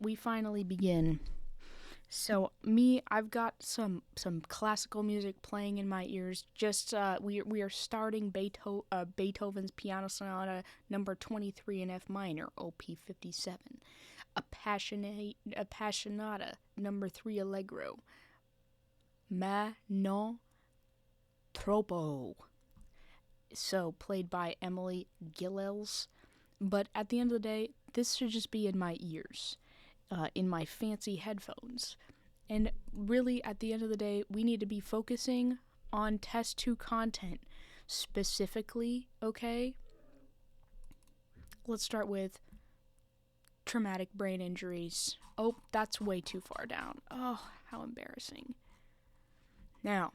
we finally begin. So I've got some classical music playing in my ears. We are starting Beethoven's Piano Sonata Number 23 in F minor, OP 57, Appassionata Number 3 Allegro, Ma non troppo. So played by Emily Gilels. But at the end of the day, this should just be in my ears, in my fancy headphones. And really, at the end of the day, we need to be focusing on test 2 content. Specifically, okay? Let's start with traumatic brain injuries. Oh, that's way too far down. Oh, how embarrassing. Now,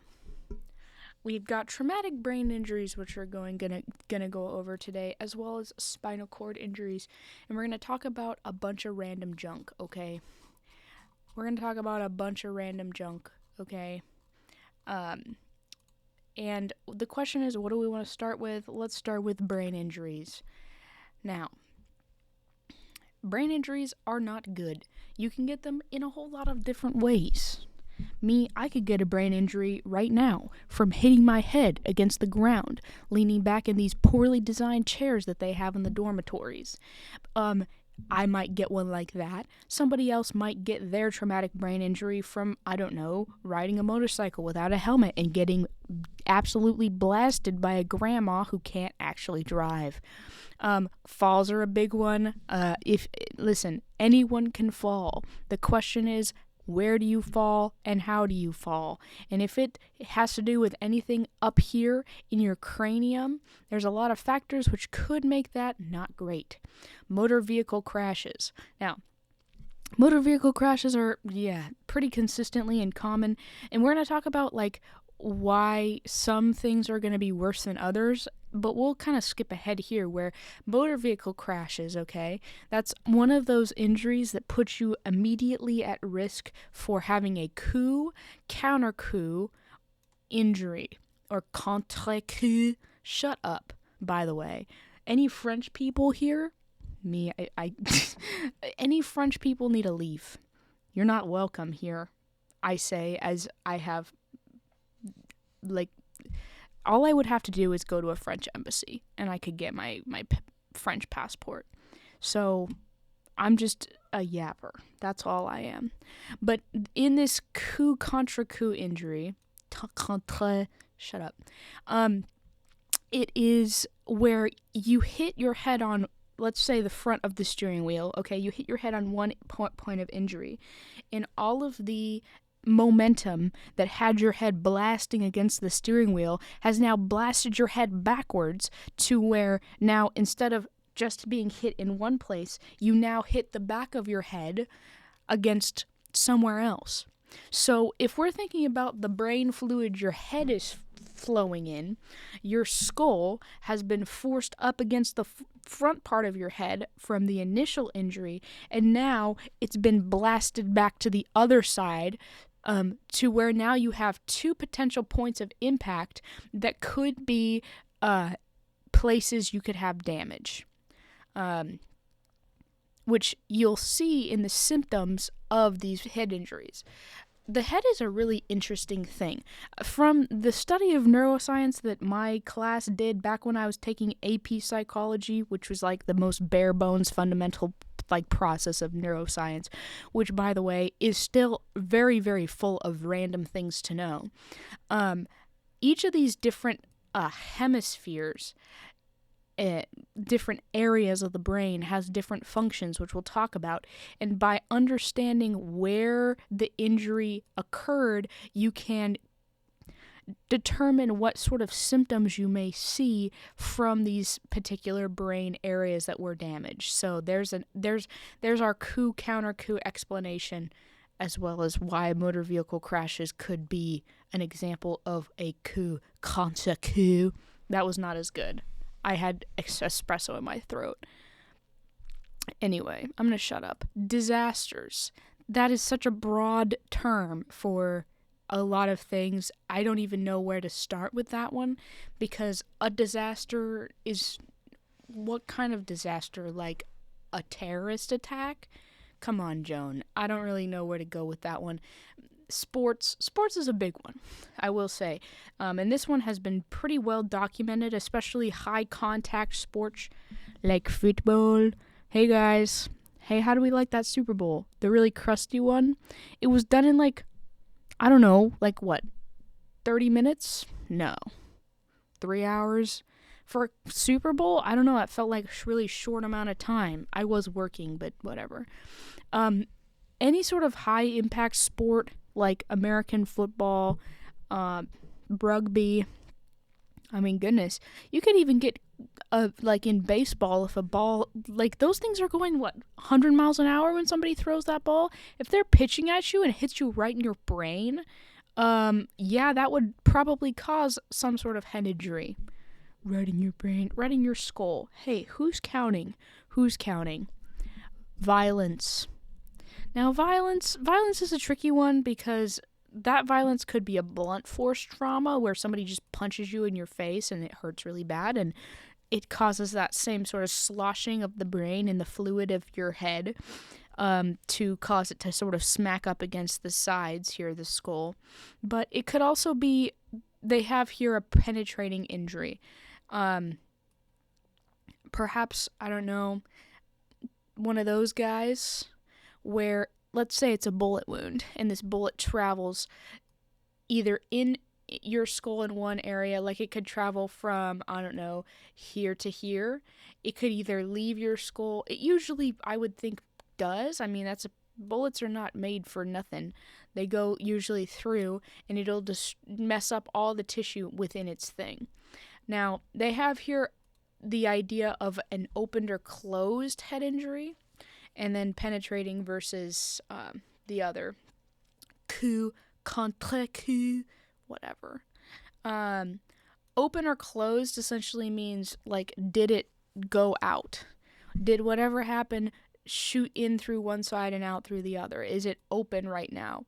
we've got traumatic brain injuries, which we're gonna go over today, as well as spinal cord injuries, and we're gonna talk about a bunch of random junk. Okay, we're gonna talk about a bunch of random junk. Okay, and the question is, what do we want to start with? Let's start with brain injuries. Now, brain injuries are not good. You can get them in a whole lot of different ways. I could get a brain injury right now from hitting my head against the ground, leaning back in these poorly designed chairs that they have in the dormitories. I might get one like that. Somebody else might get their traumatic brain injury from, I don't know, riding a motorcycle without a helmet and getting absolutely blasted by a grandma who can't actually drive. Falls are a big one. Listen, anyone can fall. The question is, where do you fall and how do you fall? And if it has to do with anything up here in your cranium, there's a lot of factors which could make that not great. Motor vehicle crashes. Now, motor vehicle crashes are, pretty consistently and common. And we're going to talk about, why some things are going to be worse than others, but we'll kind of skip ahead here where motor vehicle crashes, okay? That's one of those injuries that puts you immediately at risk for having a counter-coup injury, or contre-coup. Shut up, by the way. Any French people here? Any French people need to leave. You're not welcome here, I say, as I have all I would have to do is go to a French embassy and I could get my French passport. So I'm just a yapper. That's all I am. But in this contra coup injury, shut up. It is where you hit your head on, let's say, the front of the steering wheel. Okay, you hit your head on one point of injury, and all of the momentum that had your head blasting against the steering wheel has now blasted your head backwards to where now, instead of just being hit in one place, you now hit the back of your head against somewhere else. So if we're thinking about the brain fluid your head is flowing in, your skull has been forced up against the front part of your head from the initial injury, and now it's been blasted back to the other side, to where now you have 2 potential points of impact that could be places you could have damage, which you'll see in the symptoms of these head injuries. The head is a really interesting thing. From the study of neuroscience that my class did back when I was taking AP psychology, which was the most bare bones fundamental process of neuroscience, which, by the way, is still very, very full of random things to know. Each of these different hemispheres, different areas of the brain, has different functions, which we'll talk about. And by understanding where the injury occurred, you can determine what sort of symptoms you may see from these particular brain areas that were damaged. So there's our counter-coup explanation, as well as why motor vehicle crashes could be an example of a contre coup. That was not as good. I had espresso in my throat. Anyway, I'm gonna shut up. Disasters. That is such a broad term for a lot of things. I don't even know where to start with that one, because a disaster is, what kind of disaster? Like a terrorist attack? Come on, Joan. I don't really know where to go with that one. Sports is a big one, I will say, and this one has been pretty well documented, especially high contact sports like football. Hey guys, hey, how do we like that Super Bowl, the really crusty one? It was done in like, I don't know, like what, 30 minutes? No, 3 hours for a Super Bowl? I don't know, it felt like a really short amount of time. I was working, but whatever. Any sort of high impact sport like American football, rugby. I mean, goodness, you could even get like in baseball, if a ball, like those things are going what, 100 miles an hour when somebody throws that ball. If they're pitching at you and it hits you right in your brain, yeah, that would probably cause some sort of head injury. Right in your brain, right in your skull. Hey, who's counting? Who's counting? Violence. Now, violence is a tricky one because that violence could be a blunt force trauma where somebody just punches you in your face and it hurts really bad and it causes that same sort of sloshing of the brain and the fluid of your head to cause it to sort of smack up against the sides here of the skull. But it could also be, they have here a penetrating injury. Perhaps, I don't know, one of those guys where, let's say it's a bullet wound and this bullet travels either in your skull in one area, like it could travel from, I don't know, here to here. It could either leave your skull. It usually, I would think, does. I mean, bullets are not made for nothing. They go usually through and it'll just mess up all the tissue within its thing. Now, they have here the idea of an opened or closed head injury, and then penetrating versus the other. Coup, contre coup, whatever. Open or closed essentially means, like, did it go out? Did whatever happened shoot in through one side and out through the other? Is it open right now?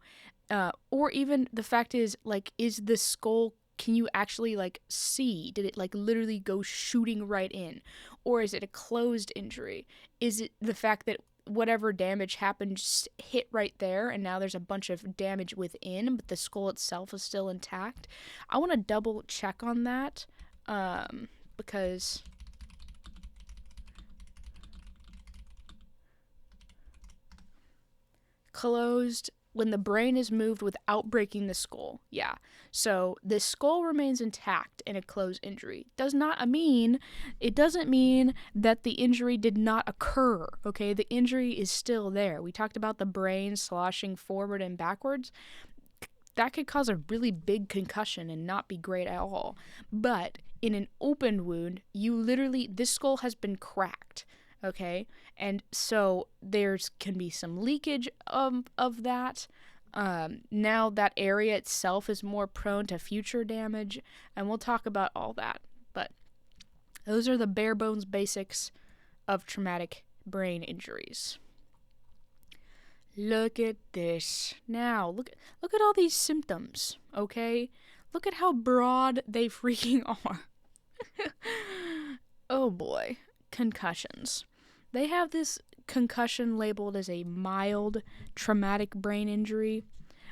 Or even the fact is, like, is the skull, can you actually, like, see? Did it, like, literally go shooting right in? Or is it a closed injury? Is it the fact that whatever damage happened just hit right there and now there's a bunch of damage within, but the skull itself is still intact? I want to double check on that because closed, when the brain is moved without breaking the skull. Yeah. So the skull remains intact in a closed injury. It doesn't mean that the injury did not occur, okay? The injury is still there. We talked about the brain sloshing forward and backwards. That could cause a really big concussion and not be great at all. But in an open wound, this skull has been cracked. Okay, and so can be some leakage of that. Now that area itself is more prone to future damage, and we'll talk about all that. But those are the bare bones basics of traumatic brain injuries. Look at this. Now, look at all these symptoms, okay? Look at how broad they freaking are. Oh boy, concussions. They have this concussion labeled as a mild traumatic brain injury,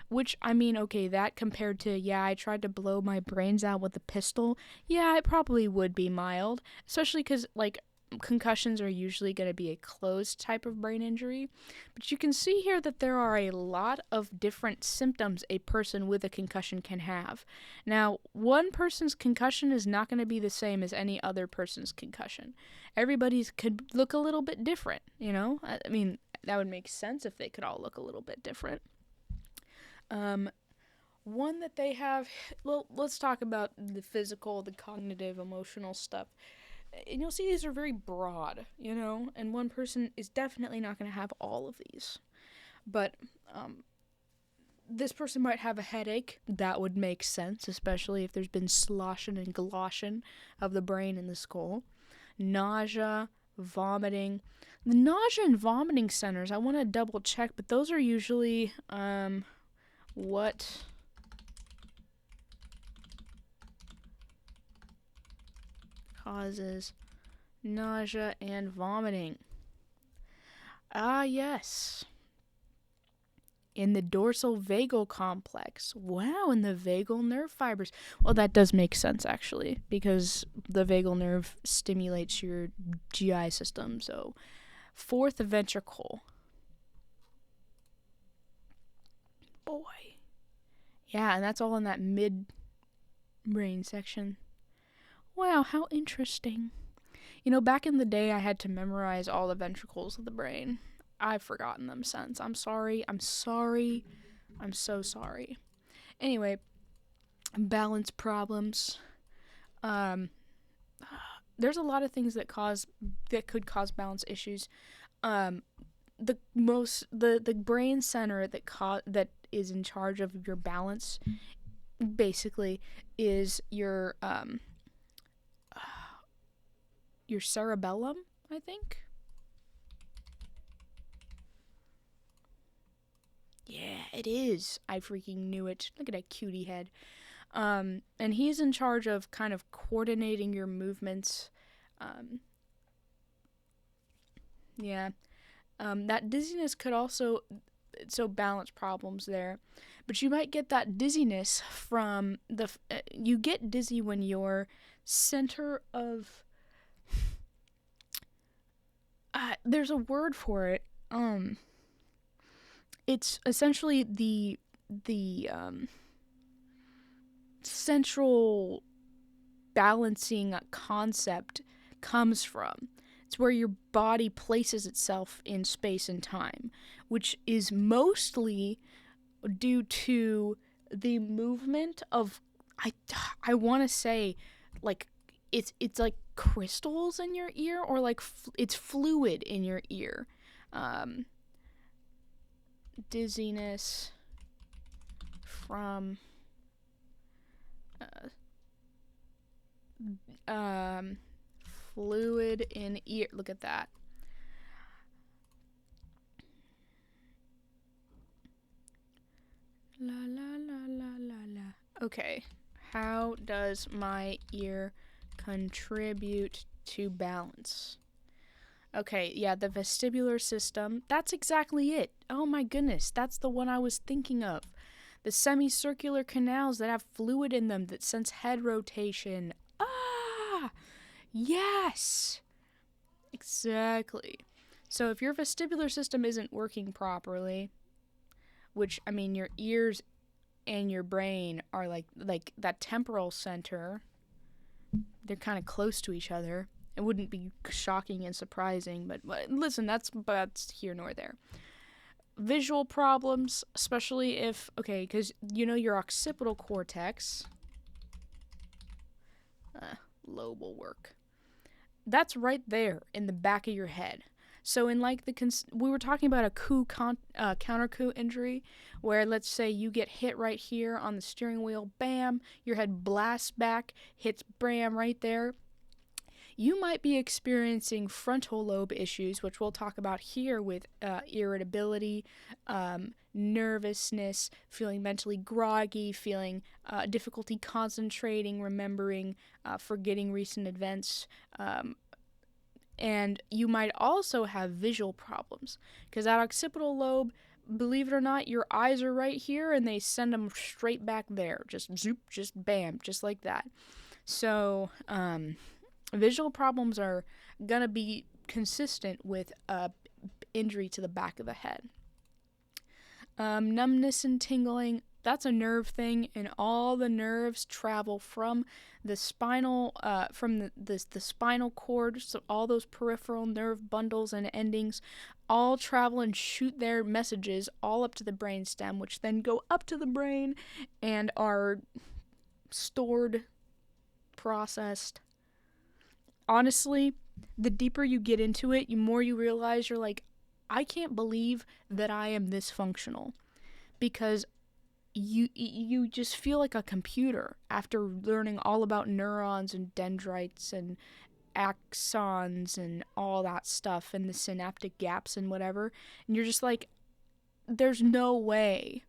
which, I mean, okay, that compared to, yeah, I tried to blow my brains out with a pistol, yeah, it probably would be mild, especially because, like, concussions are usually going to be a closed type of brain injury. But you can see here that there are a lot of different symptoms a person with a concussion can have. Now, one person's concussion is not going to be the same as any other person's concussion. Everybody's could look a little bit different, you know? I mean, that would make sense if they could all look a little bit different. One that they have, well, let's talk about the physical, the cognitive, emotional stuff. And you'll see these are very broad, you know, and one person is definitely not going to have all of these. But this person might have a headache. That would make sense, especially if there's been sloshing and gloshing of the brain and the skull. Nausea, vomiting. The nausea and vomiting centers, I want to double check, but those are usually what causes nausea and vomiting. Ah, yes. in the dorsal vagal complex. Wow, in the vagal nerve fibers. Well, that does make sense, actually, because the vagal nerve stimulates your GI system. So, fourth ventricle. Boy. Yeah, and that's all in that mid-brain section. Wow, how interesting. You know, back in the day, I had to memorize all the ventricles of the brain. I've forgotten them since. I'm sorry. I'm so sorry. Anyway, balance problems. There's a lot of things that could cause balance issues. The brain center that is in charge of your balance, basically, is your cerebellum, I think. Yeah, it is. I freaking knew it. Look at that cutie head. And he's in charge of kind of coordinating your movements. That dizziness could also, so balance problems there. But you might get that dizziness from you get dizzy when your center of, there's a word for it. It's essentially the central balancing concept comes from. It's where your body places itself in space and time, which is mostly due to the movement of, I want to say, like, it's like crystals in your ear, or like it's fluid in your ear. Dizziness from fluid in ear. Look at that. La la la la la la. Okay. How does my ear contribute to balance? Okay, yeah, the vestibular system. That's exactly it. Oh my goodness, that's the one I was thinking of. The semicircular canals that have fluid in them that sense head rotation. Ah! Yes! Exactly. So if your vestibular system isn't working properly, which, I mean, your ears and your brain are like that temporal center, they're kind of close to each other. It wouldn't be shocking and surprising, but listen, that's here nor there. Visual problems, especially if, okay, because you know your occipital cortex, lobe will work. That's right there in the back of your head. So in like we were talking about a counter coup injury, where let's say you get hit right here on the steering wheel, bam, your head blasts back, hits bam right there. You might be experiencing frontal lobe issues, which we'll talk about here with irritability, nervousness, feeling mentally groggy, feeling difficulty concentrating, remembering, forgetting recent events. And you might also have visual problems, because that occipital lobe, believe it or not, your eyes are right here and they send them straight back there. Just zoop, just bam, just like that. So, visual problems are going to be consistent with injury to the back of the head. Numbness and tingling, that's a nerve thing, and all the nerves travel from the spinal spinal cord, so all those peripheral nerve bundles and endings all travel and shoot their messages all up to the brainstem, which then go up to the brain and are stored, processed. Honestly, the deeper you get into it, the more you realize you're like, I can't believe that I am this functional, because you just feel like a computer after learning all about neurons and dendrites and axons and all that stuff and the synaptic gaps and whatever, and you're just like, there's no way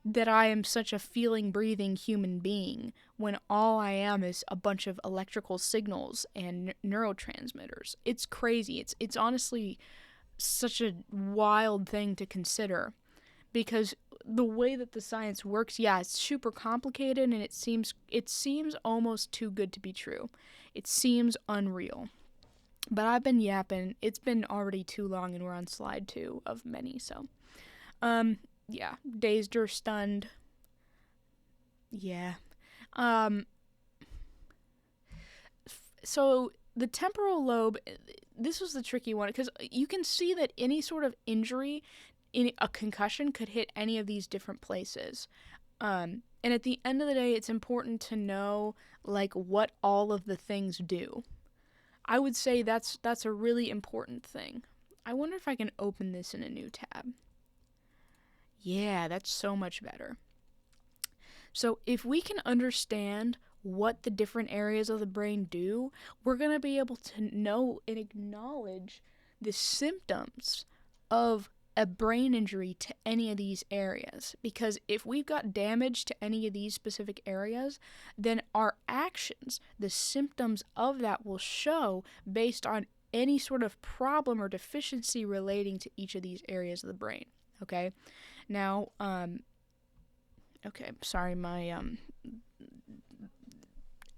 that I am such a feeling, breathing human being when all I am is a bunch of electrical signals and neurotransmitters. It's crazy. It's honestly such a wild thing to consider, because the way that the science works, yeah, it's super complicated, and it seems almost too good to be true. It seems unreal. But I've been yapping. It's been already too long, and we're on slide 2 of many. So, yeah, dazed or stunned. Yeah. Um, so the temporal lobe, this was the tricky one because you can see that any sort of injury, in a concussion, could hit any of these different places. And at the end of the day, it's important to know like what all of the things do. I would say that's a really important thing. I wonder if I can open this in a new tab. Yeah, that's so much better. So if we can understand what the different areas of the brain do, we're going to be able to know and acknowledge the symptoms of a brain injury to any of these areas. Because if we've got damage to any of these specific areas, then our actions, the symptoms of that will show based on any sort of problem or deficiency relating to each of these areas of the brain. Okay? Now, okay, sorry, my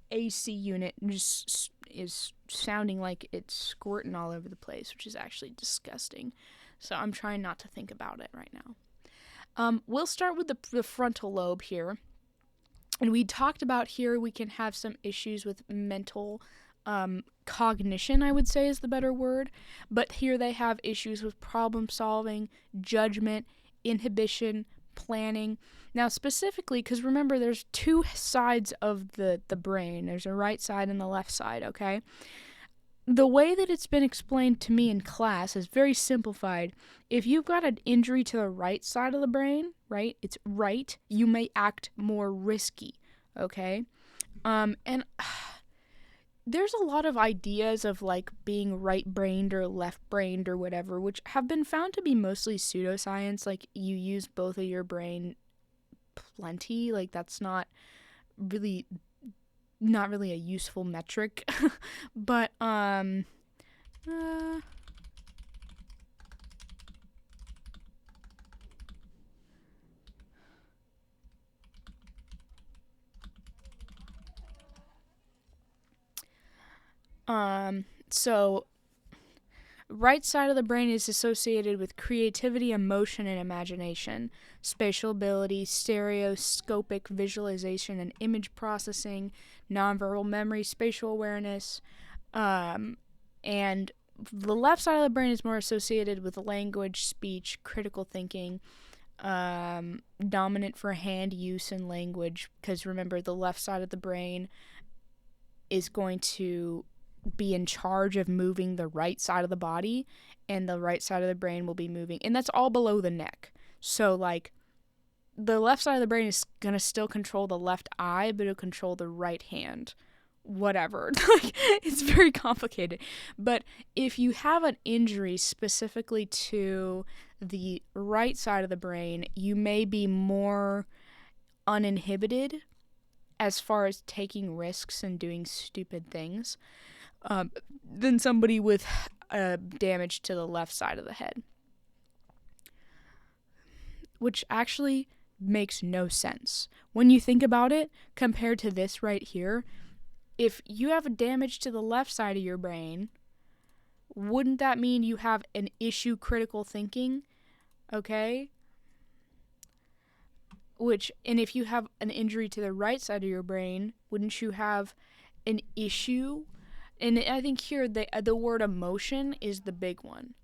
AC unit just is sounding like it's squirting all over the place, which is actually disgusting. So I'm trying not to think about it right now. We'll start with the frontal lobe here. And we talked about here we can have some issues with mental cognition, I would say is the better word. But here they have issues with problem solving, judgment, inhibition, planning. Now specifically, because remember there's two sides of the brain. There's a right side and the left side, okay? The way that it's been explained to me in class is very simplified. If you've got an injury to the right side of the brain, right, it's right, you may act more risky, okay? And there's a lot of ideas of like being right-brained or left-brained or whatever, which have been found to be mostly pseudoscience. Like you use both of your brain plenty, like that's not really a useful metric. But so right side of the brain is associated with creativity, emotion, and imagination, spatial ability, stereoscopic visualization and image processing, nonverbal memory, spatial awareness, and the left side of the brain is more associated with language, speech, critical thinking, dominant for hand use and language, because remember the left side of the brain is going to be in charge of moving the right side of the body, and the right side of the brain will be moving, and that's all below the neck. So like the left side of the brain is gonna still control the left eye, but it'll control the right hand, whatever. Like it's very complicated. But if you have an injury specifically to the right side of the brain, you may be more uninhibited as far as taking risks and doing stupid things than somebody with damage to the left side of the head. Which actually makes no sense. When you think about it, compared to this right here, if you have a damage to the left side of your brain, wouldn't that mean you have an issue critical thinking? Okay? And if you have an injury to the right side of your brain, wouldn't you have an issue? And I think here the word emotion is the big one.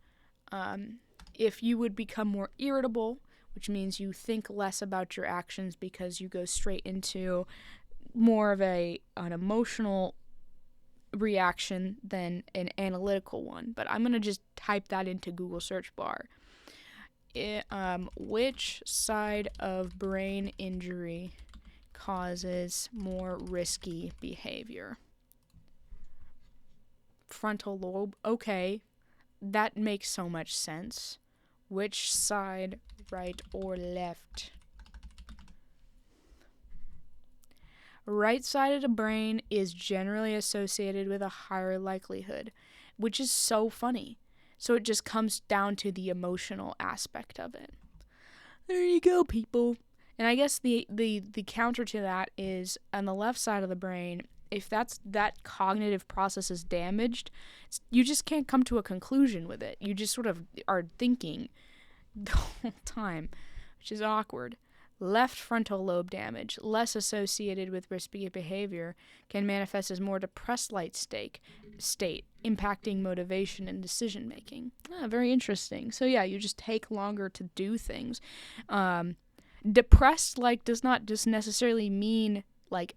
If you would become more irritable, which means you think less about your actions because you go straight into more of an emotional reaction than an analytical one. But I'm going to just type that into Google search bar. Which side of brain injury causes more risky behavior? Frontal lobe. Okay, that makes so much sense. Which side, right or left? Right side of the brain is generally associated with a higher likelihood, which is so funny. So it just comes down to the emotional aspect of it. There you go, people. And I guess the counter to that is on the left side of the brain. If that cognitive process is damaged, you just can't come to a conclusion with it. You just sort of are thinking the whole time, which is awkward. Left frontal lobe damage, less associated with risky behavior, can manifest as more depressed light state, impacting motivation and decision making. Very interesting. So yeah, you just take longer to do things. Depressed does not just necessarily mean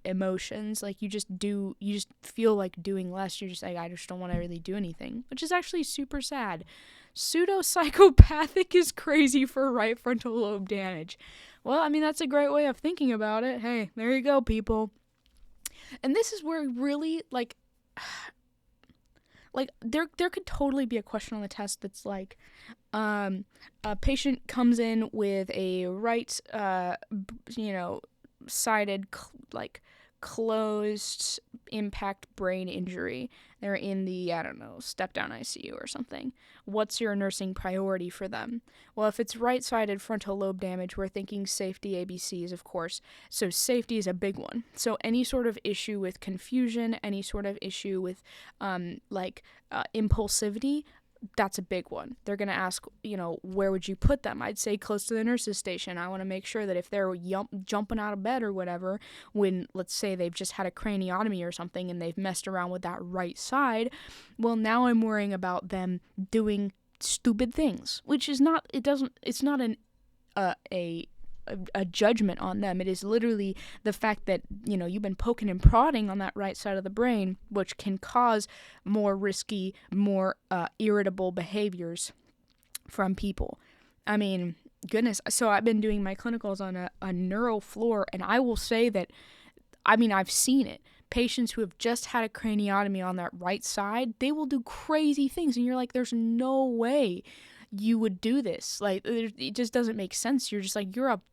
emotions. You just feel like doing less. You're just I just don't want to really do anything, which is actually super sad. Pseudo-psychopathic is crazy for right frontal lobe damage. Well, that's a great way of thinking about it. Hey, there you go, people. And this is where really, there could totally be a question on the test that's a patient comes in with a right, cited, closed impact brain injury. They're in the, step-down ICU or something. What's your nursing priority for them? Well, if it's right-sided frontal lobe damage, we're thinking safety ABCs, of course. So safety is a big one. So any sort of issue with confusion, any sort of issue with, impulsivity, that's a big one. They're going to ask, where would you put them? I'd say close to the nurse's station. I want to make sure that if they're jumping out of bed or whatever, when, let's say, they've just had a craniotomy or something and they've messed around with that right side, well, now I'm worrying about them doing stupid things, which is not, it's not a judgment on them. It is literally the fact that, you've been poking and prodding on that right side of the brain, which can cause more risky, more irritable behaviors from people. Goodness. So I've been doing my clinicals on a neural floor, and I will say that, I've seen it. Patients who have just had a craniotomy on that right side, they will do crazy things, and you're like, there's no way you would do this. It just doesn't make sense. You're just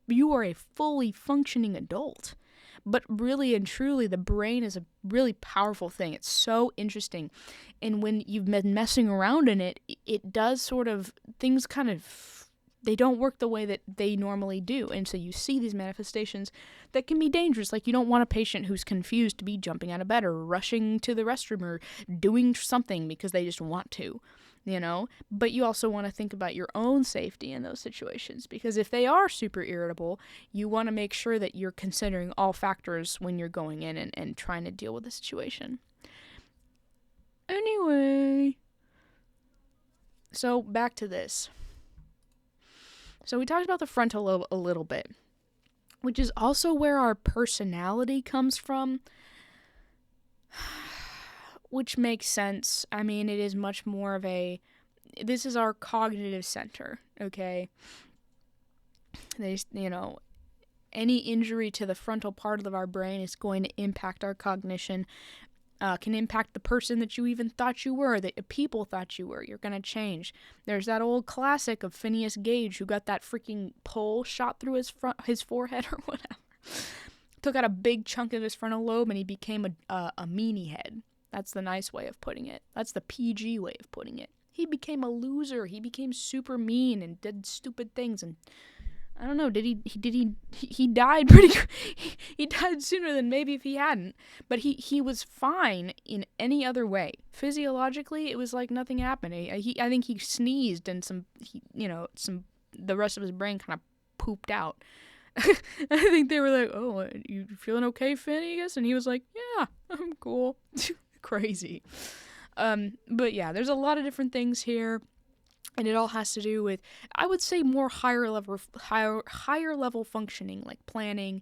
you are a fully functioning adult. But really and truly, the brain is a really powerful thing. It's so interesting. And when you've been messing around in it, it does sort of, things kind of, they don't work the way that they normally do. And so you see these manifestations that can be dangerous. You don't want a patient who's confused to be jumping out of bed or rushing to the restroom or doing something because they just want to. But you also want to think about your own safety in those situations, because if they are super irritable, you want to make sure that you're considering all factors when you're going in and trying to deal with the situation. Anyway, so back to this. So we talked about the frontal lobe a little bit, which is also where our personality comes from. Which makes sense. It is much more of this is our cognitive center, okay? There's, any injury to the frontal part of our brain is going to impact our cognition, can impact the person that you even thought you were, that people thought you were. You're going to change. There's that old classic of Phineas Gage who got that freaking pole shot through his forehead or whatever. Took out a big chunk of his frontal lobe and he became a meanie head. That's the nice way of putting it. That's the PG way of putting it. He became a loser. He became super mean and did stupid things. And I don't know, he died he died sooner than maybe if he hadn't. But he was fine in any other way. Physiologically, it was like nothing happened. I think he sneezed and the rest of his brain kind of pooped out. I think they were like, "Oh, you feeling okay, Phineas?" And he was like, "Yeah, I'm cool." Crazy. But yeah, there's a lot of different things here, and it all has to do with, I would say, more higher level functioning, like planning,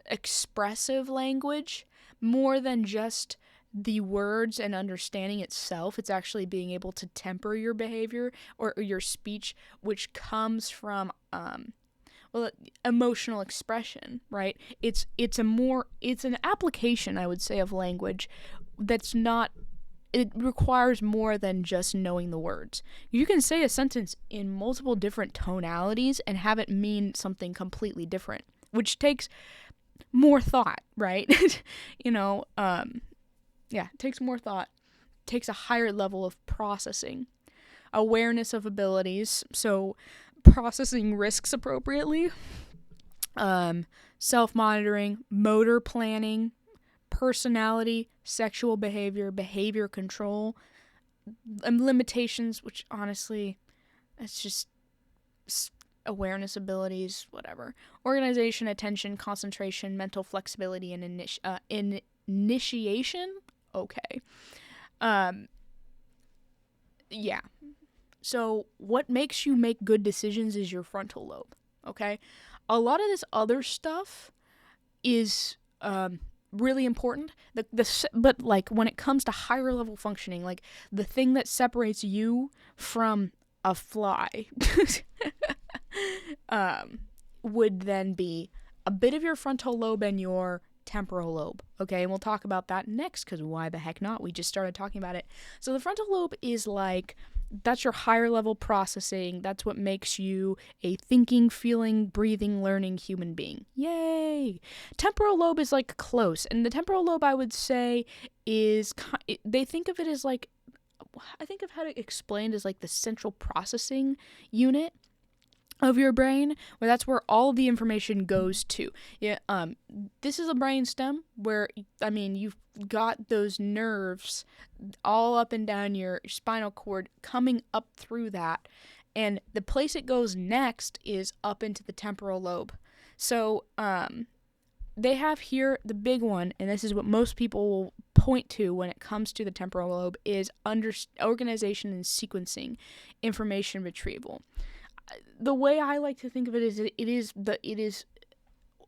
expressive language, more than just the words and understanding itself. It's actually being able to temper your behavior or your speech, which comes from emotional expression, right? It's an application, I would say, of language that's not, it requires more than just knowing the words. You can say a sentence in multiple different tonalities and have it mean something completely different, which takes more thought, right? It takes more thought, takes a higher level of processing, awareness of abilities. So processing risks appropriately, self-monitoring, motor planning, personality, sexual behavior, behavior control, and limitations, which honestly, it's just awareness abilities, whatever. Organization, attention, concentration, mental flexibility, and initiation. Okay. Yeah. So what makes you make good decisions is your frontal lobe. Okay. A lot of this other stuff is really important. But like when it comes to higher level functioning, like the thing that separates you from a fly would then be a bit of your frontal lobe and your temporal lobe. Okay, and we'll talk about that next, because why the heck not? We just started talking about it. So the frontal lobe is like, that's your higher level processing. That's what makes you a thinking, feeling, breathing, learning human being. Yay! Temporal lobe is like close. And the temporal lobe, I would say, is, they think of it as like, I think of how to explain it as like the central processing unit of your brain, where that's where all of the information goes to. Yeah, this is a brain stem where, I mean, you've got those nerves all up and down your spinal cord coming up through that, and the place it goes next is up into the temporal lobe. So, they have here the big one, and this is what most people will point to when it comes to the temporal lobe, is organization and sequencing, information retrieval. The way I like to think of it is it is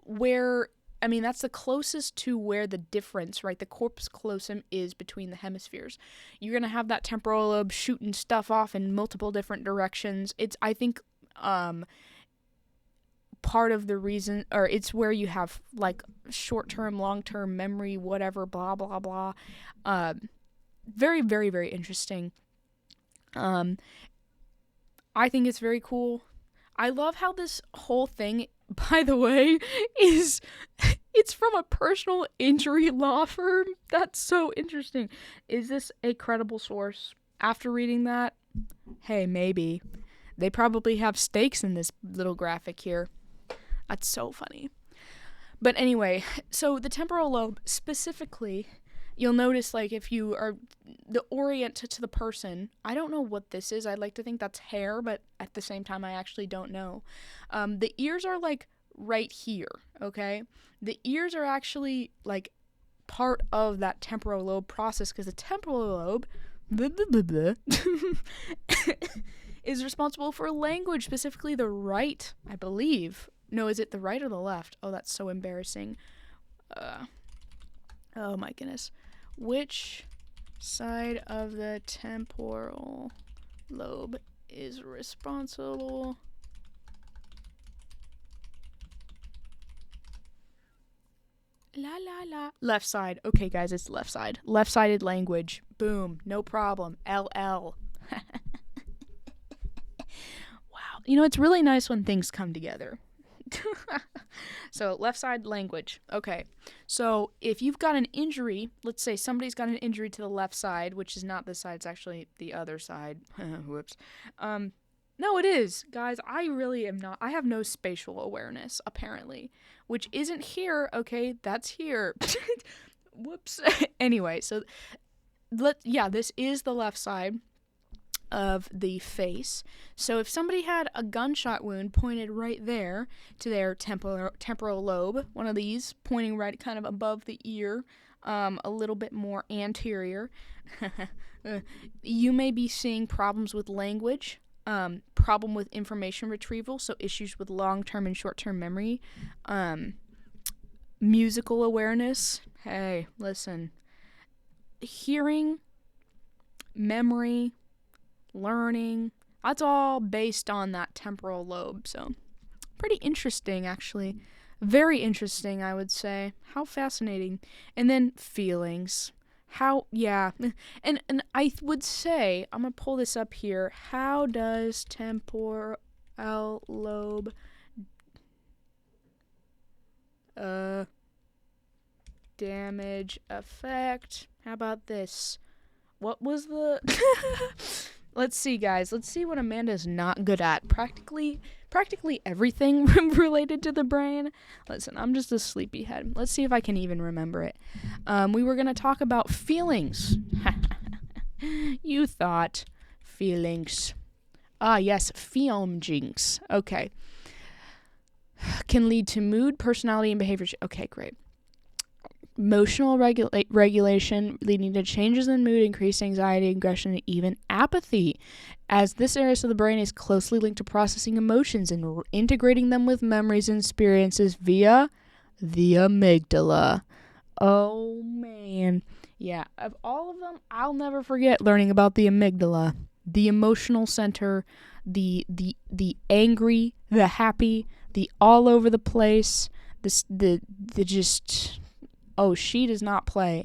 where, I mean, that's the closest to where the difference, right, the corpus callosum is between the hemispheres. You're going to have that temporal lobe shooting stuff off in multiple different directions. It's, I think, part of the reason, or it's where you have like short-term, long-term memory, whatever, blah, blah, blah. Very, very, very interesting. I think it's very cool. I love how this whole thing, by the way, it's from a personal injury law firm. That's so interesting. Is this a credible source? After reading that, hey, maybe. They probably have stakes in this little graphic here. That's so funny. But anyway, so the temporal lobe specifically, you'll notice, like, if you are the orient to the person, I don't know what this is. I'd like to think that's hair, but at the same time, I actually don't know. The ears are, like, right here, okay? The ears are actually, like, part of that temporal lobe process, because the temporal lobe is responsible for language, specifically the right, I believe. No, is it the right or the left? Oh, that's so embarrassing. Oh my goodness. Which side of the temporal lobe is responsible? La la la. Left side. Okay, guys, it's left side. Left-sided language. Boom. No problem. LL. Wow. You know, it's really nice when things come together. So, left side language. Okay. So, if you've got an injury, let's say somebody's got an injury to the left side, which is not this side, it's actually the other side. Whoops. No, it is. Guys, I really am not. I have no spatial awareness, apparently, which isn't here. Okay, that's here. Whoops. Anyway, so this is the left side of the face. So if somebody had a gunshot wound pointed right there to their temporal lobe, one of these pointing right kind of above the ear, a little bit more anterior, you may be seeing problems with language, problem with information retrieval, so issues with long-term and short-term memory, musical awareness. Hey, listen. Hearing, memory, learning, that's all based on that temporal lobe. So pretty interesting, actually. Very interesting, I would say. How fascinating. And then feelings. And I would say, I'm gonna pull this up here, how does temporal lobe damage effect? How about this? What was the Let's see, guys. Let's see what Amanda's not good at. Practically everything related to the brain. Listen, I'm just a sleepyhead. Let's see if I can even remember it. We were going to talk about feelings. You thought feelings. Ah, yes, feelings. Okay. Can lead to mood, personality, and behavior. Okay, great. Emotional regulation, leading to changes in mood, increased anxiety, aggression, and even apathy, as this area of the brain is closely linked to processing emotions and integrating them with memories and experiences via the amygdala. Oh, man. Yeah, of all of them, I'll never forget learning about the amygdala, the emotional center, the angry, the happy, the all over the place, the just... Oh, she does not play.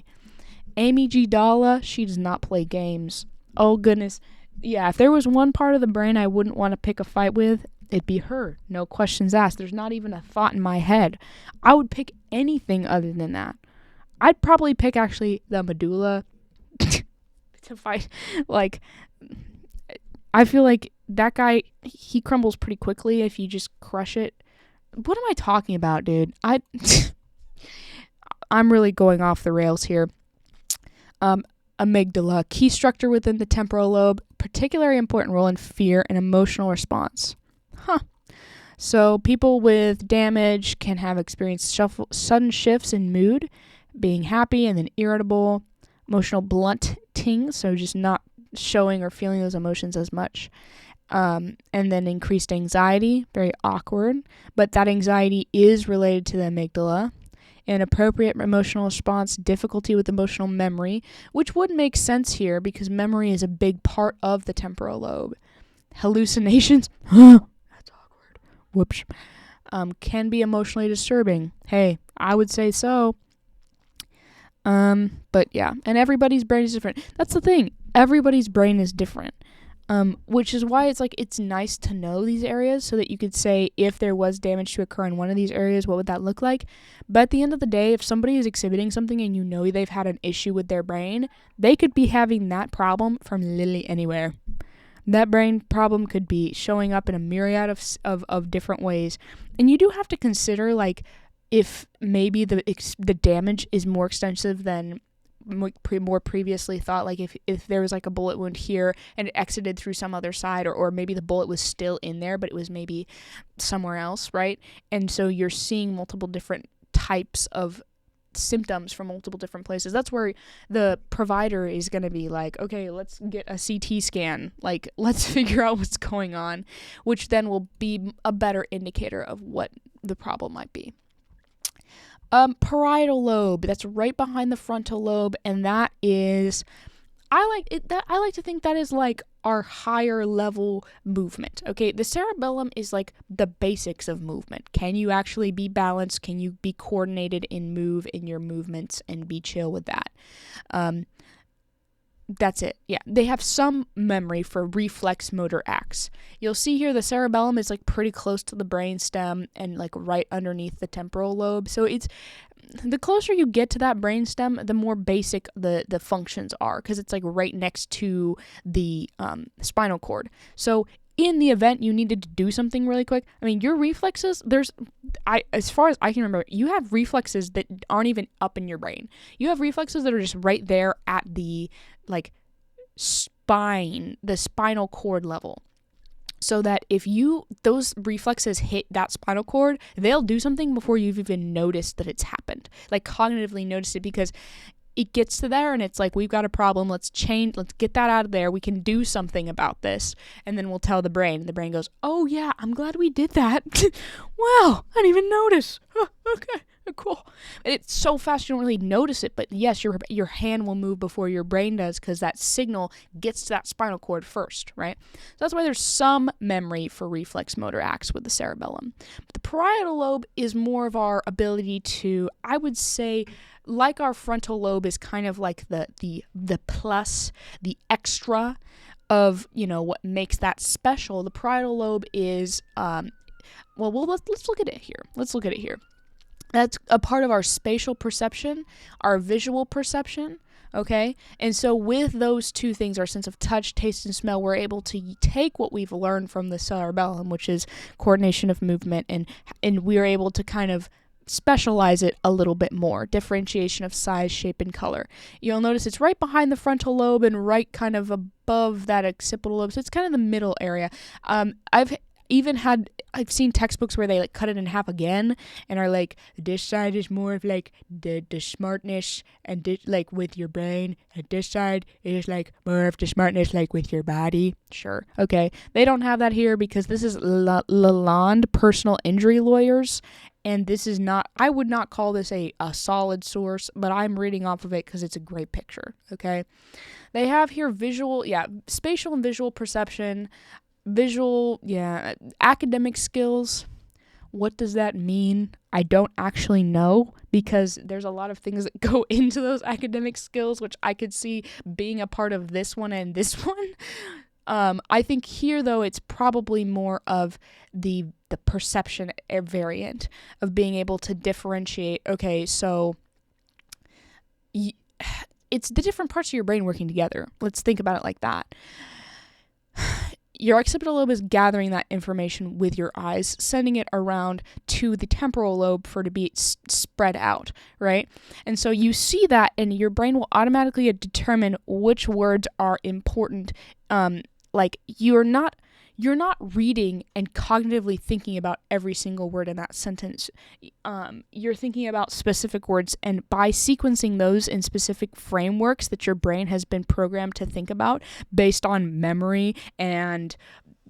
Amy G. Dalla, she does not play games. Oh, goodness. Yeah, if there was one part of the brain I wouldn't want to pick a fight with, it'd be her. No questions asked. There's not even a thought in my head. I would pick anything other than that. I'd probably pick, actually, the medulla to fight. Like, I feel like that guy, he crumbles pretty quickly if you just crush it. What am I talking about, dude? I'm really going off the rails here. Amygdala, key structure within the temporal lobe, particularly important role in fear and emotional response. So people with damage can have experienced sudden shifts in mood, being happy and then irritable, emotional blunting, so just not showing or feeling those emotions as much. And then increased anxiety, very awkward, but that anxiety is related to the amygdala. Inappropriate emotional response, difficulty with emotional memory, which would make sense here because memory is a big part of the temporal lobe. Hallucinations, that's awkward, whoops, can be emotionally disturbing. Hey, I would say so. But yeah, and everybody's brain is different. That's the thing, everybody's brain is different. Which is why it's nice to know these areas so that you could say if there was damage to occur in one of these areas, what would that look like? But at the end of the day, if somebody is exhibiting something and you know they've had an issue with their brain, they could be having that problem from literally anywhere. That brain problem could be showing up in a myriad of different ways. And you do have to consider, if maybe the damage is more extensive than more previously thought, if there was a bullet wound here and it exited through some other side, or maybe the bullet was still in there but it was maybe somewhere else, right? And so you're seeing multiple different types of symptoms from multiple different places. That's where the provider is going to be like, okay, let's get a CT scan, let's figure out what's going on, which then will be a better indicator of what the problem might be. Parietal lobe, that's right behind the frontal lobe, and that is, I like to think that is our higher level movement. Okay, the cerebellum is the basics of movement. Can you actually be balanced? Can you be coordinated in your movements and be chill with that? That's it. Yeah, they have some memory for reflex motor acts. You'll see here the cerebellum is pretty close to the brainstem and right underneath the temporal lobe. So it's the closer you get to that brainstem, the more basic the functions are, because it's right next to the spinal cord. So in the event you needed to do something really quick, your reflexes, as far as I can remember, you have reflexes that aren't even up in your brain. You have reflexes that are just right there at the the spinal cord level. So that if those reflexes hit that spinal cord, they'll do something before you've even noticed that it's happened. Cognitively noticed it, because it gets to there and it's we've got a problem, let's get that out of there, we can do something about this, and then we'll tell the brain, and the brain goes, oh yeah, I'm glad we did that. Wow, I didn't even notice. Okay, cool. And it's so fast you don't really notice it, but yes, your hand will move before your brain does, because that signal gets to that spinal cord first, right? So that's why there's some memory for reflex motor acts with the cerebellum. But the parietal lobe is more of our ability to, I would say, our frontal lobe is kind of the plus, the extra of, what makes that special. The parietal lobe is, let's look at it here. That's a part of our spatial perception, our visual perception, Okay? And so with those two things, our sense of touch, taste, and smell, we're able to take what we've learned from the cerebellum, which is coordination of movement, and we're able to kind of specialize it a little bit more. Differentiation of size, shape, and color. You'll notice it's right behind the frontal lobe and right kind of above that occipital lobe. So it's kind of the middle area. I've seen textbooks where they like cut it in half again and are like, this side is more of like the smartness and this, like with your brain, and this side is like more of the smartness like with your body. Sure. Okay. They don't have that here because this is Lalonde personal injury lawyers, and this is not, I would not call this a solid source, but I'm reading off of it because it's a great picture. Okay. They have here spatial and visual perception. Academic skills. What does that mean? I don't actually know, because there's a lot of things that go into those academic skills, which I could see being a part of this one and this one. I think here, though, it's probably more of the perception variant of being able to differentiate. Okay, so it's the different parts of your brain working together. Let's think about it like that. Your occipital lobe is gathering that information with your eyes, sending it around to the temporal lobe for it to be spread out, right? And so you see that, and your brain will automatically determine which words are important. Like you're not reading and cognitively thinking about every single word in that sentence. You're thinking about specific words, and by sequencing those in specific frameworks that your brain has been programmed to think about based on memory and,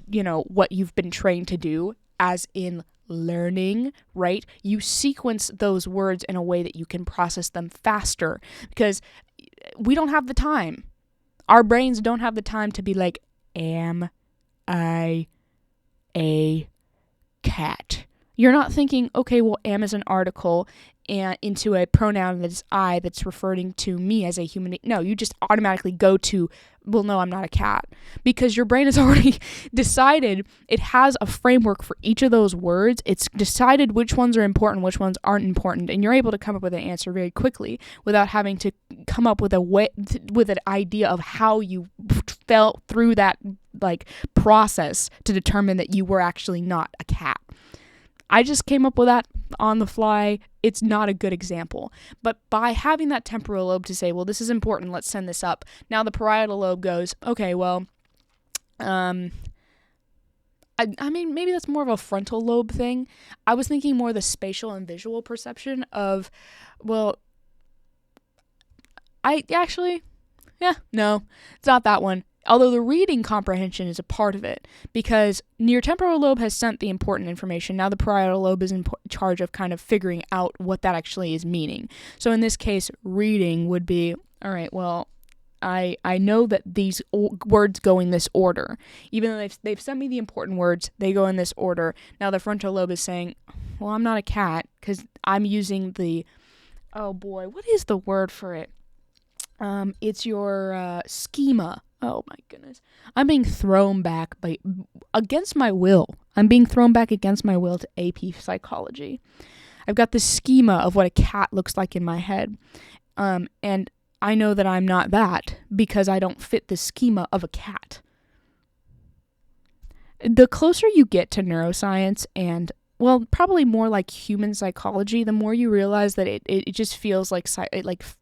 what you've been trained to do, as in learning, right? You sequence those words in a way that you can process them faster, because we don't have the time. Our brains don't have the time to be like, am I a cat? You're not thinking, okay, well, am is an article and into a pronoun that's I, that's referring to me as a human being. No, you just automatically go to, well, no, I'm not a cat, because your brain has already decided. It has a framework for each of those words. It's decided which ones are important, which ones aren't important, and you're able to come up with an answer very quickly without having to come up with an idea of how you fell through that process to determine that you were actually not a cat. I just came up with that on the fly. It's not a good example. But by having that temporal lobe to say, well, this is important, let's send this up. Now the parietal lobe goes, okay, well, I mean, maybe that's more of a frontal lobe thing. I was thinking more the spatial and visual perception of, well, no, it's not that one. Although the reading comprehension is a part of it, because your temporal lobe has sent the important information. Now the parietal lobe is in charge of kind of figuring out what that actually is meaning. So in this case, reading would be, all right, well, I know that these words go in this order. Even though they've sent me the important words, they go in this order. Now the frontal lobe is saying, well, I'm not a cat, because I'm using what is the word for it? It's your schema. Oh my goodness. I'm being thrown back against my will. I'm being thrown back against my will to AP psychology. I've got this schema of what a cat looks like in my head. And I know that I'm not that because I don't fit the schema of a cat. The closer you get to neuroscience and, well, probably more like human psychology, the more you realize that it just feels like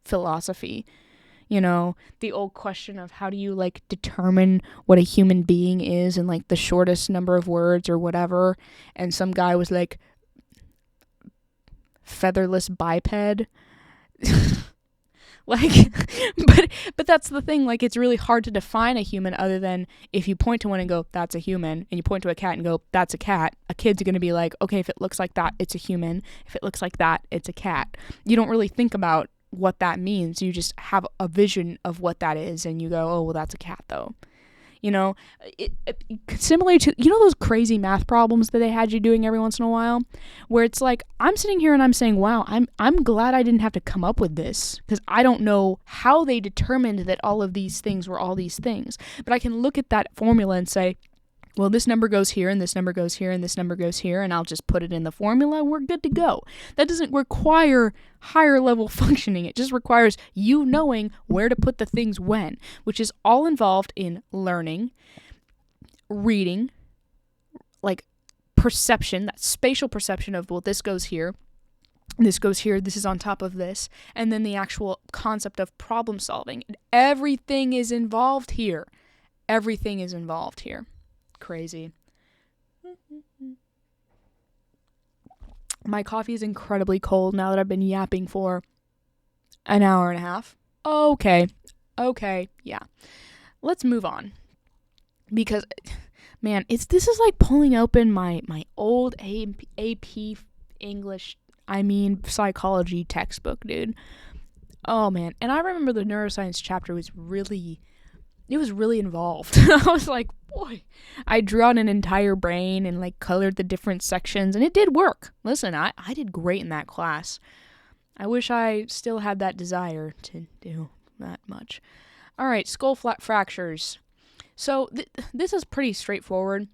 philosophy. The old question of how do you determine what a human being is in the shortest number of words or whatever. And some guy was like, featherless biped. But that's the thing. It's really hard to define a human other than if you point to one and go, that's a human, and you point to a cat and go, that's a cat. A kid's going to be like, okay, if it looks like that, it's a human. If it looks like that, it's a cat. You don't really think about what that means. You just have a vision of what that is, and you go, oh, well, that's a cat, though. Similar to, those crazy math problems that they had you doing every once in a while, where it's like, I'm sitting here and I'm saying, wow, I'm glad I didn't have to come up with this, because I don't know how they determined that all of these things were all these things. But I can look at that formula and say, well, this number goes here, and this number goes here, and this number goes here, and I'll just put it in the formula, and we're good to go. That doesn't require higher level functioning. It just requires you knowing where to put the things when, which is all involved in learning, reading, like perception, that spatial perception of, well, this goes here, this goes here, this is on top of this, and then the actual concept of problem solving. Everything is involved here. Everything is involved here. Crazy. My coffee is incredibly cold now that I've been yapping for an hour and a half. Okay, yeah. Let's move on. Because, man, this is like pulling open my old AP English, psychology textbook, dude. Oh, man. And I remember the neuroscience chapter was really involved. I was like, boy, I drew out an entire brain and like colored the different sections, and it did work. Listen, I did great in that class. I wish I still had that desire to do that much. All right, skull fractures. So this is pretty straightforward.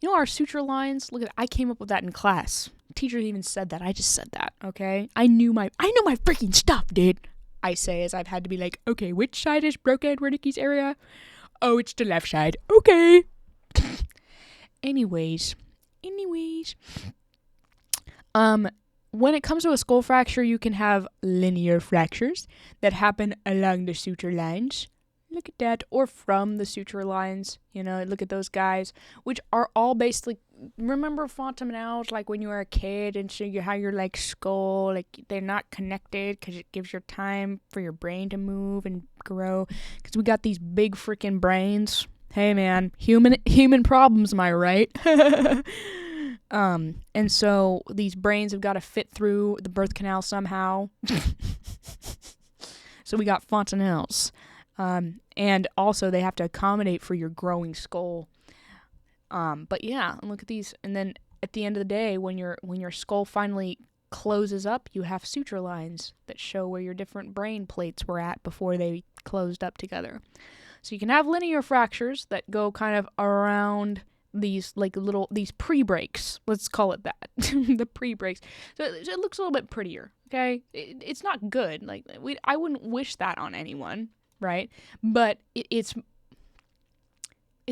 You know our suture lines? Look at that. I came up with that in class. Teacher even said that. I just said that, okay? I know my freaking stuff, dude. I say as I've had to be like, okay, which side is Broca and Wernicke's area? Oh, it's the left side. Okay. Anyways. When it comes to a skull fracture, you can have linear fractures that happen along the suture lines. Look at that. Or from the suture lines. Look at those guys, which are all basically, remember fontanelles, like when you were a kid, and so how your like skull, like they're not connected because it gives your time for your brain to move and grow, because we got these big freaking brains. Hey man, human problems, am I right? And so these brains have got to fit through the birth canal somehow. So we got fontanelles. And also they have to accommodate for your growing skull. But yeah, look at these. And then at the end of the day, when your skull finally closes up, you have suture lines that show where your different brain plates were at before they closed up together. So you can have linear fractures that go kind of around these these pre-breaks. Let's call it that. The pre-breaks. So it looks a little bit prettier, okay? It's not good. I wouldn't wish that on anyone, right? But it's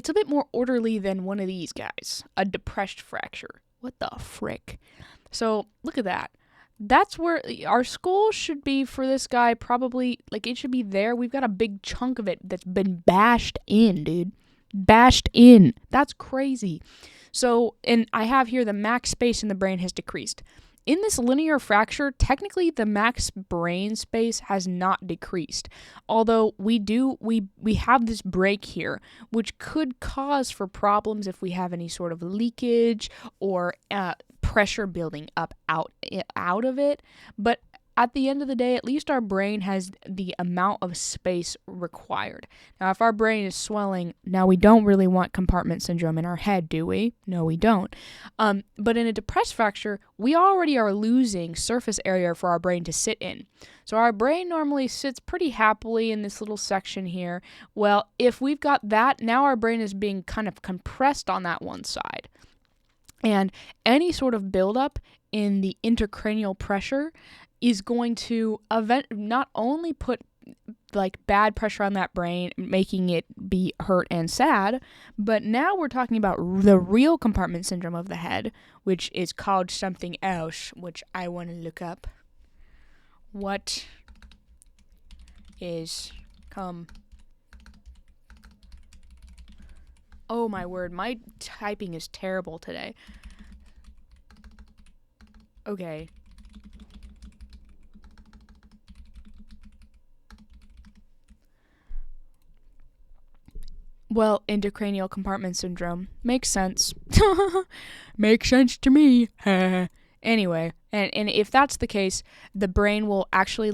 a bit more orderly than one of these guys. A depressed fracture. What the frick? So, look at that. That's where our skull should be for this guy, probably, it should be there. We've got a big chunk of it that's been bashed in, dude. Bashed in. That's crazy. So, and I have here the max space in the brain has decreased. In this linear fracture, technically the max brain space has not decreased. Although we have this break here, which could cause for problems if we have any sort of leakage or pressure building up out of it. But at the end of the day, at least our brain has the amount of space required. Now, if our brain is swelling, now we don't really want compartment syndrome in our head, do we? No, we don't. But in a depressed fracture, we already are losing surface area for our brain to sit in. So our brain normally sits pretty happily in this little section here. Well, if we've got that, now our brain is being kind of compressed on that one side. And any sort of buildup in the intracranial pressure is going to not only put bad pressure on that brain, making it be hurt and sad, but now we're talking about the real compartment syndrome of the head, which is called something else, which I want to look up. What is Oh my word, my typing is terrible today. Okay. Well, intracranial compartment syndrome. Makes sense. Makes sense to me. Anyway, and if that's the case, the brain will actually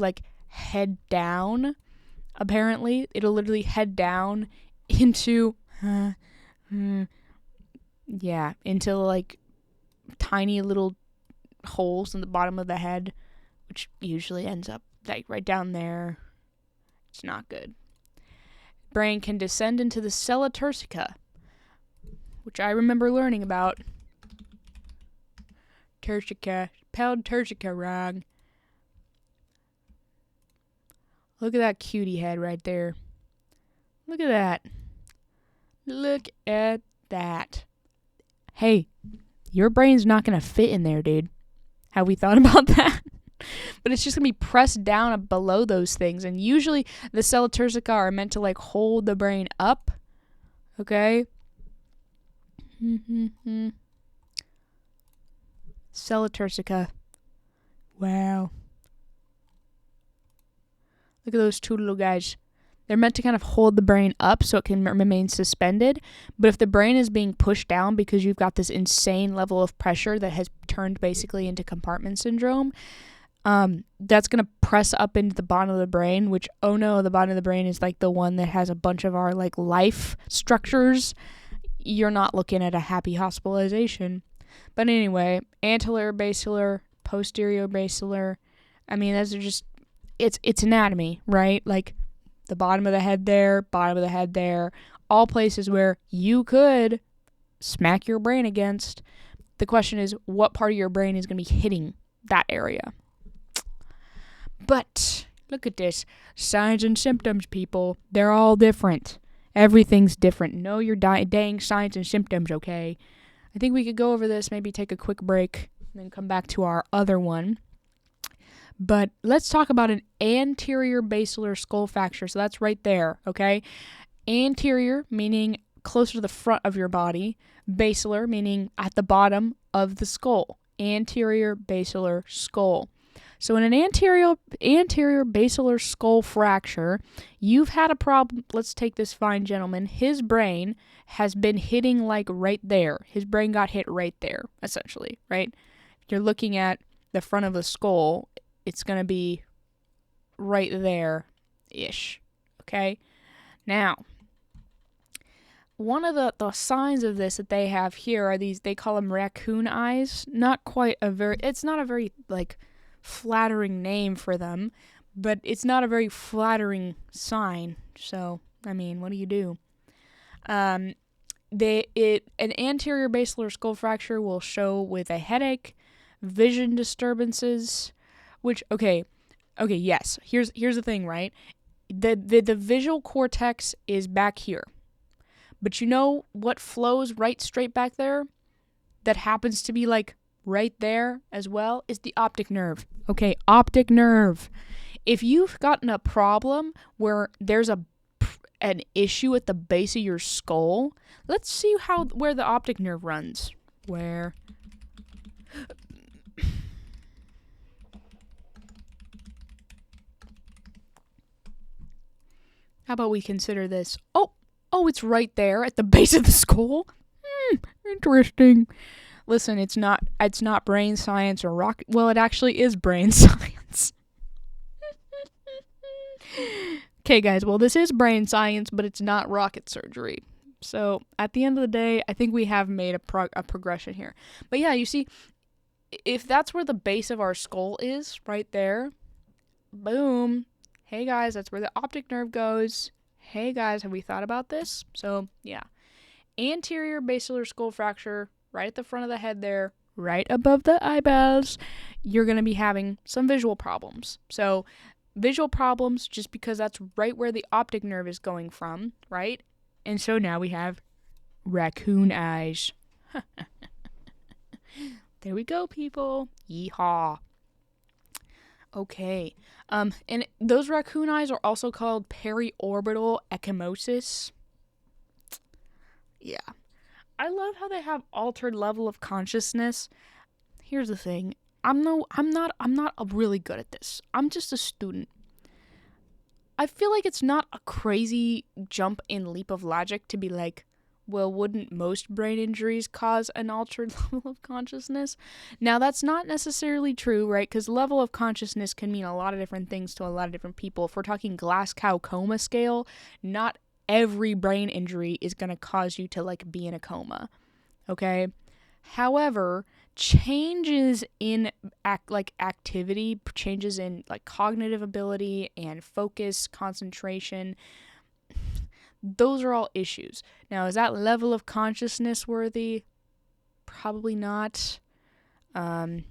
head down. Apparently, it'll literally head down into into tiny little holes in the bottom of the head, which usually ends up right down there. It's not good. Brain can descend into the sella turcica. which I remember learning about. Tertica. Spelled Tertica wrong. Look at that cutie head right there. Look at that. Look at that. Hey, your brain's not going to fit in there, dude. Have we thought about that? But it's just going to be pressed down below those things. And usually the sella turcica are meant to like hold the brain up. Okay? Sella turcica. Wow. Look at those two little guys. They're meant to kind of hold the brain up so it can remain suspended. But if the brain is being pushed down because you've got this insane level of pressure that has turned basically into compartment syndrome, that's going to press up into the bottom of the brain, which, oh no, the bottom of the brain is like the one that has a bunch of our like life structures. You're not looking at a happy hospitalization. But anyway, anterior basilar, posterior basilar. I mean, those are just, it's anatomy, right? Like the bottom of the head there, all places where you could smack your brain against. The question is, what part of your brain is going to be hitting that area? But look at this. Signs and symptoms, people. They're all different. Everything's different. Know your dang signs and symptoms, okay? I think we could go over this, maybe take a quick break, and then come back to our other one. But let's talk about an anterior basilar skull fracture. So that's right there, okay? Anterior, meaning closer to the front of your body. Basilar, meaning at the bottom of the skull. Anterior basilar skull. So in an anterior basilar skull fracture, you've had a problem. Let's take this fine gentleman. His brain has been hitting like right there. His brain got hit right there, essentially, right? If you're looking at the front of the skull, it's going to be right there-ish, okay? Now, one of the signs of this that they have here are these, they call them raccoon eyes. It's not a very, like, flattering name for them, but it's not a very flattering sign. So, I mean, what do you do? An anterior basilar skull fracture will show with a headache, vision disturbances, which, yes. Here's the thing, right? The visual cortex is back here. But you know what flows right straight back there? That happens to be like right there as well is the optic nerve. Okay, optic nerve. If you've gotten a problem where there's an issue at the base of your skull, let's see where the optic nerve runs. Where? How about we consider this? Oh, it's right there at the base of the skull? Interesting. Listen, it's not brain science or rocket. Well, it actually is brain science. Okay, guys, well, this is brain science, but it's not rocket surgery. So, at the end of the day, I think we have made a progression here. But yeah, you see, if that's where the base of our skull is, right there, boom. Hey, guys, that's where the optic nerve goes. Hey, guys, have we thought about this? So, yeah. Anterior basilar skull fracture, right at the front of the head there, right above the eyeballs, you're going to be having some visual problems. So, visual problems just because that's right where the optic nerve is going from, right? And so now we have raccoon eyes. There we go, people. Yeehaw. Okay. And those raccoon eyes are also called periorbital ecchymosis. Yeah. I love how they have altered level of consciousness. Here's the thing. I'm not really good at this. I'm just a student. I feel like it's not a crazy jump in leap of logic to be like, well, wouldn't most brain injuries cause an altered level of consciousness? Now, that's not necessarily true, right? Because level of consciousness can mean a lot of different things to a lot of different people. If we're talking Glasgow coma scale, not every brain injury is going to cause you to, like, be in a coma, okay? However, changes in activity, changes in like cognitive ability and focus, concentration, Those are all issues. Now, is that level of consciousness worthy? Probably not. Level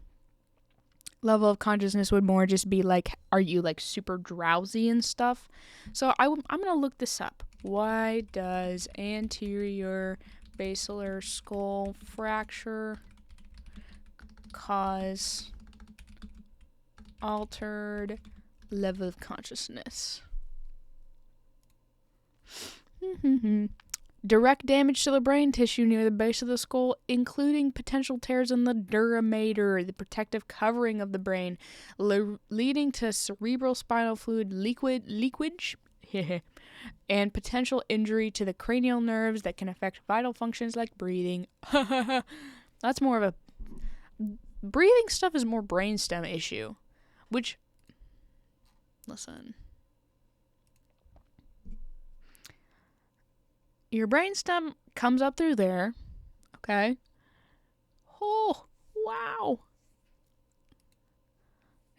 of consciousness would more just be like, are you like super drowsy and stuff? So I'm going to look this up. Why does anterior basilar skull fracture cause altered level of consciousness? Direct damage to the brain tissue near the base of the skull, including potential tears in the dura mater, the protective covering of the brain, leading to cerebral spinal fluid leakage, and potential injury to the cranial nerves that can affect vital functions like breathing. That's more of a... Breathing stuff is more brainstem issue, which... Listen... Your brainstem comes up through there, okay? Oh, wow.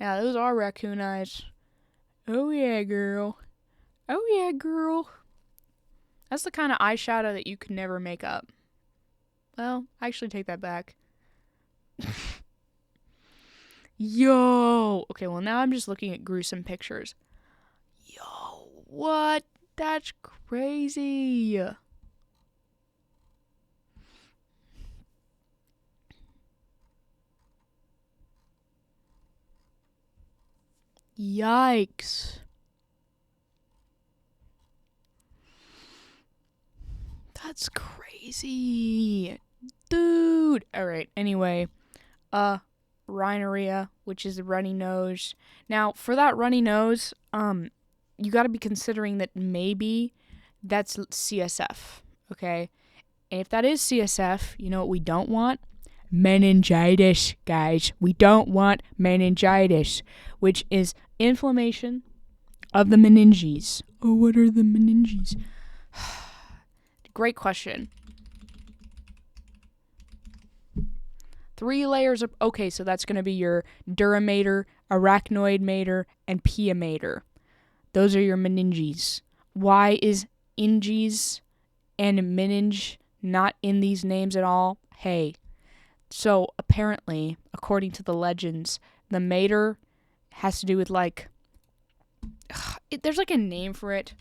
Yeah, those are raccoon eyes. Oh yeah, girl. Oh yeah, girl. That's the kind of eyeshadow that you can never make up. Well, I actually take that back. Yo. Okay, well now I'm just looking at gruesome pictures. Yo, what? That's crazy. Yikes. That's crazy. Dude. Alright, anyway. Rhinorrhea, which is a runny nose. Now, for that runny nose, you gotta be considering that maybe that's CSF, okay? And if that is CSF, you know what we don't want? Meningitis, guys. We don't want meningitis, which is inflammation of the meninges. Oh, what are the meninges? Great question. 3 layers of... Okay, so that's going to be your dura mater, arachnoid mater, and pia mater. Those are your meninges. Why is inges and meninge not in these names at all? Hey. So, apparently, according to the legends, the mater has to do with, like... there's, like, a name for it.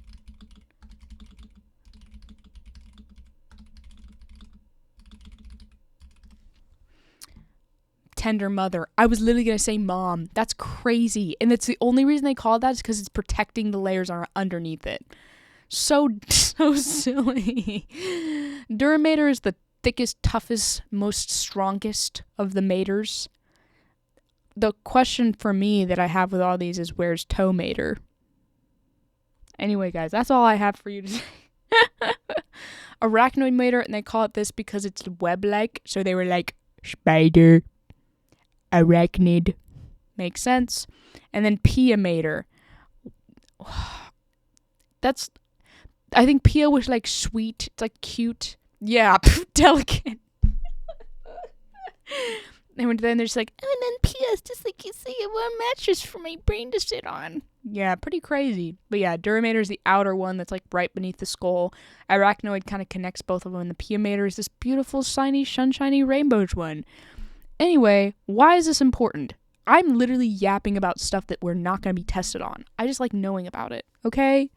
Tender mother. I was literally going to say mom. That's crazy. And that's the only reason they call it that is because it's protecting the layers underneath it. So silly. Dura mater is the thickest, toughest, most strongest of the maters. The question for me that I have with all these is, where's toe mater? Anyway, guys, that's all I have for you today. Arachnoid mater, and they call it this because it's web-like. So they were like, spider. Arachnid. Makes sense. And then pia mater. That's... I think pia was like sweet. It's like cute. Yeah, delicate. And then there's like, and then pia is just like, you see, a warm mattress for my brain to sit on. Yeah, pretty crazy. But yeah, dura mater is the outer one that's like right beneath the skull. Arachnoid kind of connects both of them. And the pia mater is this beautiful, shiny, sunshiny rainbows one. Anyway, why is this important? I'm literally yapping about stuff that we're not going to be tested on. I just like knowing about it, okay?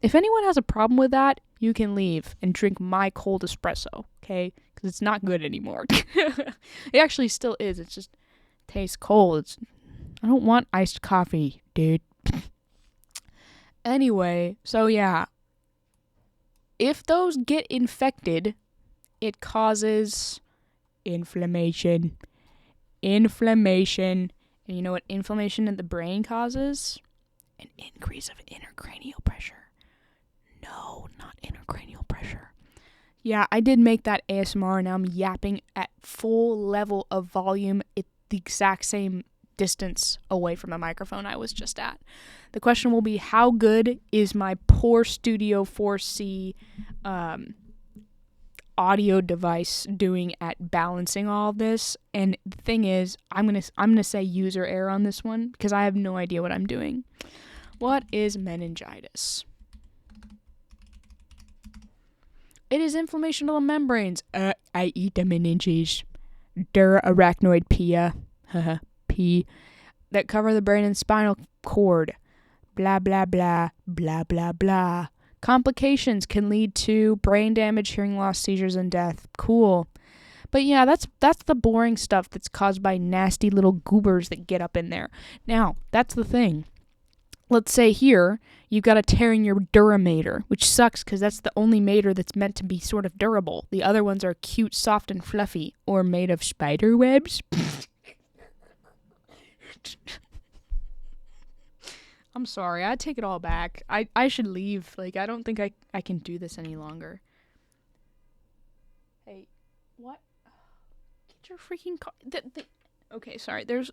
If anyone has a problem with that, you can leave and drink my cold espresso, okay? Because it's not good anymore. It actually still is. It just tastes cold. I don't want iced coffee, dude. Anyway, so yeah. If those get infected, it causes inflammation. And you know what inflammation in the brain causes? An increase of intracranial pressure. No, not intracranial pressure. Yeah, I did make that ASMR. Now I'm yapping at full level of volume at the exact same distance away from the microphone I was just at. The question will be, how good is my poor Studio 4C audio device doing at balancing all of this? And the thing is, I'm gonna say user error on this one because I have no idea what I'm doing. What is meningitis? It is inflammation of the membranes. I eat the meninges. Arachnoid pia. P. That cover the brain and spinal cord. Blah, blah, blah. Blah, blah, blah. Complications can lead to brain damage, hearing loss, seizures, and death. Cool. But yeah, that's the boring stuff that's caused by nasty little goobers that get up in there. Now, that's the thing. Let's say here, you've got a tear in your duramater, which sucks because that's the only mater that's meant to be sort of durable. The other ones are cute, soft, and fluffy, or made of spider webs. I'm sorry, I take it all back. I should leave. Like, I don't think I can do this any longer. Hey, what? Get your freaking car. Okay, sorry, there's...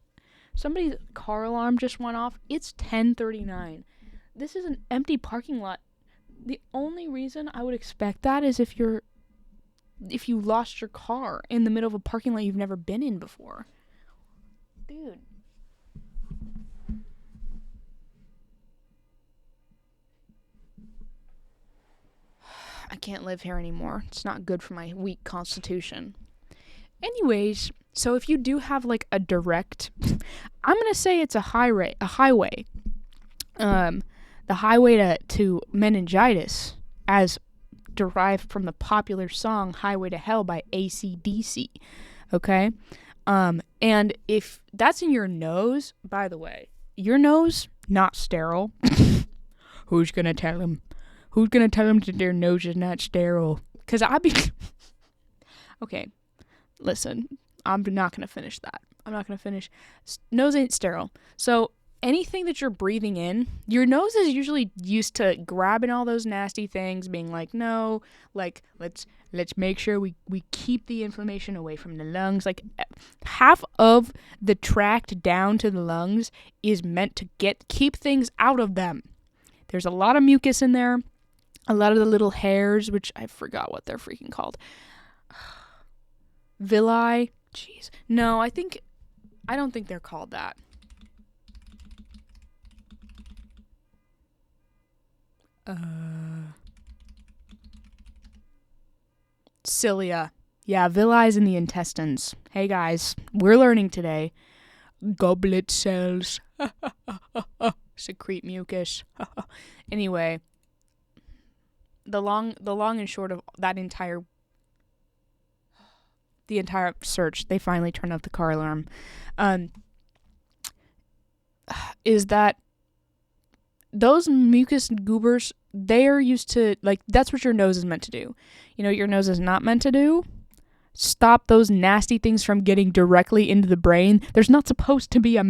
Somebody's car alarm just went off. It's 10:39. This is an empty parking lot. The only reason I would expect that is if you lost your car in the middle of a parking lot you've never been in before. Dude. I can't live here anymore. It's not good for my weak constitution. Anyways, so if you do have like a direct, I'm going to say it's a highway. The highway to meningitis, as derived from the popular song Highway to Hell by AC/DC. Okay? And if that's in your nose, by the way, your nose, not sterile. Who's going to tell them? Who's going to tell them that their nose is not sterile? Because Okay, listen, I'm not going to finish that. I'm not going to finish. Nose ain't sterile. So anything that you're breathing in, your nose is usually used to grabbing all those nasty things, being like, no, like, let's make sure we keep the inflammation away from the lungs. Like, half of the tract down to the lungs is meant to keep things out of them. There's a lot of mucus in there. A lot of the little hairs, which I forgot what they're freaking called. Villi? Jeez. No, I don't think they're called that. Cilia. Yeah, villi is in the intestines. Hey guys, we're learning today. Goblet cells. Secrete mucus. Anyway, the long and short of that entire search, they finally turned off the car alarm, is that those mucus goobers, they are used to, like, that's what your nose is meant to do. You know what your nose is not meant to do? Stop those nasty things from getting directly into the brain. There's not supposed to be a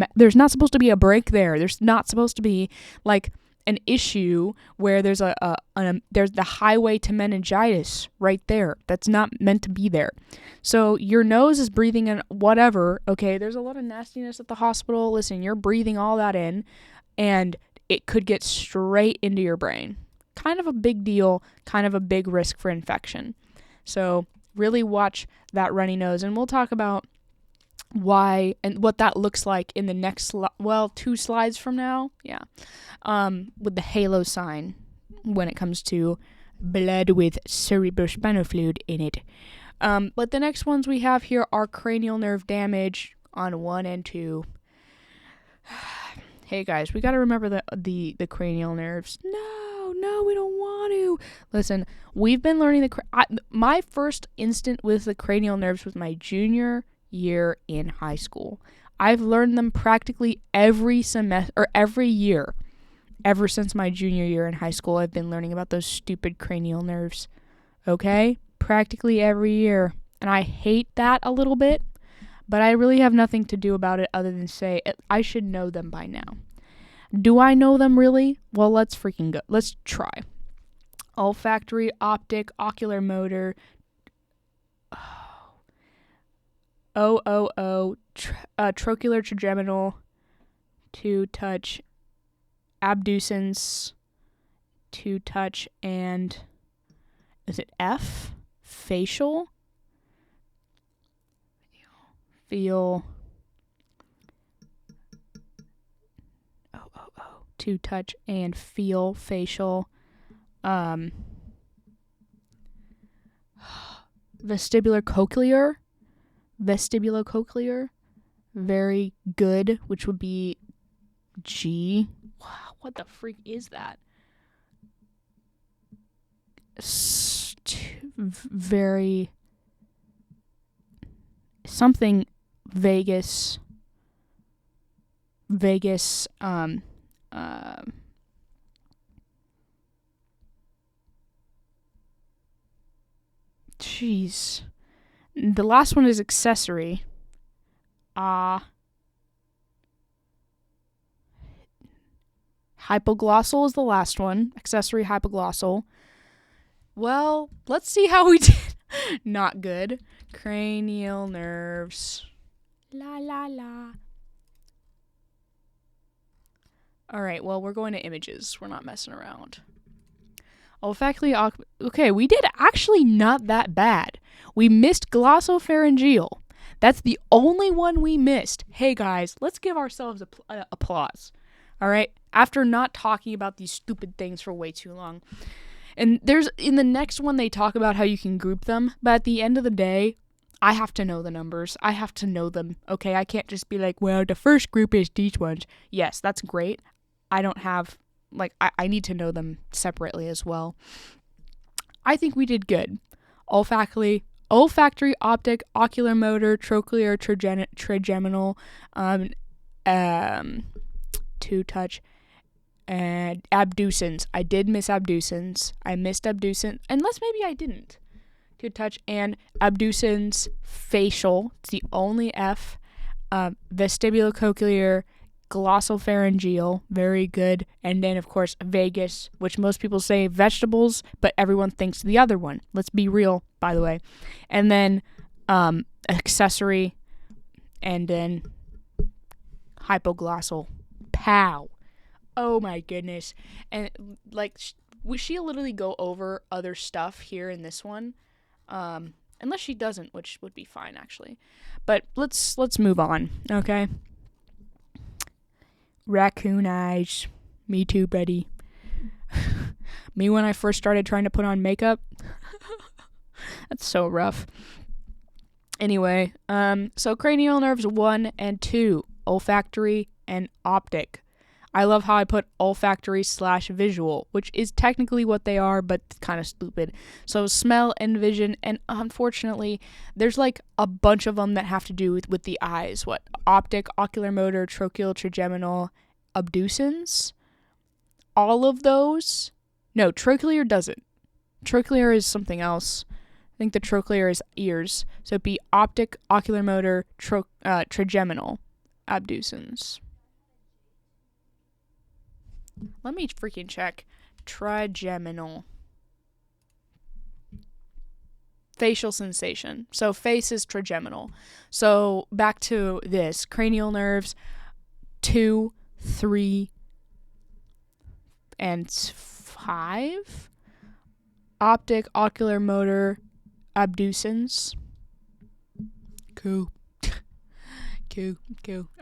break there. There's not supposed to be, like, an issue where there's there's the highway to meningitis right there. That's not meant to be there. So your nose is breathing in whatever. Okay, there's a lot of nastiness at the hospital. Listen, you're breathing all that in, and it could get straight into your brain. Kind of a big deal, kind of a big risk for infection. So really watch that runny nose, and we'll talk about why and what that looks like in the next 2 slides from now. Yeah. With the halo sign when it comes to blood with cerebrospinal fluid in it. But the next ones we have here are cranial nerve damage on 1 and 2. Hey guys, we got to remember the cranial nerves. No, we don't want to. Listen, we've been learning my first instant with the cranial nerves was my junior year in high school. I've learned them practically every semester or every year. Ever since my junior year in high school, I've been learning about those stupid cranial nerves. Okay? Practically every year. And I hate that a little bit, but I really have nothing to do about it other than say I should know them by now. Do I know them really? Well, let's freaking go. Let's try. Olfactory, optic, ocular motor. Trochlear, trigeminal, to touch, abducens, to touch, and is it F? Facial? Feel. To touch and feel, facial. Vestibulocochlear. Vestibulocochlear. Very good, which would be G. Wow, what the freak is that? Very something Vegas. Jeez. The last one is accessory. Hypoglossal is the last one. Accessory hypoglossal. Well, let's see how we did. Not good. Cranial nerves. La la la. Alright, well, we're going to images. We're not messing around. Olfactory. Okay, we did actually not that bad. We missed glossopharyngeal. That's the only one we missed. Hey guys, let's give ourselves applause. Alright? After not talking about these stupid things for way too long. And in the next one, they talk about how you can group them. But at the end of the day, I have to know the numbers. I have to know them. Okay, I can't just be like, well, the first group is these ones. Yes, that's great. I don't have, I need to know them separately as well. I think we did good. Olfactory, optic, ocular motor, trochlear, trigeminal, two touch, and abducens. I did miss abducens. I missed abducens, unless maybe I didn't. Two touch and abducens, facial. It's the only F. Vestibulocochlear, glossopharyngeal, very good. And then, of course, vagus, which most people say vegetables, but everyone thinks the other one. Let's be real, by the way. And then accessory, and then hypoglossal. Pow. Oh my goodness. And would she literally go over other stuff here in this one? Unless she doesn't, which would be fine actually. But let's move on, okay? Raccoon eyes. Me too, buddy. Me when I first started trying to put on makeup. That's so rough. Anyway, so cranial nerves 1 and 2, olfactory and optic. I love how I put olfactory/visual, which is technically what they are, but kind of stupid. So smell and vision, and unfortunately, there's a bunch of them that have to do with the eyes. What? Optic, ocular motor, trochlear, trigeminal, abducens. All of those. No, trochlear doesn't. Trochlear is something else. I think the trochlear is ears. So it'd be optic, ocular motor, trigeminal, abducens. Let me freaking check. Trigeminal. Facial sensation. So face is trigeminal. So back to this. Cranial nerves 2, 3, and 5. Optic, ocular motor, abducens. Cool. Cool.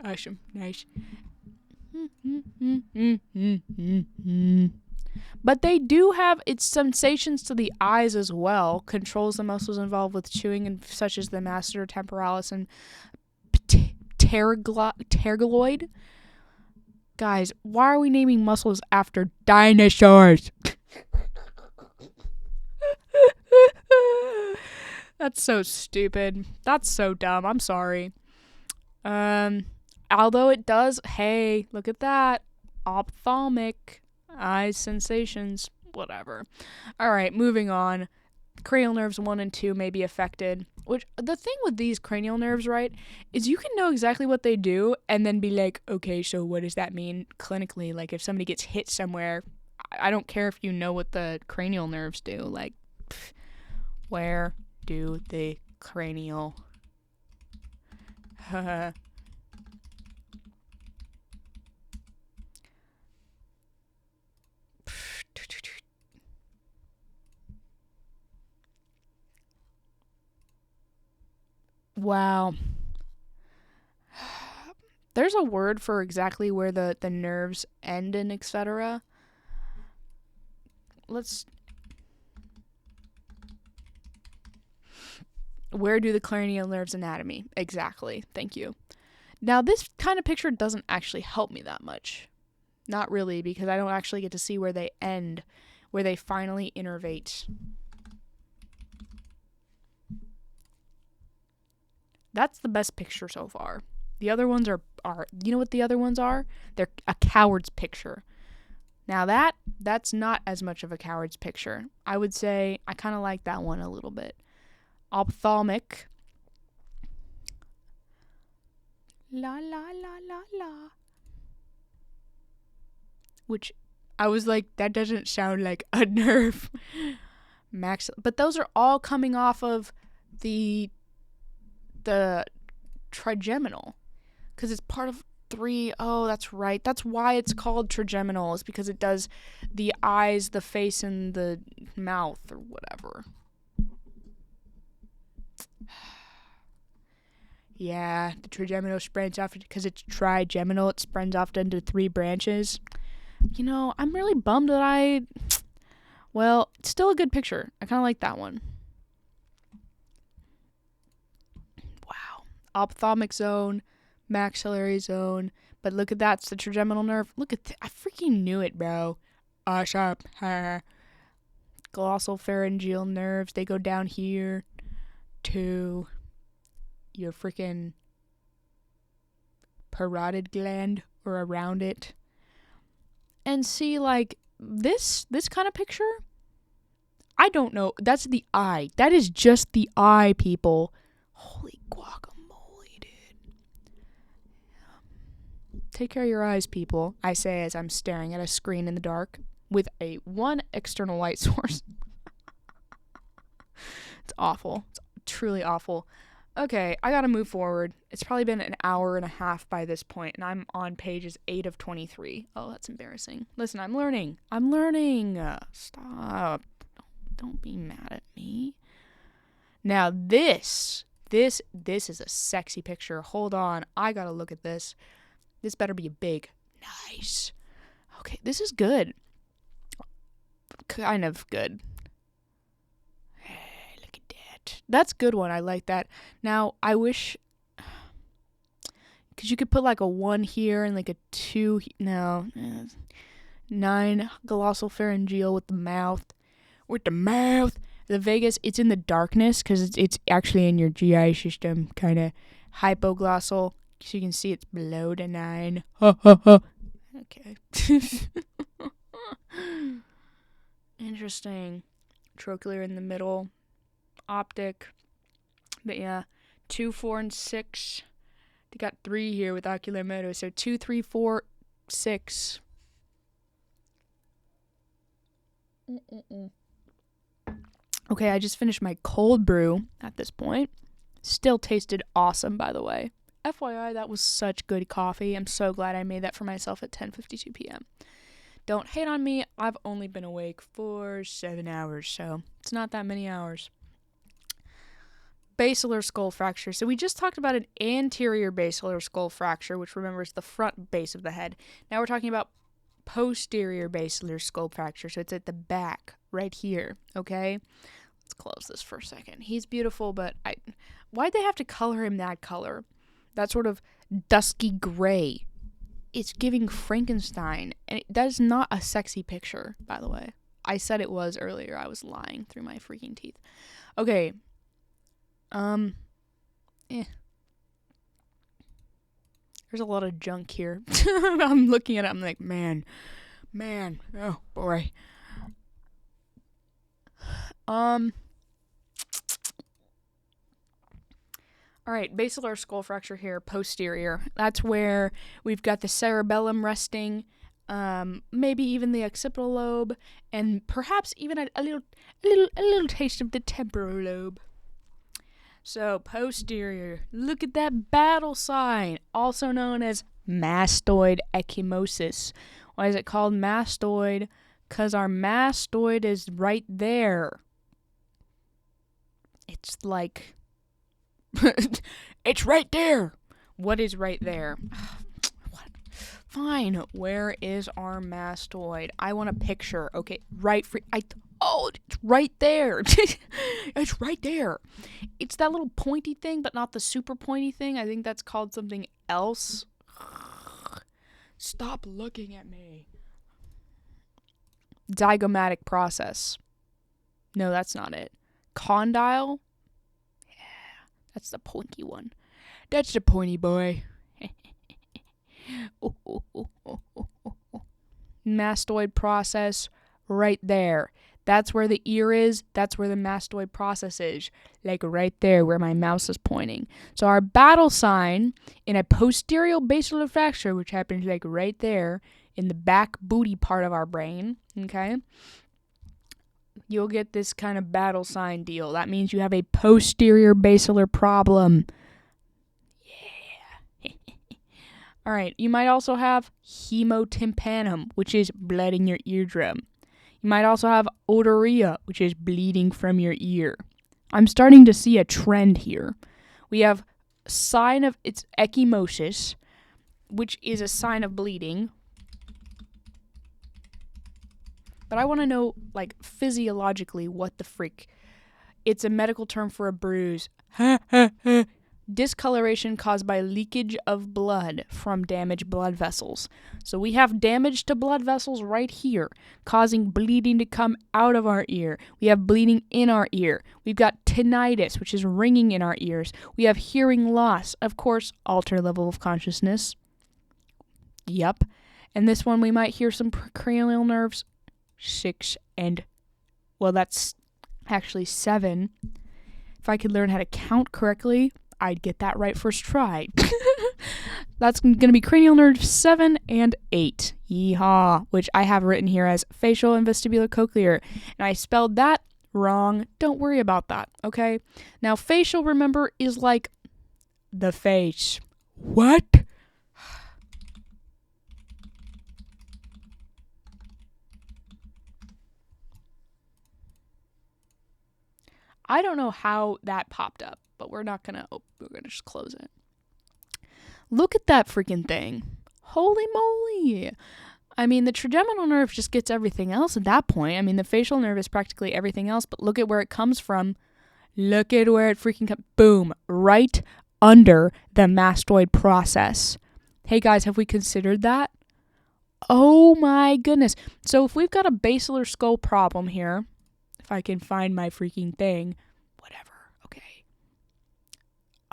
Awesome. Nice. But they do have its sensations to the eyes as well. Controls the muscles involved with chewing, and such as the masseter temporalis and pterygoid. Guys, why are we naming muscles after dinosaurs? That's so stupid. That's so dumb. I'm sorry. Although it does, hey, look at that. Ophthalmic, eyes, sensations, whatever. Alright, moving on. Cranial nerves 1 and 2 may be affected. Which, the thing with these cranial nerves, right, is you can know exactly what they do and then be like, okay, so what does that mean clinically? Like, if somebody gets hit somewhere, I don't care if you know what the cranial nerves do. Where do the cranial... Wow. There's a word for exactly where the nerves end and etc. Where do the cranial nerves anatomy? Exactly. Thank you. Now, this kind of picture doesn't actually help me that much. Not really, because I don't actually get to see where they end, where they finally innervate. That's the best picture so far. The other ones are you know what the other ones are? They're a coward's picture. Now that's not as much of a coward's picture. I would say I kind of like that one a little bit. Ophthalmic. La la la la la. Which I was like, that doesn't sound like a nerve. But those are all coming off of the trigeminal, because it's part of 3. Oh, that's right. That's why it's called trigeminal. It's because it does the eyes, the face, and the mouth, or whatever. Yeah, the trigeminal spreads off because it's trigeminal. It spreads off into 3 branches. You know, I'm really bummed that well, it's still a good picture. I kind of like that one. Wow. Ophthalmic zone, maxillary zone. But look at that. It's the trigeminal nerve. Look at that. I freaking knew it, bro. Sharp. Glossal pharyngeal nerves. They go down here to your freaking parotid gland or around it. And see, like, this kind of picture, I don't know. That's the eye. That is just the eye, people. Holy guacamole, dude. Take care of your eyes, people. I say as I'm staring at a screen in the dark with one external light source. It's awful. It's truly awful. Okay, I gotta move forward. It's probably been an hour and a half by this point, and I'm on pages 8 of 23. Oh, that's embarrassing. Listen, I'm learning. Stop. Don't be mad at me. Now, this is a sexy picture. Hold on. I gotta look at this. This better be big. Nice. Okay, this is good. Kind of good. That's a good one. I like that. Now, I wish, because you could put like a 1 here and like a 2. 9 glossal pharyngeal with the mouth. The vagus, it's in the darkness because it's actually in your GI system. Kind of hypoglossal, so you can see it's below the 9. Okay. Interesting. Trochlear in the middle. Optic, but yeah, 2, 4, and 6. They got 3 here with ocular motor, so 2, 3, 4, 6. Okay, I just finished my cold brew at this point. Still tasted awesome, by the way. FYI, that was such good coffee. I'm so glad I made that for myself at 10:52 p.m. Don't hate on me. I've only been awake for 7 hours, so it's not that many hours. Basilar skull fracture. So we just talked about an anterior basilar skull fracture, which remember is the front base of the head. Now we're talking about posterior basilar skull fracture. So it's at the back, right here. Okay? Let's close this for a second. He's beautiful, but why'd they have to color him that color? That sort of dusky gray. It's giving Frankenstein. And that is not a sexy picture, by the way. I said it was earlier. I was lying through my freaking teeth. Okay. There's a lot of junk here. I'm looking at it, I'm like, man, oh boy. Alright, basilar skull fracture here, posterior. That's where we've got the cerebellum resting, maybe even the occipital lobe, and perhaps even a little taste of the temporal lobe. So, posterior. Look at that battle sign, also known as mastoid ecchymosis. Why is it called mastoid? Because our mastoid is right there. It's like... it's right there! What is right there? What? Fine. Where is our mastoid? I want a picture. Okay, right for... Oh, it's right there. It's right there. It's that little pointy thing, but not the super pointy thing. I think that's called something else. Stop looking at me. Zygomatic process. No, that's not it. Condyle? Yeah, that's the pointy one. That's the pointy boy. Mastoid process right there. That's where the ear is. That's where the mastoid process is. Like right there where my mouse is pointing. So our battle sign in a posterior basilar fracture, which happens like right there in the back booty part of our brain, okay? You'll get this kind of battle sign deal. That means you have a posterior basilar problem. Yeah. All right. You might also have hemotympanum, which is blood in your eardrum. You might also have otorrhea, which is bleeding from your ear. I'm starting to see a trend here. We have sign of it's ecchymosis, which is a sign of bleeding. But I want to know, like, physiologically, what the freak. It's a medical term for a bruise. Discoloration caused by leakage of blood from damaged blood vessels. So we have damage to blood vessels right here, causing bleeding to come out of our ear. We have bleeding in our ear. We've got tinnitus, which is ringing in our ears. We have hearing loss. Of course, altered level of consciousness. Yep. And this one, we might hear some cranial nerves. 6 and, well, that's actually 7. If I could learn how to count correctly, I'd get that right first try. That's going to be cranial nerves 7 and 8. Yeehaw. Which I have written here as facial and vestibular cochlear. And I spelled that wrong. Don't worry about that, okay? Now, facial, remember, is like the face. What? I don't know how that popped up, but we're gonna just close it. Look at that freaking thing. Holy moly. I mean, the trigeminal nerve just gets everything else at that point. I mean, the facial nerve is practically everything else, but look at where it comes from. Look at where it freaking comes. Boom. Right under the mastoid process. Hey guys, have we considered that? Oh my goodness. So if we've got a basilar skull problem here, if I can find my freaking thing. Whatever. Okay.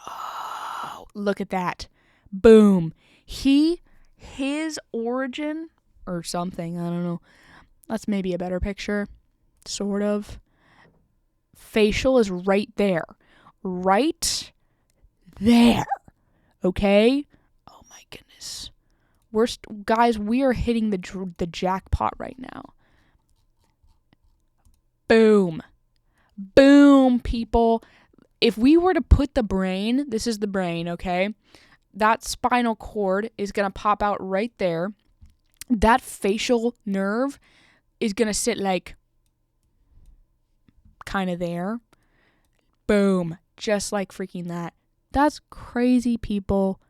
Oh, look at that. Boom. His origin, or something, I don't know. That's maybe a better picture. Sort of. Facial is right there. Right there. Okay? Oh my goodness. Guys, we are hitting the jackpot right now. Boom. Boom, people. If we were to put the brain, this is the brain, okay? That spinal cord is going to pop out right there. That facial nerve is going to sit like kind of there. Boom. Just like freaking that. That's crazy, people.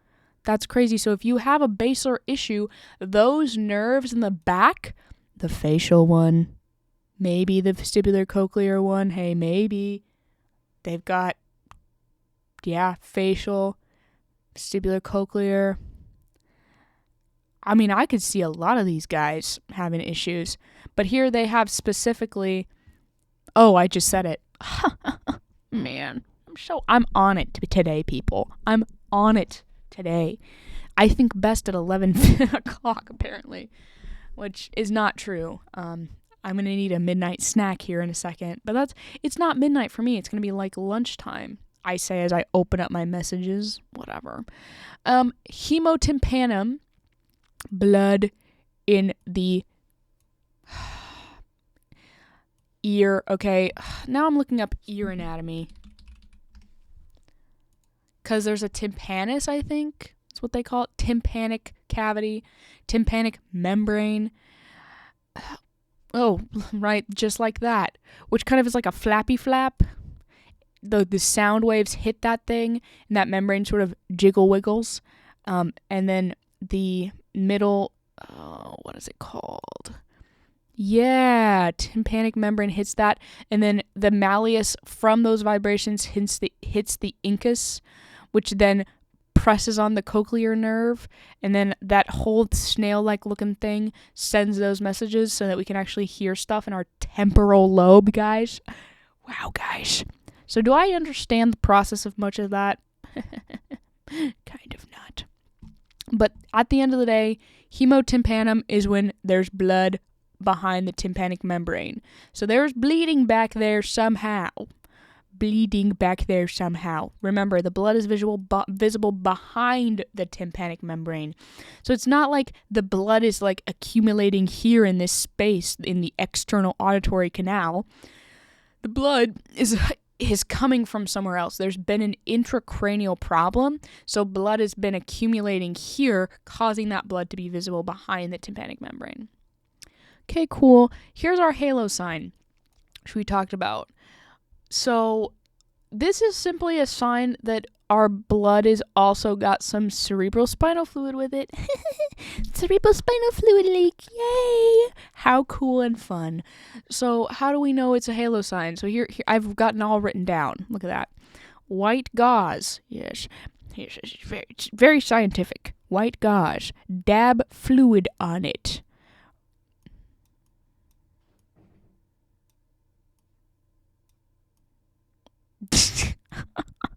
That's crazy. So if you have a basilar issue, those nerves in the back, the facial one, maybe the vestibular cochlear one. Hey, maybe. They've got, facial, vestibular cochlear. I mean, I could see a lot of these guys having issues. But here they have specifically, I just said it. Man, I'm on it today, people. I'm on it today. I think best at 11 o'clock, apparently, which is not true. I'm going to need a midnight snack here in a second. But it's not midnight for me. It's going to be like lunchtime, I say as I open up my messages. Whatever. Hemotympanum, blood in the ear. Okay, now I'm looking up ear anatomy. Because there's a tympanus, I think. That's what they call it. Tympanic cavity. Tympanic membrane. Oh, right, just like that. Which kind of is like a flappy flap. The sound waves hit that thing, and that membrane sort of jiggle wiggles. And then the middle, what is it called? Yeah, tympanic membrane hits that, and then the malleus from those vibrations hits the incus, which then presses on the cochlear nerve, and then that whole snail-like looking thing sends those messages so that we can actually hear stuff in our temporal lobe, guys. Wow, guys. So do I understand the process of much of that? Kind of not. But at the end of the day, hemotympanum is when there's blood behind the tympanic membrane. So there's bleeding back there somehow. Remember, the blood is visible behind the tympanic membrane. So it's not like the blood is like accumulating here in this space in the external auditory canal. The blood is coming from somewhere else. There's been an intracranial problem, so blood has been accumulating here, causing that blood to be visible behind the tympanic membrane. Okay, cool. Here's our halo sign, which we talked about. So this is simply a sign that our blood is also got some cerebrospinal fluid with it. Cerebrospinal fluid leak, yay! How cool and fun. So how do we know it's a halo sign? So here I've gotten all written down. Look at that. White gauze, yes, it's very scientific. White gauze, dab fluid on it.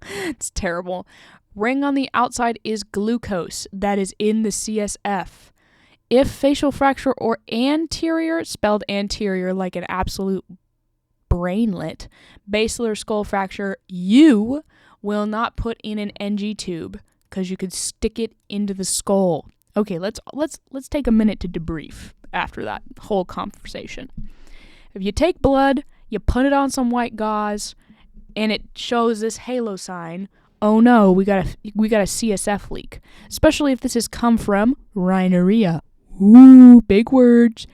It's terrible. Ring on the outside is glucose that is in the CSF. If facial fracture or anterior, spelled anterior like an absolute brainlet, basilar skull fracture, you will not put in an NG tube because you could stick it into the skull. Okay, let's take a minute to debrief after that whole conversation. If you take blood, you put it on some white gauze, and it shows this halo sign, oh no, we got a CSF leak. Especially if this has come from rhinorrhea. Ooh, big words.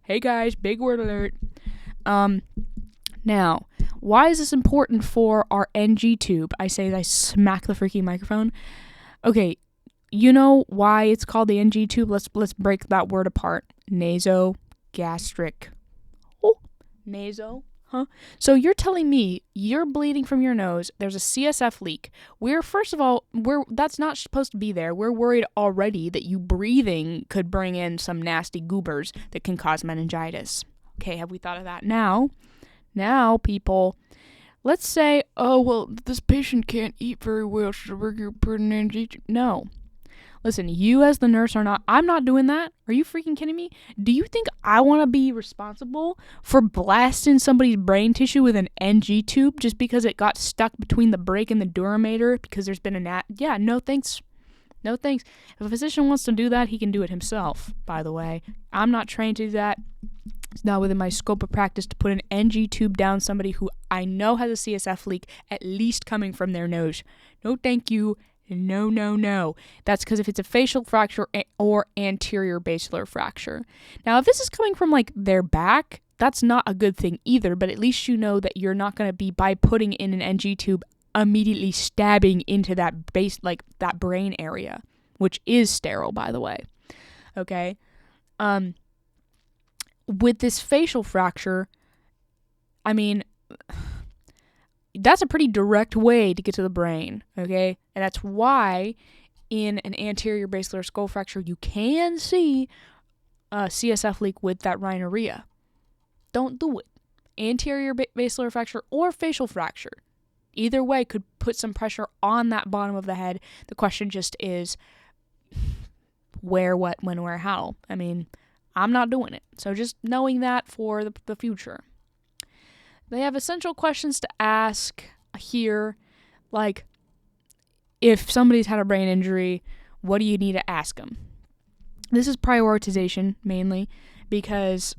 Hey guys, big word alert. Now, why is this important for our NG tube? I say as I smack the freaking microphone. Okay, you know why it's called the NG tube? Let's break that word apart. Nasogastric. Oh, naso. Huh? So you're telling me you're bleeding from your nose, there's a CSF leak. That's not supposed to be there. We're worried already that you breathing could bring in some nasty goobers that can cause meningitis. Okay, have we thought of that? Now, people, let's say, oh, well, this patient can't eat very well, so we're going to put an NG. No. Listen, you as the nurse I'm not doing that. Are you freaking kidding me? Do you think I want to be responsible for blasting somebody's brain tissue with an NG tube just because it got stuck between the brake and the duramater because there's been yeah, no thanks. No thanks. If a physician wants to do that, he can do it himself, by the way. I'm not trained to do that. It's not within my scope of practice to put an NG tube down somebody who I know has a CSF leak, at least coming from their nose. No thank you. No. That's because if it's a facial fracture or anterior basilar fracture. Now, if this is coming from like their back, that's not a good thing either, but at least you know that you're not going to be, by putting in an NG tube, immediately stabbing into that base, like that brain area, which is sterile, by the way. Okay? With this facial fracture, I mean, that's a pretty direct way to get to the brain, okay? And that's why in an anterior basilar skull fracture, you can see a CSF leak with that rhinorrhea. Don't do it. Anterior basilar fracture or facial fracture. Either way could put some pressure on that bottom of the head. The question just is where, what, when, where, how. I mean, I'm not doing it. So just knowing that for the future. They have essential questions to ask here, like if somebody's had a brain injury, what do you need to ask them? This is prioritization mainly because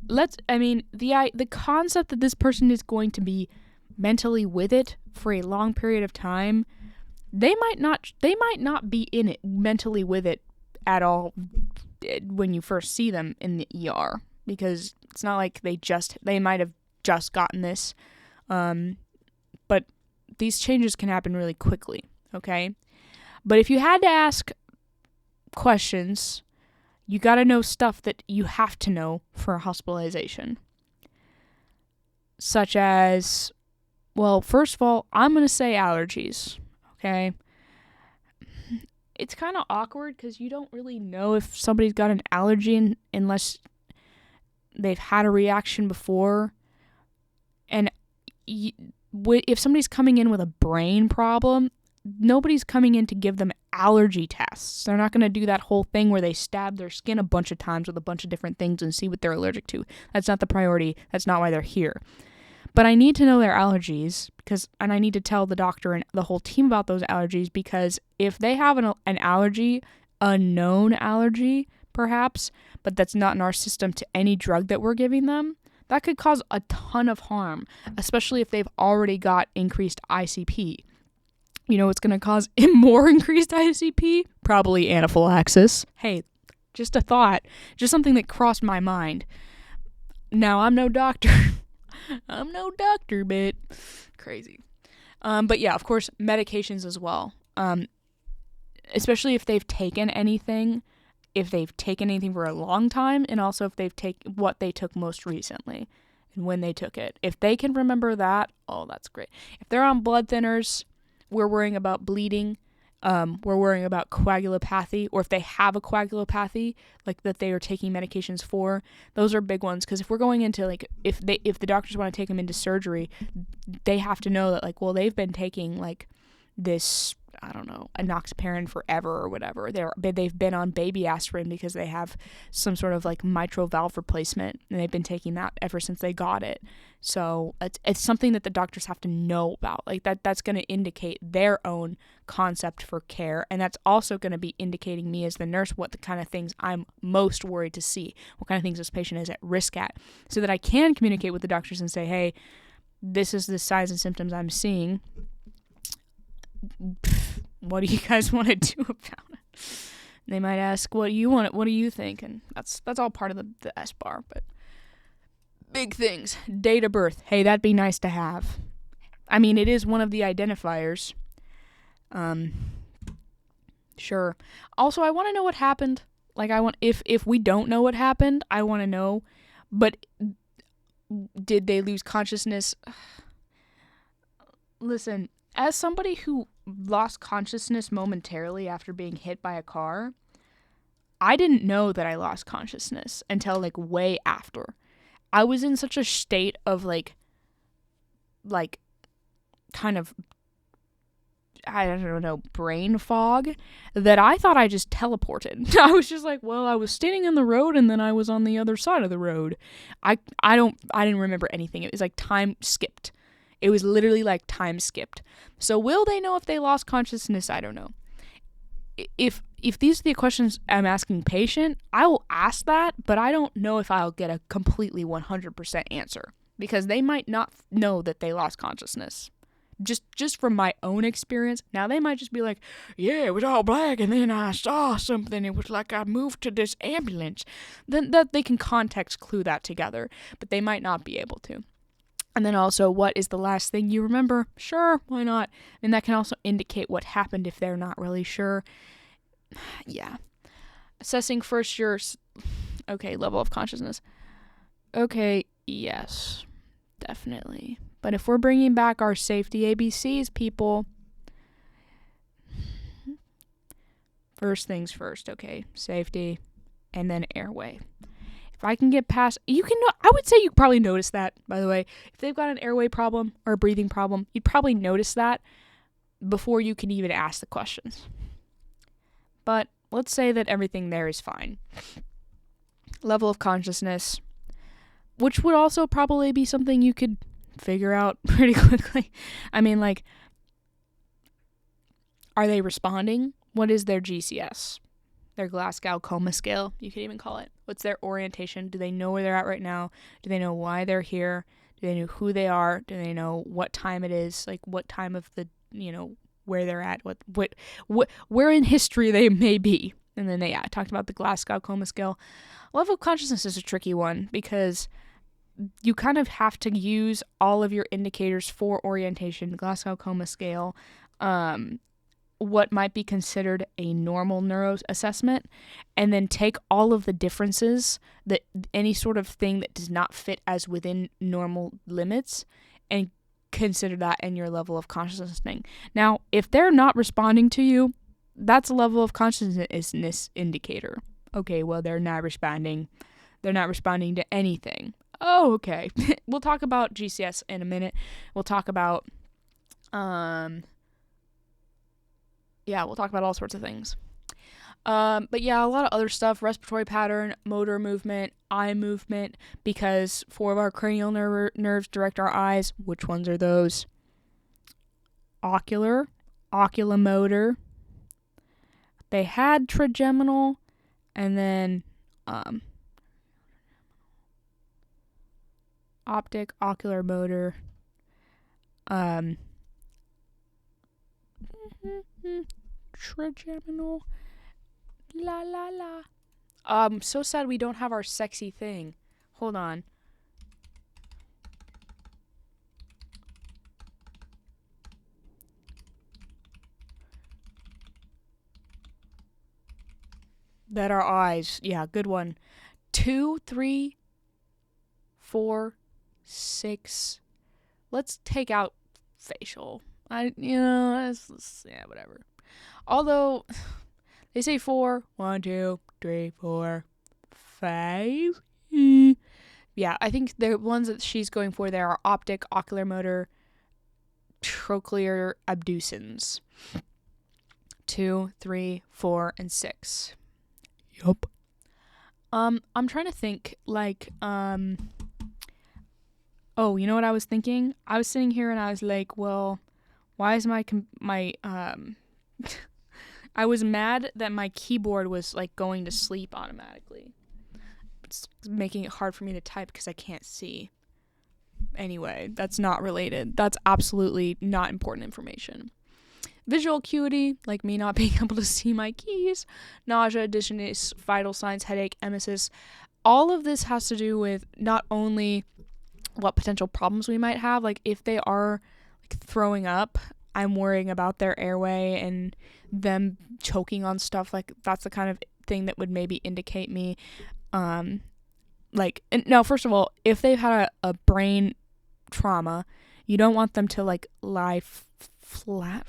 the concept that this person is going to be mentally with it for a long period of time, they might not be in it mentally with it at all when you first see them in the ER, because it's not like they might have just gotten this, but these changes can happen really quickly, okay? But if you had to ask questions, You got to know stuff that you have to know for a hospitalization. Such as, well, first of all, I'm going to say allergies, okay? It's kind of awkward because you don't really know if somebody's got an allergy unless they've had a reaction before. And if somebody's coming in with a brain problem, nobody's coming in to give them allergy tests. They're not going to do that whole thing where they stab their skin a bunch of times with a bunch of different things and see what they're allergic to. That's not the priority. That's not why they're here. But I need to know their allergies and I need to tell the doctor and the whole team about those allergies, because if they have an allergy, a known allergy perhaps, but that's not in our system to any drug that we're giving them, that could cause a ton of harm, especially if they've already got increased ICP. You know what's going to cause more increased ICP? Probably anaphylaxis. Hey, just a thought. Just something that crossed my mind. Now, I'm no doctor. But crazy. But yeah, of course, medications as well. Especially if they've taken anything for a long time, and also if they've taken what they took most recently and when they took it. If they can remember that, oh, that's great. If they're on blood thinners, we're worrying about bleeding. We're worrying about coagulopathy, or if they have a coagulopathy, like that they are taking medications for. Those are big ones, because if we're going into, like, if the doctors want to take them into surgery, they have to know that, like, well, they've been taking, like, this, I don't know, enoxaparin forever or whatever. They've been on baby aspirin because they have some sort of, like, mitral valve replacement, and they've been taking that ever since they got it. So it's something that the doctors have to know about. Like, that's going to indicate their own concept for care, and that's also going to be indicating me as the nurse what the kind of things I'm most worried to see, what kind of things this patient is at risk at, so that I can communicate with the doctors and say, hey, this is the signs and symptoms I'm seeing. What do you guys want to do about it? They might ask, what do you think? And that's all part of the SBAR. But big things. Date of birth. Hey, that'd be nice to have. I mean, it is one of the identifiers. Sure. Also, I want to know what happened. Like, if we don't know what happened, I want to know. But did they lose consciousness? Listen, as somebody who lost consciousness momentarily after being hit by a car, I didn't know that I lost consciousness until, like, way after. I was in such a state of, like, kind of, I don't know, brain fog, that I thought I just teleported. I was just like, well, I was standing on the road and then I was on the other side of the road. I didn't remember anything. It was like time skipped. It was literally like time skipped. So will they know if they lost consciousness? I don't know. If these are the questions I'm asking patient, I will ask that, but I don't know if I'll get a completely 100% answer, because they might not know that they lost consciousness. Just from my own experience. Now, they might just be like, yeah, it was all black, and then I saw something. It was like I moved to this ambulance. Then that they can context clue that together, but they might not be able to. And then also, what is the last thing you remember? Sure, why not? And that can also indicate what happened if they're not really sure. Yeah. Assessing first your, level of consciousness. Okay, yes, definitely. But if we're bringing back our safety ABCs, people, first things first, okay? Safety, and then airway. If I can get past, I would say you probably notice that, by the way. If they've got an airway problem or a breathing problem, you'd probably notice that before you can even ask the questions. But let's say that everything there is fine. Level of consciousness, which would also probably be something you could figure out pretty quickly. I mean, like, are they responding? What is their GCS? Their Glasgow Coma Scale, you could even call it. What's their orientation? Do they know where they're at right now? Do they know why they're here? Do they know who they are? Do they know what time it is? Like, what time of the, where they're at? What where in history they may be? And then I talked about the Glasgow Coma Scale. Level of consciousness is a tricky one, because you kind of have to use all of your indicators for orientation, Glasgow Coma Scale, what might be considered a normal neuro assessment and then take all of the differences, that any sort of thing that does not fit as within normal limits, and consider that in your level of consciousness. Now, if they're not responding to you, that's a level of consciousness indicator. Okay, well, they're not responding. They're not responding to anything. Oh, okay. We'll talk about GCS in a minute. We'll talk about, we'll talk about all sorts of things. But yeah, a lot of other stuff: respiratory pattern, motor movement, eye movement, because 4 of our cranial nerves direct our eyes. Which ones are those? Ocular, oculomotor. They had trigeminal, and then optic, ocular, motor. Trigeminal. La la la. So sad we don't have our sexy thing. Hold on. That our eyes. Yeah, good one. 2, 3, 4, 6. Let's take out facial. Whatever. Although they say 4. 1, 2, 3, 4, 5. Yeah, I think the ones that she's going for there are optic, ocular motor, trochlear abducens. 2, 3, 4, and 6. Yup. I'm trying to think, like, you know what I was thinking? I was sitting here and I was like, well, why is my I was mad that my keyboard was, like, going to sleep automatically. It's making it hard for me to type because I can't see. Anyway, that's not related. That's absolutely not important information. Visual acuity, like me not being able to see my keys, nausea, dizziness, vital signs, headache, emesis. All of this has to do with not only what potential problems we might have, like if they are like throwing up, I'm worrying about their airway and them choking on stuff. Like that's the kind of thing that would maybe indicate me. First of all, if they've had a brain trauma, you don't want them to like lie flat,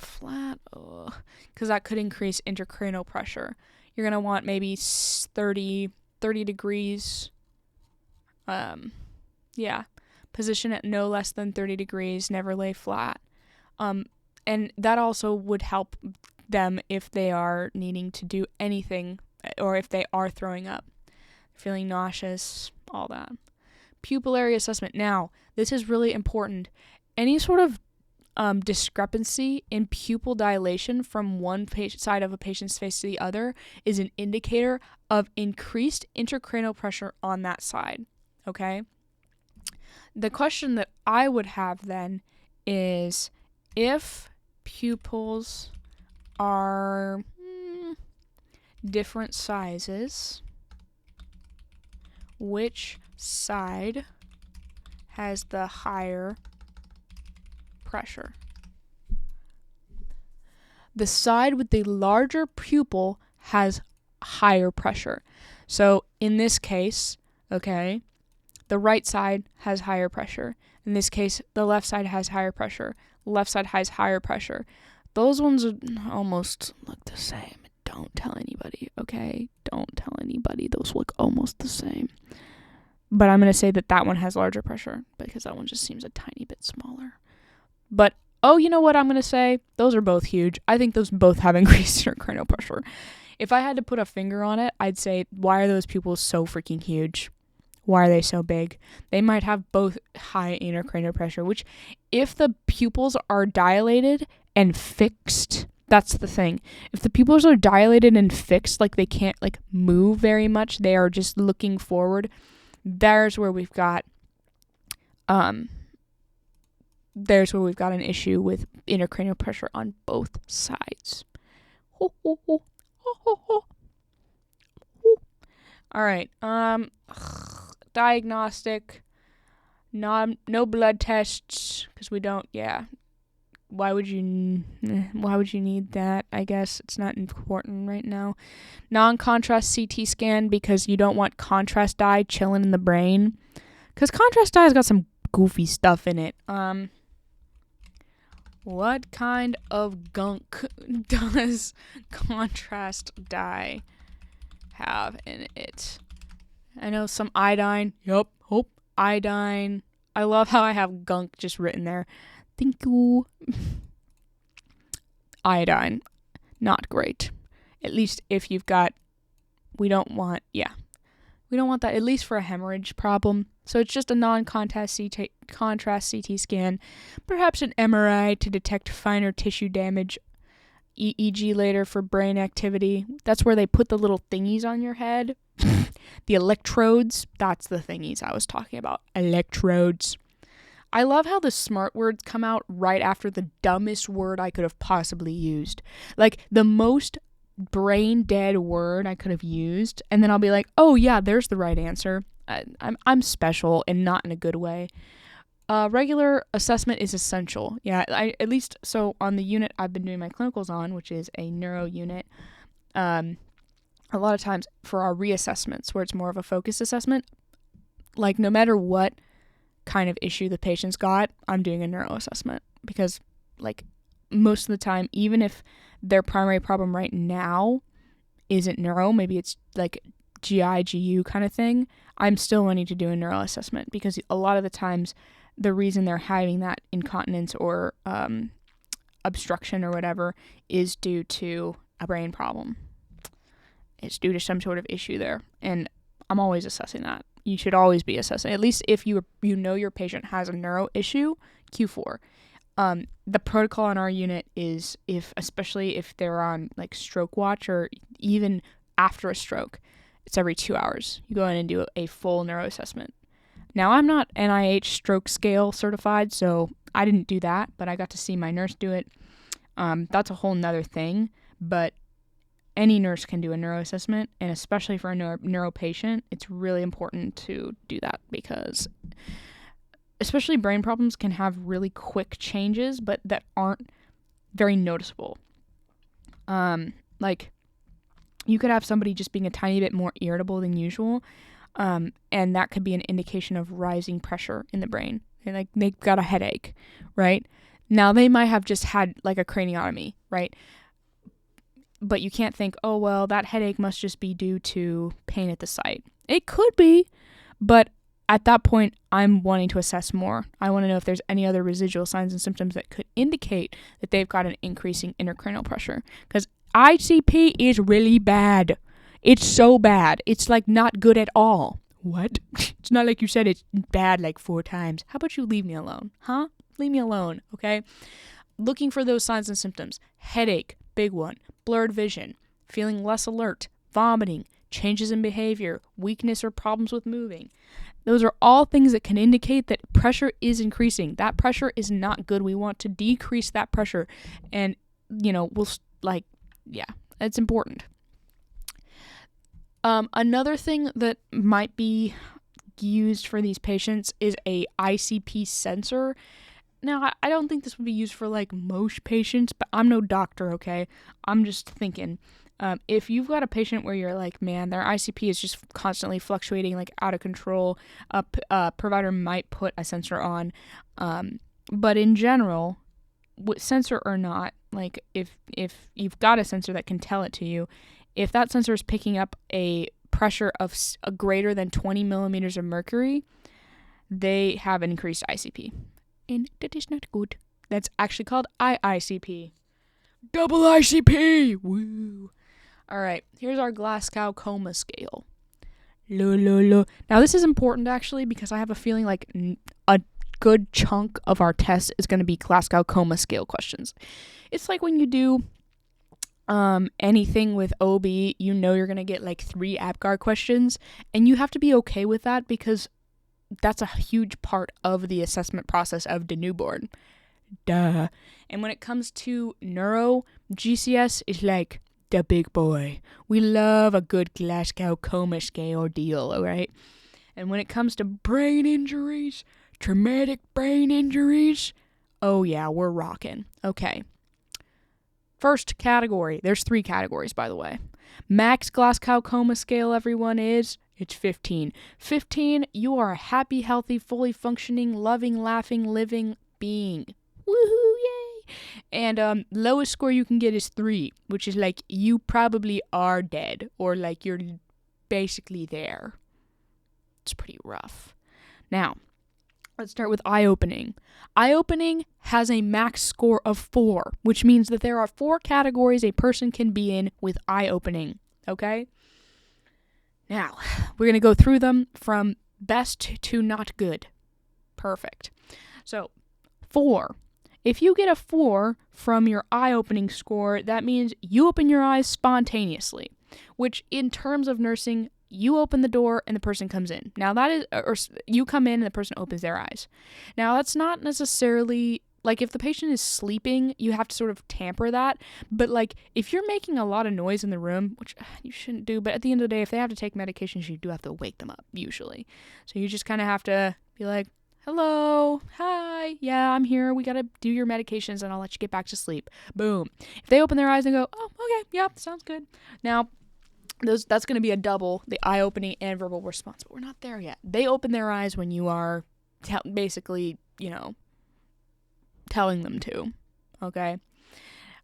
because that could increase intracranial pressure. You're going to want maybe 30 degrees. Position at no less than 30 degrees, never lay flat. And that also would help them if they are needing to do anything, or if they are throwing up, feeling nauseous, all that. Pupillary assessment. Now, this is really important. Any sort of discrepancy in pupil dilation from one side of a patient's face to the other is an indicator of increased intracranial pressure on that side. Okay? The question that I would have then is, if pupils are different sizes, which side has the higher pressure? The side with the larger pupil has higher pressure. So in this case, okay, the right side has higher pressure. In this case, the left side has higher pressure. The left side has higher pressure. Those ones almost look the same. Don't tell anybody, okay? Don't tell anybody. Those look almost the same. But I'm going to say that one has larger pressure because that one just seems a tiny bit smaller. But, you know what I'm going to say? Those are both huge. I think those both have increased intracranial pressure. If I had to put a finger on it, I'd say, why are those pupils so freaking huge? Why are they so big? They might have both high intracranial pressure, which if the pupils are dilated and fixed, that's the thing. If the pupils are dilated and fixed, like they can't like move very much, they are just looking forward, there's where we've got an issue with intracranial pressure on both sides. All right. Diagnostic. No blood tests because we don't. Yeah. why would you need that? I guess it's not important right now. Non-contrast CT scan, because you don't want contrast dye chilling in the brain, because contrast dye's got some goofy stuff in it. What kind of gunk does contrast dye have in it? I know some iodine. Yup. Hope iodine. I love how I have gunk just written there. Thank you. Iodine. Not great. At least if you've got... We don't want that, at least for a hemorrhage problem. So it's just a non-contrast CT scan, perhaps an MRI to detect finer tissue damage, EEG later for brain activity. That's where they put the little thingies on your head. The electrodes, that's the thingies I was talking about. Electrodes. I love how the smart words come out right after the dumbest word I could have possibly used. Like, the most brain dead word I could have used, and then I'll be like, oh yeah, there's the right answer. I'm special, and not in a good way. Regular assessment is essential. Yeah, at least so on the unit I've been doing my clinicals on, which is a neuro unit. A lot of times for our reassessments, where it's more of a focus assessment, like no matter what kind of issue the patient's got, I'm doing a neuro assessment, because like most of the time, even if their primary problem right now isn't neuro, maybe it's like GI, GU kind of thing, I'm still wanting to do a neuro assessment, because a lot of the times the reason they're having that incontinence or obstruction or whatever is due to a brain problem. It's due to some sort of issue there, and I'm always assessing that. You should always be assessing, at least if you know your patient has a neuro issue, Q4. The protocol on our unit is, especially if they're on like stroke watch or even after a stroke, it's every 2 hours. You go in and do a full neuro assessment. Now, I'm not NIH stroke scale certified, so I didn't do that, but I got to see my nurse do it. That's a whole nother thing, but any nurse can do a neuro assessment, and especially for a neuro patient, it's really important to do that, because especially brain problems can have really quick changes, but that aren't very noticeable. Like, you could have somebody just being a tiny bit more irritable than usual, and that could be an indication of rising pressure in the brain. Like, they've got a headache, right? Now, they might have just had like a craniotomy, right? But you can't think, oh, well, that headache must just be due to pain at the site. It could be, but at that point, I'm wanting to assess more. I want to know if there's any other residual signs and symptoms that could indicate that they've got an increasing intracranial pressure. Because ICP is really bad. It's so bad. It's like not good at all. What? It's not like you said it's bad like 4 times. How about you leave me alone? Huh? Leave me alone, okay? Looking for those signs and symptoms. Headache, big one. Blurred vision, feeling less alert, vomiting, changes in behavior, weakness or problems with moving. Those are all things that can indicate that pressure is increasing. That pressure is not good. We want to decrease that pressure. And, it's important. Another thing that might be used for these patients is a ICP sensor. Now, I don't think this would be used for, like, most patients, but I'm no doctor, okay? I'm just thinking, if you've got a patient where you're like, man, their ICP is just constantly fluctuating, like, out of control, a provider might put a sensor on. But in general, sensor or not, like, if you've got a sensor that can tell it to you, if that sensor is picking up a pressure of a greater than 20 millimeters of mercury, they have an increased ICP. And that is not good. That's actually called IICP. Double ICP! Woo! Alright, here's our Glasgow Coma Scale. Now, this is important, actually, because I have a feeling like a good chunk of our test is going to be Glasgow Coma Scale questions. It's like when you do anything with OB, you know you're going to get like 3 APGAR questions, and you have to be okay with that, because that's a huge part of the assessment process of the newborn. Duh. And when it comes to neuro, GCS is like the big boy. We love a good Glasgow Coma Scale deal, alright? And when it comes to brain injuries, traumatic brain injuries, Oh yeah, we're rocking. Okay. First category. There's 3 categories, by the way. Max Glasgow Coma scale, everyone, it's 15. 15, you are a happy, healthy, fully functioning, loving, laughing, living being. Woohoo, yay! And lowest score you can get is 3, which is like you probably are dead, or like you're basically there. It's pretty rough. Now, let's start with eye-opening. Eye-opening has a max score of 4, which means that there are 4 categories a person can be in with eye-opening, okay? Now, we're going to go through them from best to not good. Perfect. So, 4. If you get a 4 from your eye-opening score, that means you open your eyes spontaneously, which in terms of nursing, you open the door and the person comes in. Now that is, or you come in and the person opens their eyes. Now that's not necessarily, like if the patient is sleeping, you have to sort of tamper that. But like if you're making a lot of noise in the room, which you shouldn't do, but at the end of the day, if they have to take medications, you do have to wake them up usually. So you just kind of have to be like, hello, hi, yeah, I'm here. We got to do your medications and I'll let you get back to sleep. Boom. If they open their eyes and go, oh, okay, yeah, sounds good. Now, that's going to be a double, the eye-opening and verbal response, but we're not there yet. They open their eyes when you are basically, telling them to, okay?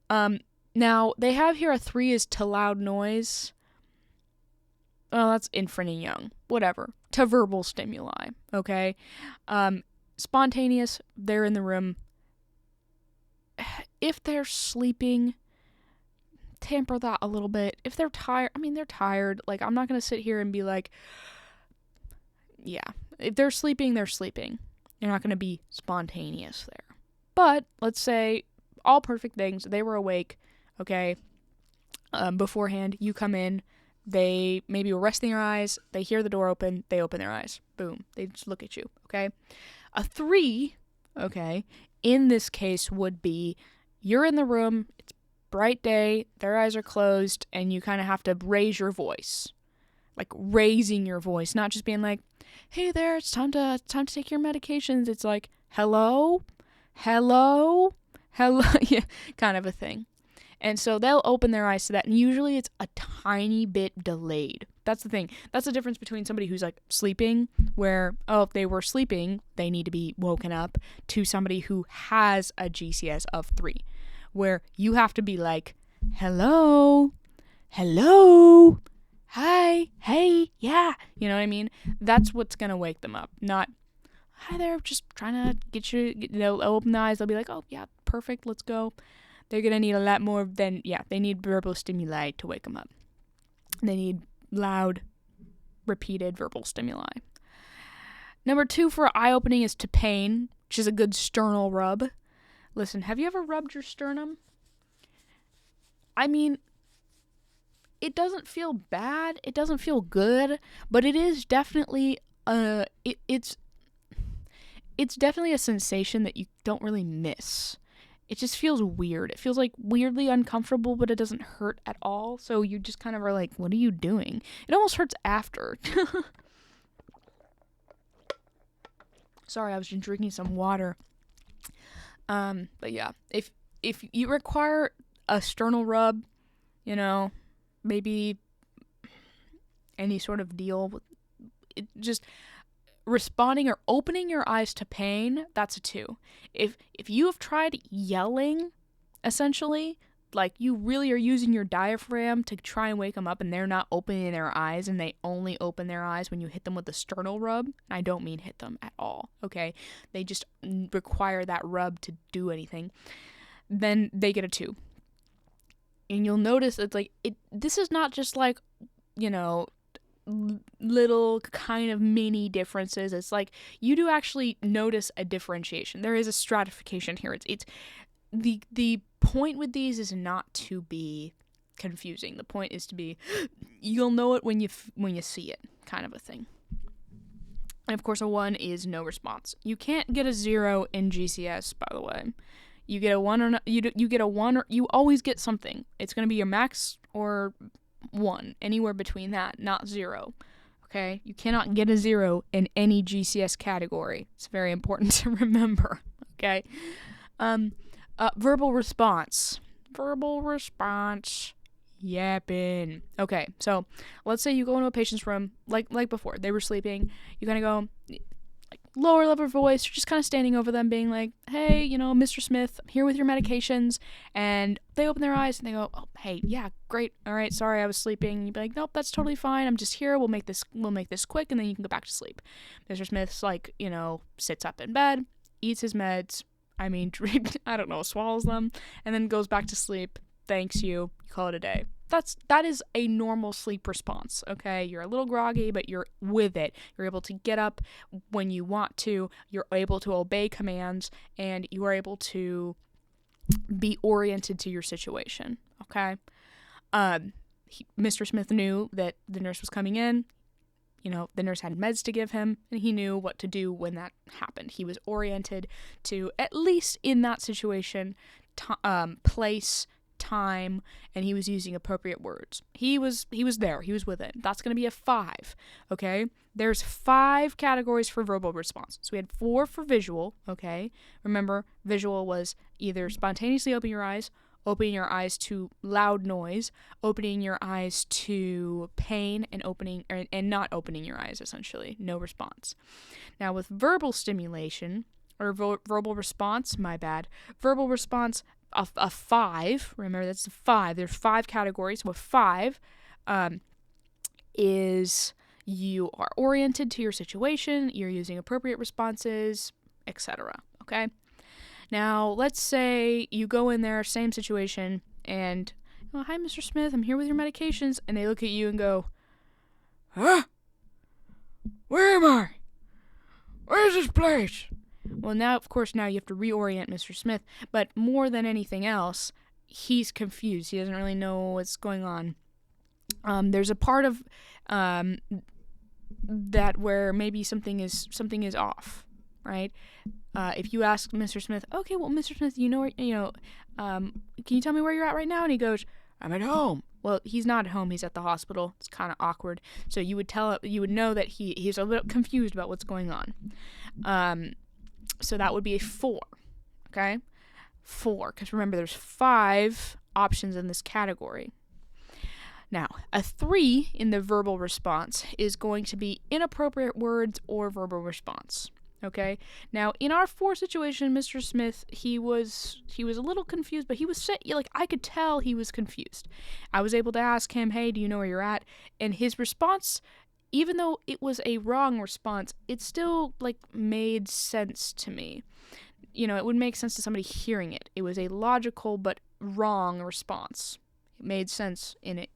Now, they have here a 3 is to loud noise. Well, that's infant and young, whatever. To verbal stimuli, okay? Spontaneous, they're in the room. If they're sleeping, tamper that a little bit. If they're tired, they're tired. Like, I'm not going to sit here and be like, yeah. If they're sleeping, they're sleeping. You're not going to be spontaneous there. But, let's say, all perfect things. They were awake, okay? Beforehand, you come in. They maybe were resting their eyes. They hear the door open. They open their eyes. Boom. They just look at you, okay? A 3, okay, in this case would be you're in the room. It's bright day, their eyes are closed, and you kind of have to raise your voice. Like raising your voice, not just being like, hey there, it's time to take your medications. It's like, hello, yeah, kind of a thing. And so they'll open their eyes to that, and usually it's a tiny bit delayed. That's the thing. That's the difference between somebody who's like sleeping, where, if they were sleeping, they need to be woken up, to somebody who has a GCS of 3. Where you have to be like, hello, hi, hey, yeah. You know what I mean? That's what's going to wake them up. Not, hi there, just trying to get you, they'll open the eyes. They'll be like, oh, yeah, perfect, let's go. They're going to need a lot more than, they need verbal stimuli to wake them up. They need loud, repeated verbal stimuli. Number 2 for eye-opening is to pain, which is a good sternal rub. Listen, have you ever rubbed your sternum? It doesn't feel bad. It doesn't feel good, but it is definitely it's definitely a sensation that you don't really miss. It just feels weird. It feels like weirdly uncomfortable, but it doesn't hurt at all. So you just kind of are like, what are you doing? It almost hurts after. Sorry, I was just drinking some water. But yeah, if you require a sternal rub, maybe any sort of deal with it, just responding or opening your eyes to pain, that's a 2. If you have tried yelling, essentially, like you really are using your diaphragm to try and wake them up and they're not opening their eyes and they only open their eyes when you hit them with the sternal rub, and I don't mean hit them at all, okay? They just require that rub to do anything, then they get a 2. And you'll notice it's like, this is not just like, little kind of mini differences. It's like you do actually notice a differentiation. There is a stratification here. It's the point with these is not to be confusing. The point is to be, you'll know it when you see it, kind of a thing. And of course, a 1 is no response. You can't get a 0 in GCS, by the way. You get a 1 or not, you get a 1 or you always get something. It's going to be your max or 1, anywhere between that, not 0. Okay? You cannot get a 0 in any GCS category. It's very important to remember. Okay? Verbal response. Verbal response. Yapping. Okay, so let's say you go into a patient's room, like before, they were sleeping. You kind of go, like, lower level voice, just kind of standing over them, being like, hey, Mr. Smith, I'm here with your medications. And they open their eyes and they go, oh, hey, yeah, great. All right, sorry, I was sleeping. And you'd be like, nope, that's totally fine. I'm just here. We'll make this quick, and then you can go back to sleep. Mr. Smith's like, sits up in bed, eats his meds. I mean, I don't know, swallows them, and then goes back to sleep. Thanks you. You call it a day. That is a normal sleep response, okay? You're a little groggy, but you're with it. You're able to get up when you want to. You're able to obey commands, and you are able to be oriented to your situation, okay? Mr. Smith knew that the nurse was coming in. The nurse had meds to give him, and he knew what to do when that happened. He was oriented to, at least in that situation, place, time, and he was using appropriate words. He was there. He was with it. That's going to be a 5, okay? There's 5 categories for verbal response. So we had 4 for visual, okay? Remember, visual was either spontaneously opening your eyes to loud noise, opening your eyes to pain, and not opening your eyes, essentially. No response. Now, with verbal stimulation, or verbal response, verbal response, a 5, remember that's a 5, there's 5 categories. So a 5 is you are oriented to your situation, you're using appropriate responses, etc., okay? Now, let's say you go in there, same situation, and, hi, Mr. Smith, I'm here with your medications, and they look at you and go, huh? Where am I? Where's this place? Well, now, of course, you have to reorient Mr. Smith, but more than anything else, he's confused. He doesn't really know what's going on. There's a part of that where maybe something is off, right? If you ask Mr. Smith, okay, well, Mr. Smith, can you tell me where you're at right now? And he goes, I'm at home. Well, he's not at home. He's at the hospital. It's kind of awkward. So you would know that he's a little confused about what's going on. So that would be a 4, okay? 4, because remember, there's 5 options in this category. Now, a 3 in the verbal response is going to be inappropriate words or verbal response. Okay. Now, in our 4 situation, Mr. Smith, he was a little confused, but he was I could tell he was confused. I was able to ask him, "Hey, do you know where you're at?" And his response, even though it was a wrong response, it still made sense to me. It would make sense to somebody hearing it. It was a logical but wrong response. It made sense in it.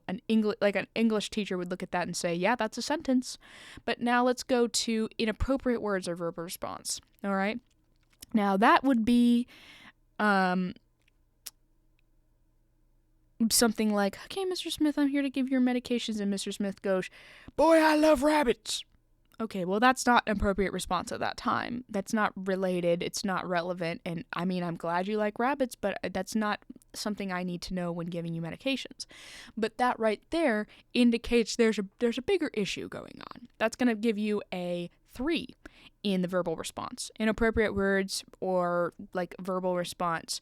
An English teacher would look at that and say, yeah, that's a sentence. But now let's go to inappropriate words or verbal response. All right. Now that would be something like, okay, Mr. Smith, I'm here to give your medications. And Mr. Smith goes, boy, I love rabbits. Okay, well, that's not an appropriate response at that time. That's not related. It's not relevant. And I mean, I'm glad you like rabbits, but that's not something I need to know when giving you medications. But that right there indicates there's a bigger issue going on. That's going to give you a 3 in the verbal response. Inappropriate words or verbal response.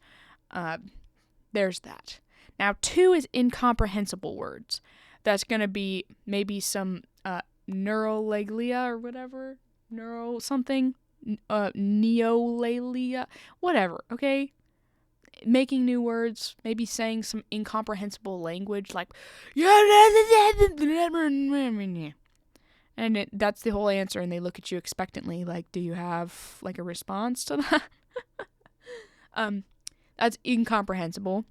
There's that. Now, 2 is incomprehensible words. That's going to be maybe some neurolalia or whatever, neolalia, whatever, okay? Making new words, maybe saying some incomprehensible language like, and that's the whole answer, and they look at you expectantly, like, do you have, a response to that? That's incomprehensible.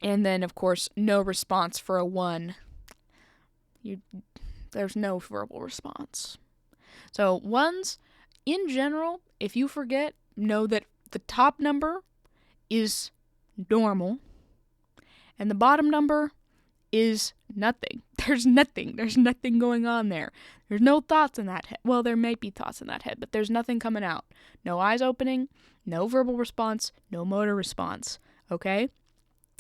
And then, of course, no response for a 1. There's no verbal response. So 1s, in general, if you forget, know that the top number is normal and the bottom number is nothing. There's nothing going on there. There's no thoughts in that head. Well, there may be thoughts in that head, but there's nothing coming out. No eyes opening, no verbal response, no motor response, okay?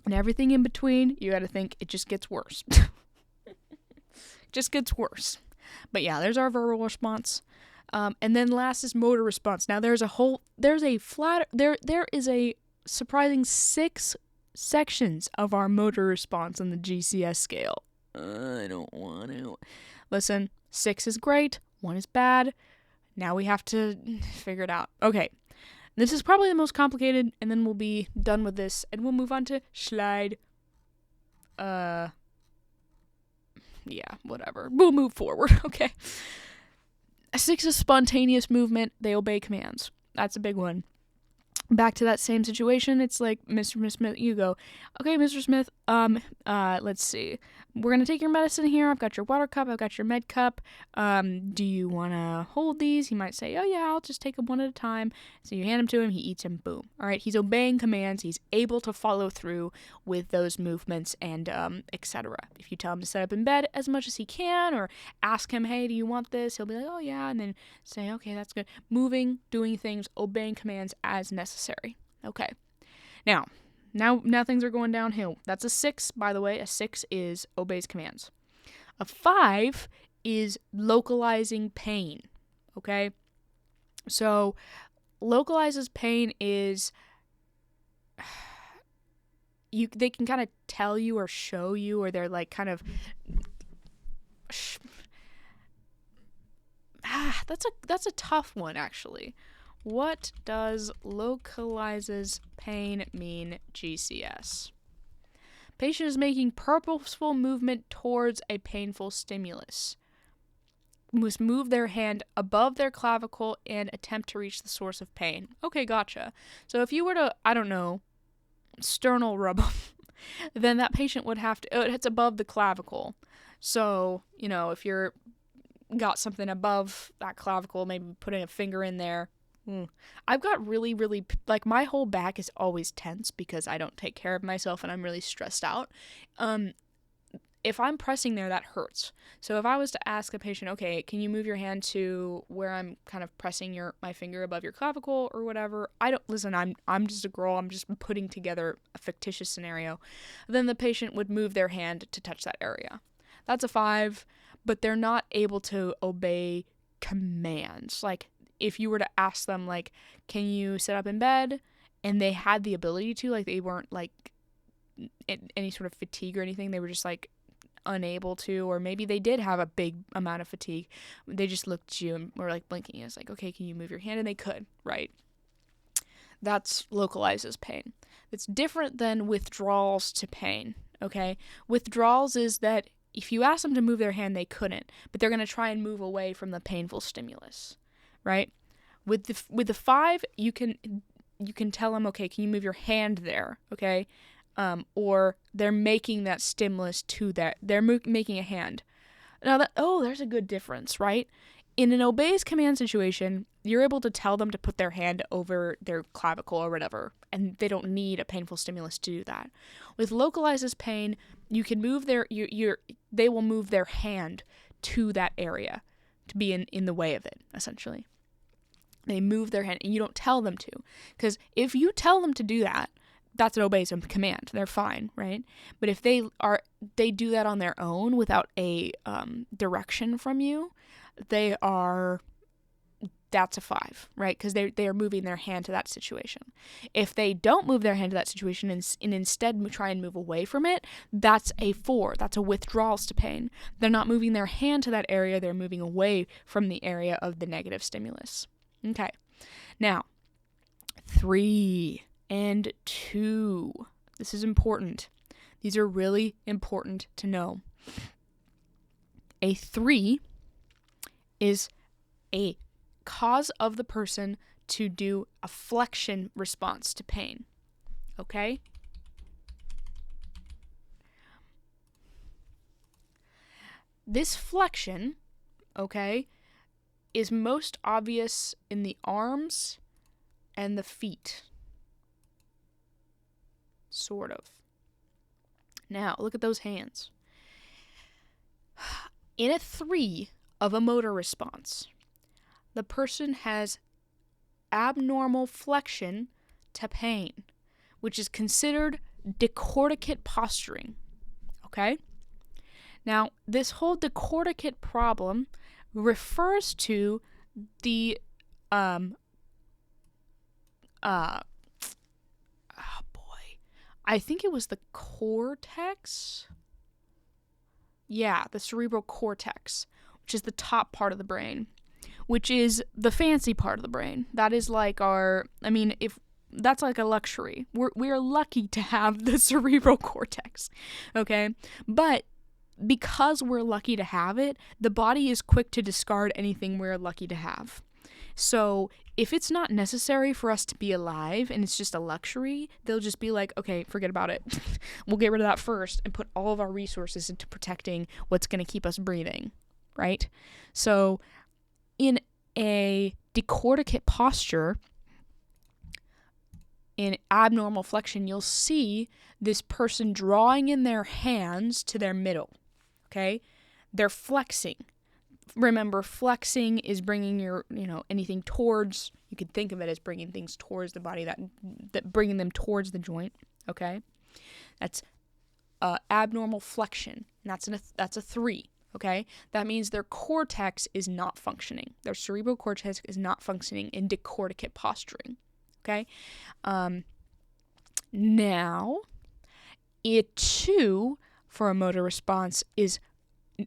And everything in between, you gotta think it just gets worse. Just gets worse. But yeah, there's our verbal response. And then last is motor response. Now there's a whole There is a surprising 6 sections of our motor response on the GCS scale. I don't want to. Listen, 6 is great, 1 is bad. Now we have to figure it out. Okay, this is probably the most complicated, and then we'll be done with this, and we'll move on to slide. Yeah, whatever. We'll move forward, okay? 6 is spontaneous movement. They obey commands. That's a big one. Back to that same situation, it's like, Mr. Smith, you go, okay, Mr. Smith, let's see. We're going to take your medicine here. I've got your water cup. I've got your med cup. Do you want to hold these? He might say, oh, yeah, I'll just take them one at a time. So you hand them to him. He eats them. Boom. All right. He's obeying commands. He's able to follow through with those movements and etc. If you tell him to sit up in bed as much as he can or ask him, hey, do you want this? He'll be like, oh, yeah. And then say, okay, that's good. Moving, doing things, obeying commands as necessary. Okay. Now things are going downhill. That's a 6, by the way. A 6 is obeys commands. A 5 is localizing pain. Okay? So, localizes pain is they can kind of tell you or show you, or they're like kind of that's a tough one, actually. What does localizes pain mean, GCS? Patient is making purposeful movement towards a painful stimulus. Must move their hand above their clavicle and attempt to reach the source of pain. Okay, gotcha. So if you were to, I don't know, sternal rub them, then that patient would have to, it's above the clavicle. So, if you're got something above that clavicle, maybe putting a finger in there. I've got really, really, like, my whole back is always tense because I don't take care of myself and I'm really stressed out. If I'm pressing there, that hurts. So if I was to ask a patient, okay, can you move your hand to where I'm kind of pressing my finger above your clavicle or whatever? I'm just a girl. I'm just putting together a fictitious scenario. Then the patient would move their hand to touch that area. That's a 5, but they're not able to obey commands. Like, if you were to ask them, like, can you sit up in bed? And they had the ability to, like, they weren't, like, any sort of fatigue or anything. They were just, like, unable to, or maybe they did have a big amount of fatigue. They just looked at you and were, like, blinking. It's like, okay, can you move your hand? And they could, right? That's localizes pain. It's different than withdrawals to pain, okay? Withdrawals is that if you ask them to move their hand, they couldn't, but they're going to try and move away from the painful stimulus. Right? With the 5, you can tell them, okay, can you move your hand there, okay? Or they're making that stimulus to that. They're making a hand. Now there's a good difference, right? In an obeys command situation, you're able to tell them to put their hand over their clavicle or whatever, and they don't need a painful stimulus to do that. With localizes pain, you can move they will move their hand to that area to be in the way of it, essentially. They move their hand, and you don't tell them to. Because if you tell them to do that, that's an obeys command. They're fine, right? But if they do that on their own without a direction from you, that's a 5, right? Because they are moving their hand to that situation. If they don't move their hand to that situation and instead try and move away from it, that's a 4. That's a withdrawals to pain. They're not moving their hand to that area. They're moving away from the area of the negative stimulus. Okay. Now, 3 and 2. This is important. These are really important to know. A 3 is a cause of the person to do a flexion response to pain. Okay? This flexion, okay, is most obvious in the arms and the feet. Sort of. Now, look at those hands. In a 3 of a motor response, the person has abnormal flexion to pain, which is considered decorticate posturing. Okay? Now, this whole decorticate problem refers to the oh boy, I think it was the cortex. Yeah, the cerebral cortex, which is the top part of the brain, which is the fancy part of the brain. That is like if that's like a luxury. We're lucky to have the cerebral cortex, okay? But because we're lucky to have it, the body is quick to discard anything we're lucky to have. So if it's not necessary for us to be alive and it's just a luxury, they'll just be like, okay, forget about it. We'll get rid of that first and put all of our resources into protecting what's going to keep us breathing, right? So in a decorticate posture, in abnormal flexion, you'll see this person drawing in their hands to their middle, okay? They're flexing. Remember, flexing is bringing your, anything towards, you could think of it as bringing things towards the body, that bringing them towards the joint, okay? That's abnormal flexion, and that's a 3, okay? That means their cortex is not functioning. Their cerebral cortex is not functioning in decorticate posturing, okay? Now, it too, for a motor response, is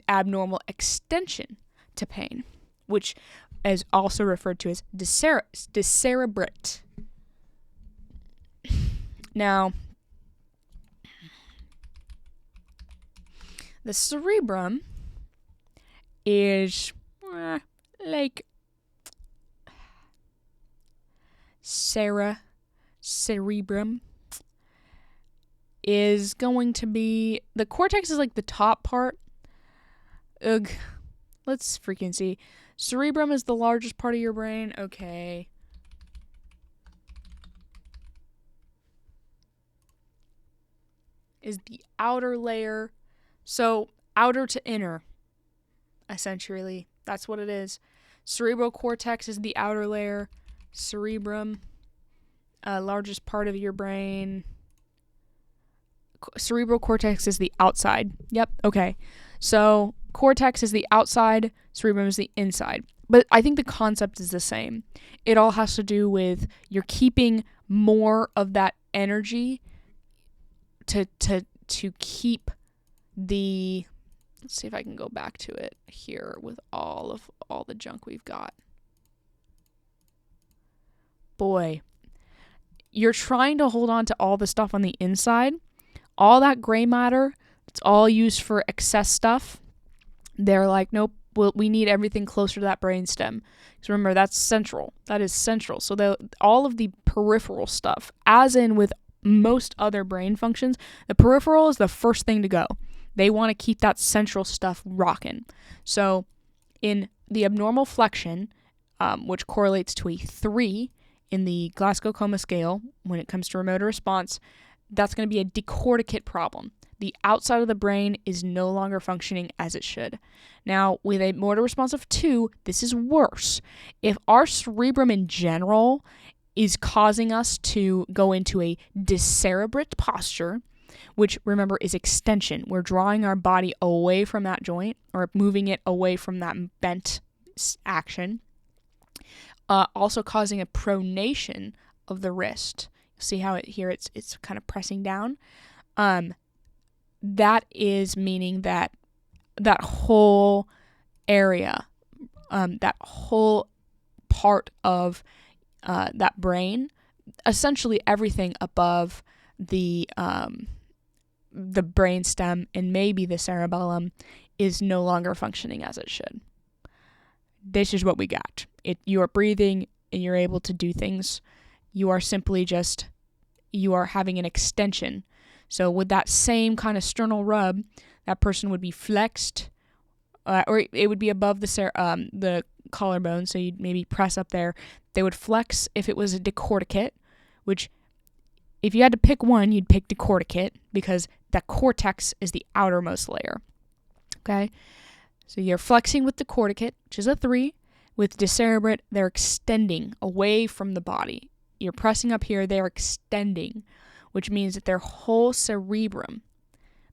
abnormal extension to pain, which is also referred to as decerebrate. Now, the cerebrum is like cerebrum is going to be, the cortex is like the top part. Ugh. Let's freaking see. Cerebrum is the largest part of your brain. Okay. Is the outer layer. So, outer to inner, essentially. That's what it is. Cerebral cortex is the outer layer. Cerebrum, largest part of your brain. Cerebral cortex is the outside. Yep, okay. So, cortex is the outside, cerebrum is the inside. But I think the concept is the same. It all has to do with you're keeping more of that energy to keep the, let's see if I can go back to it here with all the junk we've got. Boy, you're trying to hold on to all the stuff on the inside. All that gray matter, it's all used for excess stuff. They're like, nope, we need everything closer to that brainstem. Because remember, that's central. That is central. So all of the peripheral stuff, as in with most other brain functions, the peripheral is the first thing to go. They want to keep that central stuff rocking. So in the abnormal flexion, which correlates to a 3 in the Glasgow Coma scale, when it comes to motor response, that's going to be a decorticate problem. The outside of the brain is no longer functioning as it should. Now, with a motor response of 2, this is worse. If our cerebrum in general is causing us to go into a decerebrate posture, which, remember, is extension. We're drawing our body away from that joint or moving it away from that bent action. Also causing a pronation of the wrist. See how it's kind of pressing down? That is meaning that whole area, that whole part of that brain, essentially everything above the brainstem and maybe the cerebellum, is no longer functioning as it should. This is what we got. You are breathing and you're able to do things. You are simply you are having an extension. So with that same kind of sternal rub, that person would be flexed, or it would be above the collarbone, so you'd maybe press up there. They would flex if it was a decorticate, which if you had to pick one, you'd pick decorticate because that cortex is the outermost layer. Okay? So you're flexing with decorticate, which is a 3. With decerebrate, they're extending away from the body. You're pressing up here, they're extending, which means that their whole cerebrum,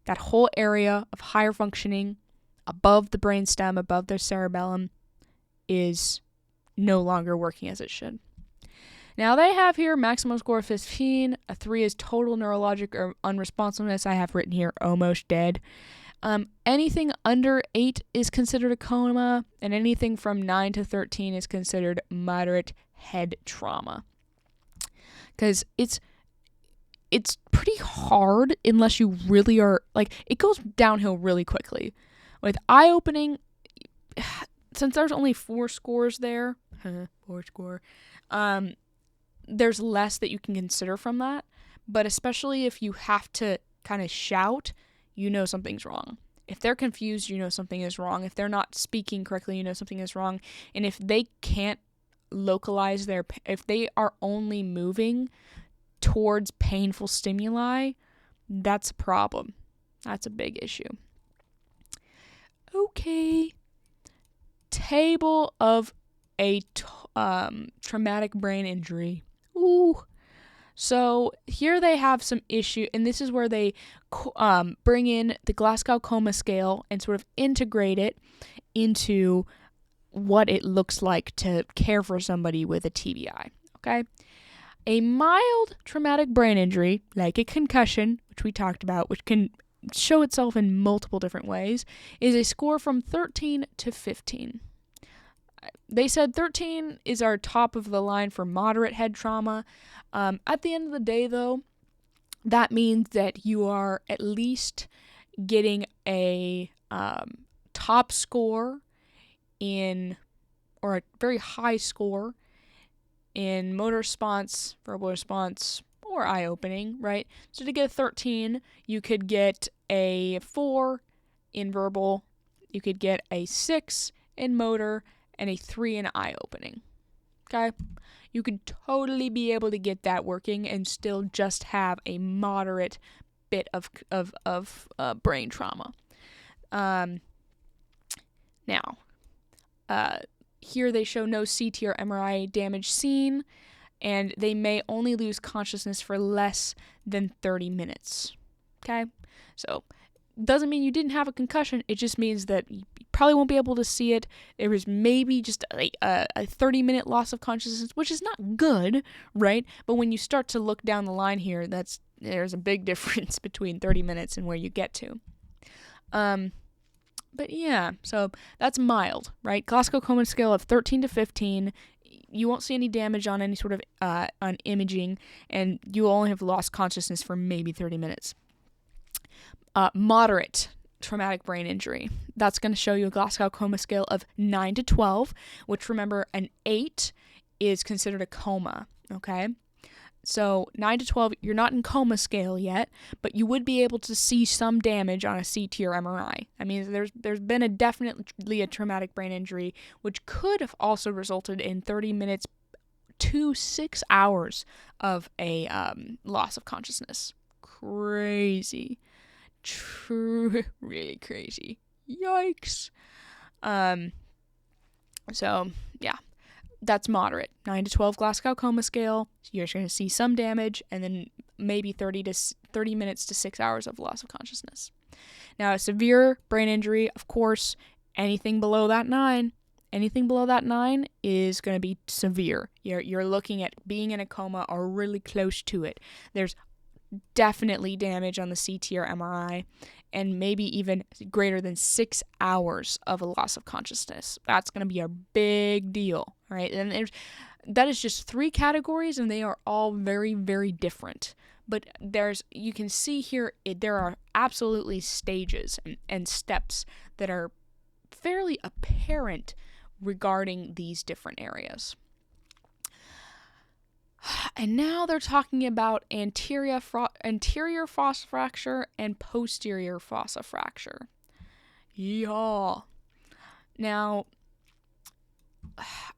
that whole area of higher functioning above the brainstem, above their cerebellum, is no longer working as it should. Now they have here maximum score of 15. A 3 is total neurologic or unresponsiveness. I have written here almost dead. Anything under 8 is considered a coma, and anything from 9 to 13 is considered moderate head trauma. Because it's pretty hard unless you really are, like, it goes downhill really quickly. With eye-opening, since there's only 4 scores there, 4 score, there's less that you can consider from that. But especially if you have to kind of shout, you know something's wrong. If they're confused, you know something is wrong. If they're not speaking correctly, you know something is wrong. And if they can't localize if they are only moving towards painful stimuli, that's a problem. That's a big issue. Okay. Table of a traumatic brain injury. Ooh. So here they have some issue, and this is where they bring in the Glasgow Coma Scale and sort of integrate it into what it looks like to care for somebody with a TBI. Okay? A mild traumatic brain injury, like a concussion, which we talked about, which can show itself in multiple different ways, is a score from 13 to 15. They said 13 is our top of the line for moderate head trauma. At the end of the day, though, that means that you are at least getting a top score or a very high score in motor response, verbal response, or eye-opening, right? So to get a 13, you could get a 4 in verbal, you could get a 6 in motor, and a 3 in eye-opening. Okay? You could totally be able to get that working and still just have a moderate bit of brain trauma. Now, here they show no CT or MRI damage seen, and they may only lose consciousness for less than 30 minutes. Okay? So, doesn't mean you didn't have a concussion. It just means that you probably won't be able to see it. There was maybe just a 30-minute loss of consciousness, which is not good, right? But when you start to look down the line here, there's a big difference between 30 minutes and where you get to. But yeah, so that's mild, right? Glasgow Coma Scale of 13 to 15. You won't see any damage on any sort of on imaging, and you only have lost consciousness for maybe 30 minutes. Moderate traumatic brain injury. That's going to show you a Glasgow Coma Scale of 9 to 12, which, remember, an 8 is considered a coma, okay? So 9 to 12, you're not in coma scale yet, but you would be able to see some damage on a CT or MRI. I mean, there's been definitely a traumatic brain injury, which could have also resulted in 30 minutes to 6 hours of a loss of consciousness. Crazy. Really crazy. Yikes. So, yeah. That's moderate. 9 to 12 Glasgow Coma Scale. You're going to see some damage, and then maybe 30 minutes to 6 hours of loss of consciousness. Now, a severe brain injury, of course, anything below that 9 is going to be severe. You're looking at being in a coma or really close to it. There's definitely damage on the CT or MRI, and maybe even greater than 6 hours of a loss of consciousness. That's going to be a big deal, right? And that is just 3 categories, and they are all very, very different. But you can see here, there are absolutely stages and steps that are fairly apparent regarding these different areas. And now they're talking about anterior fossa fracture and posterior fossa fracture. Yeah. Now,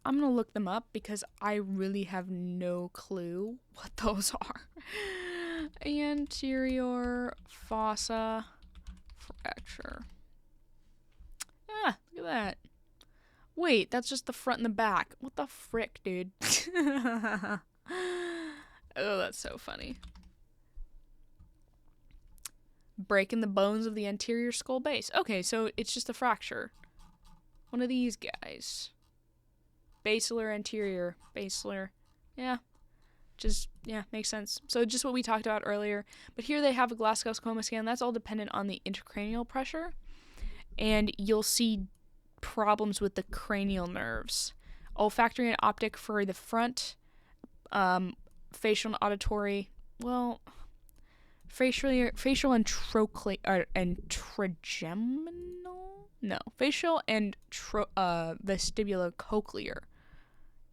I'm going to look them up because I really have no clue what those are. Anterior fossa fracture. Ah, look at that. Wait, that's just the front and the back. What the frick, dude? Oh, that's so funny. Breaking the bones of the anterior skull base. Okay, so it's just a fracture. One of these guys. Basilar anterior. Basilar. Yeah. Just, yeah, makes sense. So just what we talked about earlier. But here they have a Glasgow coma scan. That's all dependent on the intracranial pressure. And you'll see problems with the cranial nerves. Olfactory and optic for the front. Facial and auditory. Well, facial and trigeminal? No. Facial and vestibulocochlear.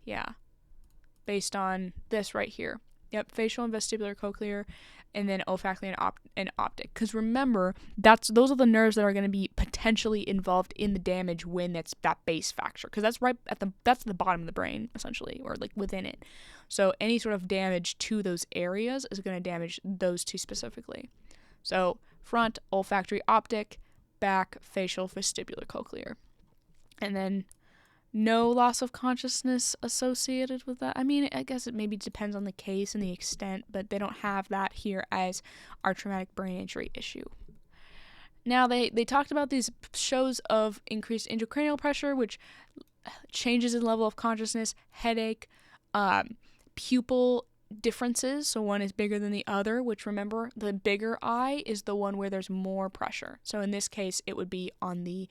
Yeah. Based on this right here. Yep, facial and vestibular cochlear, and then olfactory and optic. Because remember, those are the nerves that are going to be potentially involved in the damage when that's that base fracture. Because that's that's the bottom of the brain essentially, or like within it. So any sort of damage to those areas is going to damage those two specifically. So front, olfactory, optic, back, facial, vestibular cochlear, and then no loss of consciousness associated with that. I mean, I guess it maybe depends on the case and the extent, but they don't have that here as our traumatic brain injury issue. Now, they talked about these shows of increased intracranial pressure, which changes in level of consciousness, headache, pupil differences. So one is bigger than the other, which remember, the bigger eye is the one where there's more pressure. So in this case, it would be on the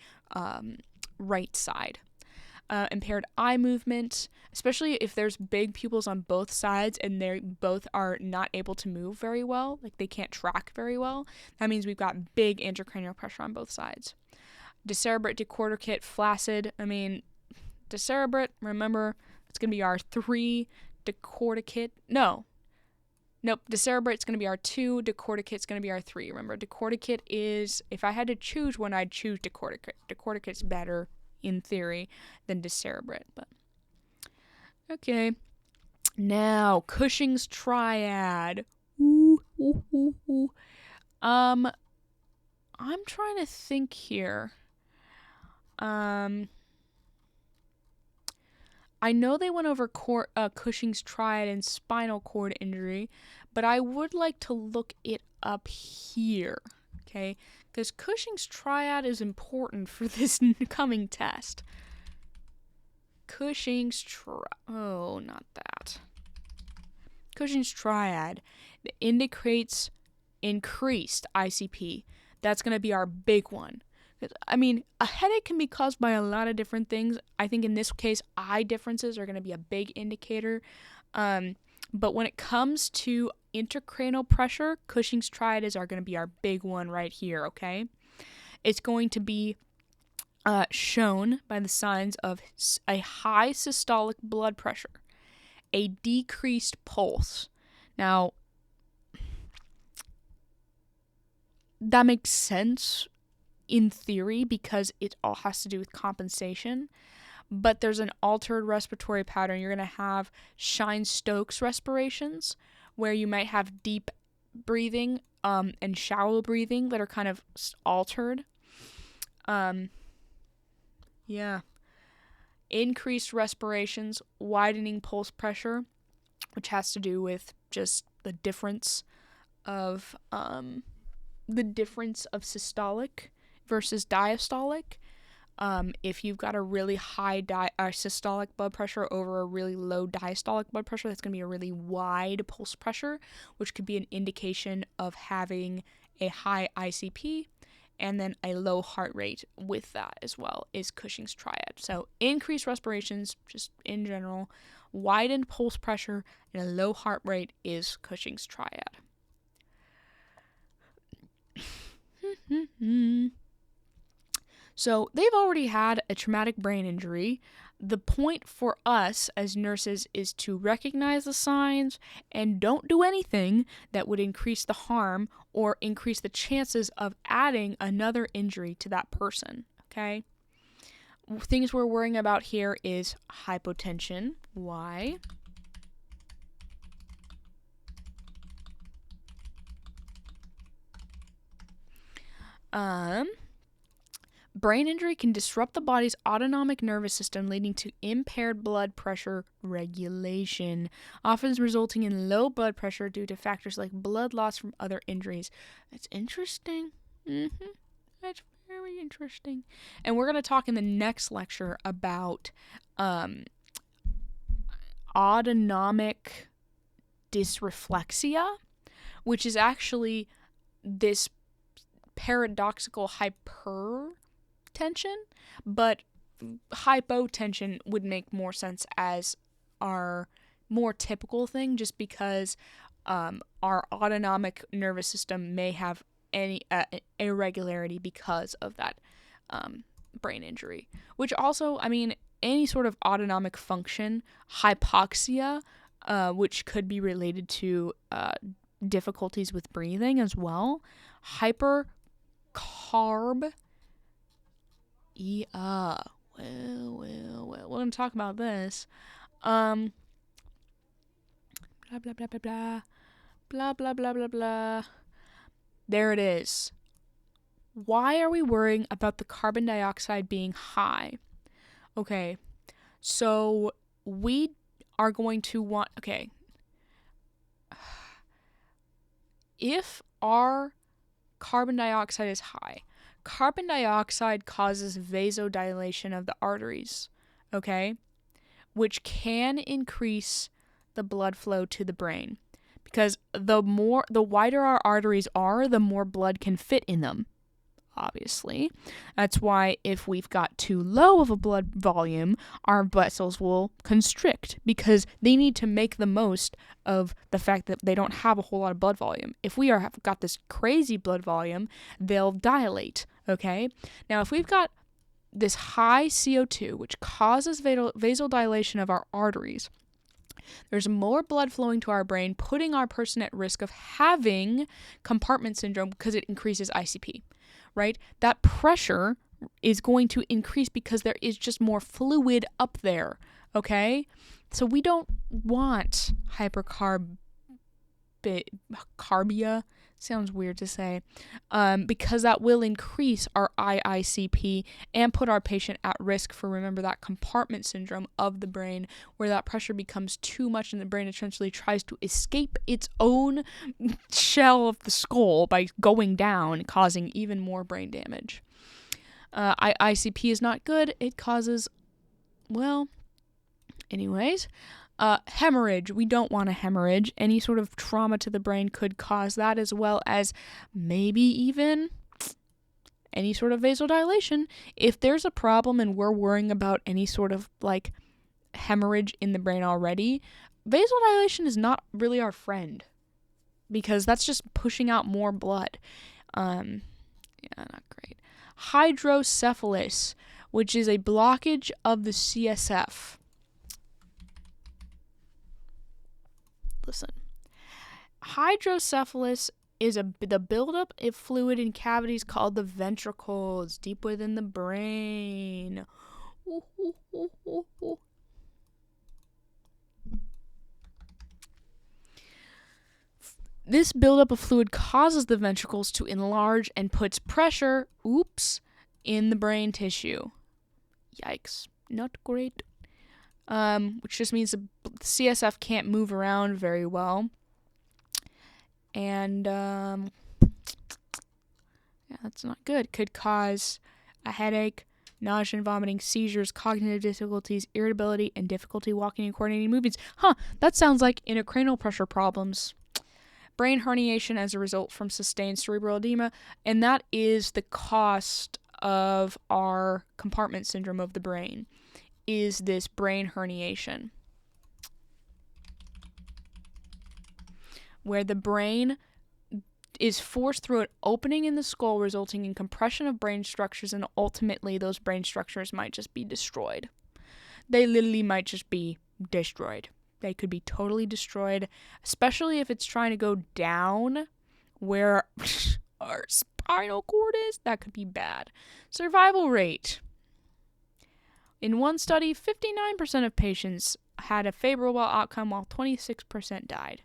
right side. Impaired eye movement, especially if there's big pupils on both sides and they both are not able to move very well, like they can't track very well. That means we've got big intracranial pressure on both sides. Decerebrate, decorticate, flaccid. I mean, decerebrate, remember, it's going to be R3. Decorticate, nope, decerabrate's going to be R2. Decorticate's going to be R3. Remember, decorticate is, if I had to choose one, I'd choose decorticate. Decorticate's better in theory than decerebrate, but okay. Now, Cushing's triad. I'm trying to think here. I know they went over Cushing's triad and spinal cord injury, but I would like to look it up here, okay? Because Cushing's triad is important for this coming test. Cushing's triad indicates increased ICP. That's going to be our big one. I mean, a headache can be caused by a lot of different things. I think in this case, eye differences are going to be a big indicator. But when it comes to intracranial pressure, Cushing's triad are going to be our big one right here, okay? It's going to be shown by the signs of a high systolic blood pressure, a decreased pulse. Now, that makes sense in theory because it all has to do with compensation, but there's an altered respiratory pattern. You're going to have Shine-Stokes respirations where you might have deep breathing and shallow breathing that are kind of altered. Increased respirations, widening pulse pressure, which has to do with just the difference of systolic versus diastolic. If you've got a really high systolic blood pressure over a really low diastolic blood pressure, that's going to be a really wide pulse pressure, which could be an indication of having a high ICP, and then a low heart rate with that as well is Cushing's triad. So increased respirations, just in general, widened pulse pressure, and a low heart rate is Cushing's triad. So they've already had a traumatic brain injury. The point for us as nurses is to recognize the signs and don't do anything that would increase the harm or increase the chances of adding another injury to that person, okay? Things we're worrying about here is hypotension. Why? Brain injury can disrupt the body's autonomic nervous system, leading to impaired blood pressure regulation, often resulting in low blood pressure due to factors like blood loss from other injuries. That's interesting. That's very interesting. And we're going to talk in the next lecture about autonomic dysreflexia, which is actually this paradoxical hypertension, but hypotension would make more sense as our more typical thing, just because our autonomic nervous system may have any irregularity because of that brain injury. Which also, I mean, any sort of autonomic function, hypoxia, which could be related to difficulties with breathing as well. Hypercarb. Well, we're going to talk about this. Blah, blah, blah, blah, blah. Blah, blah, blah, blah, blah. There it is. Why are we worrying about the carbon dioxide being high? Okay, so we are going to want... Okay. If our carbon dioxide is high, carbon dioxide causes vasodilation of the arteries, okay? Which can increase the blood flow to the brain. Because the wider our arteries are, the more blood can fit in them, obviously. That's why if we've got too low of a blood volume, our vessels will constrict, because they need to make the most of the fact that they don't have a whole lot of blood volume. If we have got this crazy blood volume, they'll dilate, okay? Now, if we've got this high CO2, which causes vasodilation of our arteries, there's more blood flowing to our brain, putting our person at risk of having compartment syndrome because it increases ICP, right? That pressure is going to increase because there is just more fluid up there, okay? So we don't want hypercarbia. Sounds weird to say, because that will increase our IICP and put our patient at risk for, remember, that compartment syndrome of the brain, where that pressure becomes too much and the brain essentially tries to escape its own shell of the skull by going down, causing even more brain damage. ICP is not good. It causes, well, anyways... hemorrhage. We don't want a hemorrhage. Any sort of trauma to the brain could cause that, as well as maybe even any sort of vasodilation. If there's a problem and we're worrying about any sort of like hemorrhage in the brain already, vasodilation is not really our friend, because that's just pushing out more blood. Not great. Hydrocephalus, which is a blockage of the CSF. Listen, hydrocephalus is the buildup of fluid in cavities called the ventricles, deep within the brain. This buildup of fluid causes the ventricles to enlarge and puts pressure, in the brain tissue. Yikes, not great. Which just means the CSF can't move around very well. And, yeah, that's not good. Could cause a headache, nausea and vomiting, seizures, cognitive difficulties, irritability, and difficulty walking and coordinating movements. That sounds like intracranial pressure problems. Brain herniation as a result from sustained cerebral edema, and that is the cost of our compartment syndrome of the brain. Is this brain herniation, where the brain is forced through an opening in the skull, resulting in compression of brain structures, and ultimately those brain structures might just be destroyed. They literally might just be destroyed. They could be totally destroyed, especially if it's trying to go down where our spinal cord is. That could be bad. Survival rate. In one study, 59% of patients had a favorable outcome, while 26% died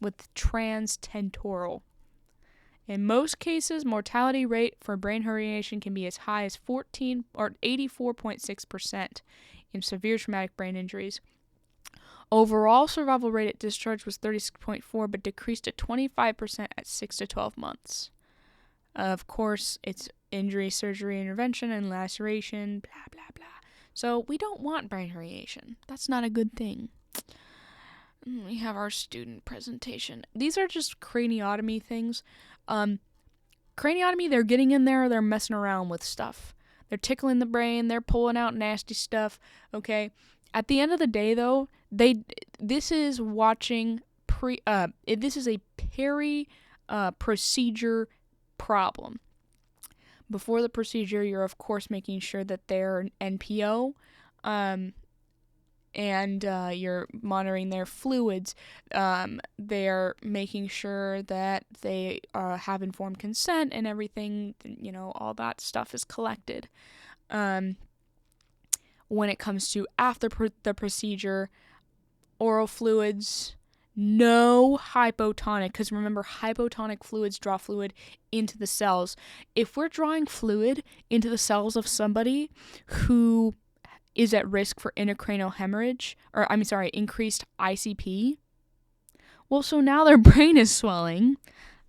with transtentorial. In most cases, mortality rate for brain herniation can be as high as 84.6% in severe traumatic brain injuries. Overall survival rate at discharge was 36.4%, but decreased to 25% at 6 to 12 months. Of course, it's injury, surgery, intervention, and laceration, blah, blah, blah. So we don't want brain herniation. That's not a good thing. We have our student presentation. These are just craniotomy things. Craniotomy, they're getting in there, they're messing around with stuff. They're tickling the brain, they're pulling out nasty stuff, okay? At the end of the day, though, this is a procedure problem. Before the procedure, you're of course making sure that they're an NPO, and you're monitoring their fluids. They're making sure that they have informed consent and everything, all that stuff is collected. When it comes to after the procedure, oral fluids, no hypotonic, because remember, hypotonic fluids draw fluid into the cells. If we're drawing fluid into the cells of somebody who is at risk for intracranial hemorrhage, increased ICP, well, so now their brain is swelling.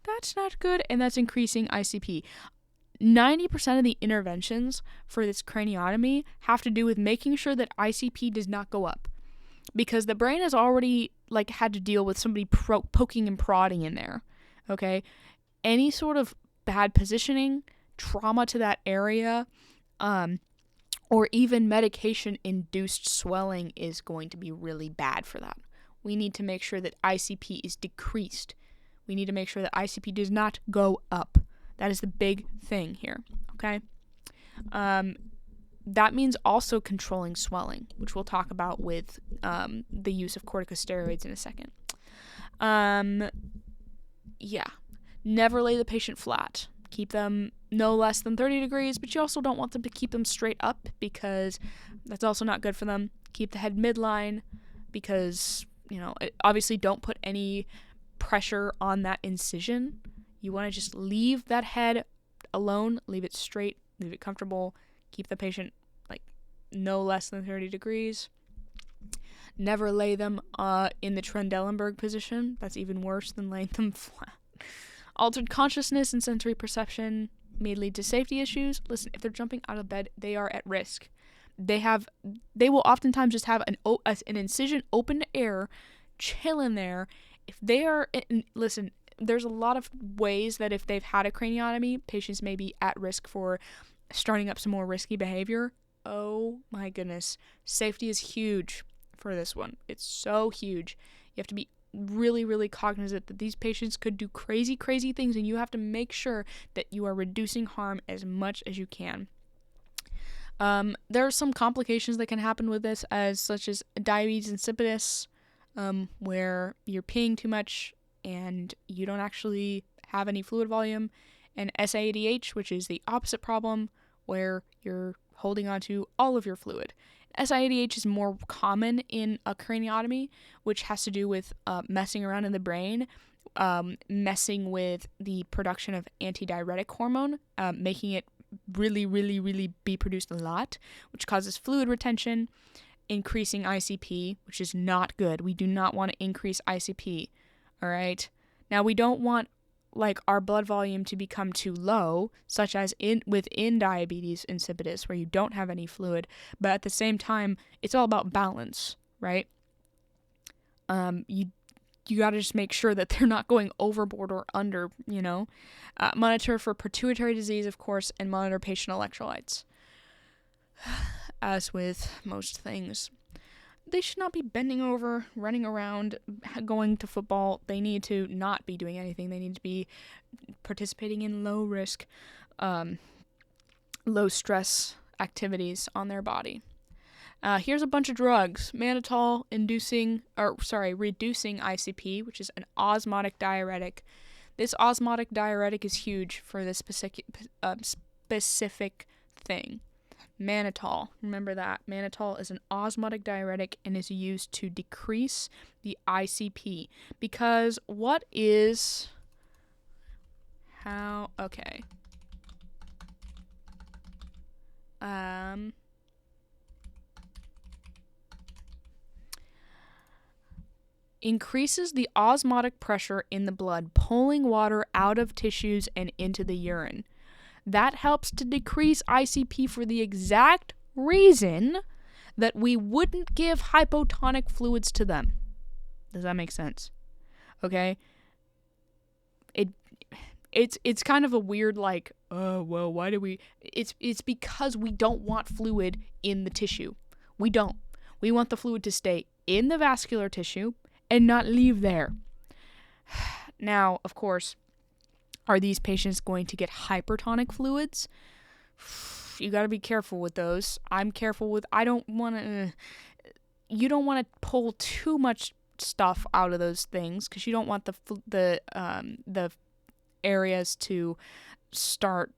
That's not good, and that's increasing ICP. 90% of the interventions for this craniotomy have to do with making sure that ICP does not go up, because the brain has already had to deal with somebody poking and prodding in there. Okay, any sort of bad positioning, trauma to that area, or even medication-induced swelling is going to be really bad for that. We need to make sure that ICP is decreased. We need to make sure that ICP does not go up. That is the big thing here, okay? That means also controlling swelling, which we'll talk about with the use of corticosteroids in a second. Never lay the patient flat. Keep them no less than 30 degrees, but you also don't want them to keep them straight up, because that's also not good for them. Keep the head midline, because, obviously don't put any pressure on that incision. You want to just leave that head alone, leave it straight, leave it comfortable, keep the patient no less than 30 degrees. Never lay them in the Trendelenburg position. That's even worse than laying them flat. Altered consciousness and sensory perception may lead to safety issues. Listen, if they're jumping out of bed, they are at risk. They will oftentimes just have an incision open to air, chilling there. If they are, listen, there's a lot of ways that if they've had a craniotomy, patients may be at risk for starting up some more risky behavior. Oh my goodness. Safety is huge for this one. It's so huge. You have to be really, really cognizant that these patients could do crazy, crazy things, and you have to make sure that you are reducing harm as much as you can. There are some complications that can happen with this, such as diabetes insipidus, where you're peeing too much and you don't actually have any fluid volume, and SIADH, which is the opposite problem, where you're holding on to all of your fluid. SIADH is more common in a craniotomy, which has to do with messing around in the brain, messing with the production of antidiuretic hormone, making it really, really, really be produced a lot, which causes fluid retention, increasing ICP, which is not good. We do not want to increase ICP, all right? Now, we don't want our blood volume to become too low, such as within diabetes insipidus, where you don't have any fluid, but at the same time, it's all about balance, right? You got to just make sure that they're not going overboard or under, Monitor for pituitary disease, of course, and monitor patient electrolytes. As with most things, they should not be bending over, running around, going to football. They need to not be doing anything. They need to be participating in low risk, low stress activities on their body. Here's a bunch of drugs. Mannitol reducing ICP, which is an osmotic diuretic. This osmotic diuretic is huge for this specific thing. Mannitol, remember that. Mannitol is an osmotic diuretic and is used to decrease the ICP. Because increases the osmotic pressure in the blood, pulling water out of tissues and into the urine. That helps to decrease ICP for the exact reason that we wouldn't give hypotonic fluids to them. Does that make sense? Okay? It's kind of a weird, like, oh, well, why do we... It's because we don't want fluid in the tissue. We don't. We want the fluid to stay in the vascular tissue and not leave there. Now, of course, are these patients going to get hypertonic fluids? You got to be careful with those. I'm careful with... I don't want to... You don't want to pull too much stuff out of those things because you don't want the areas to start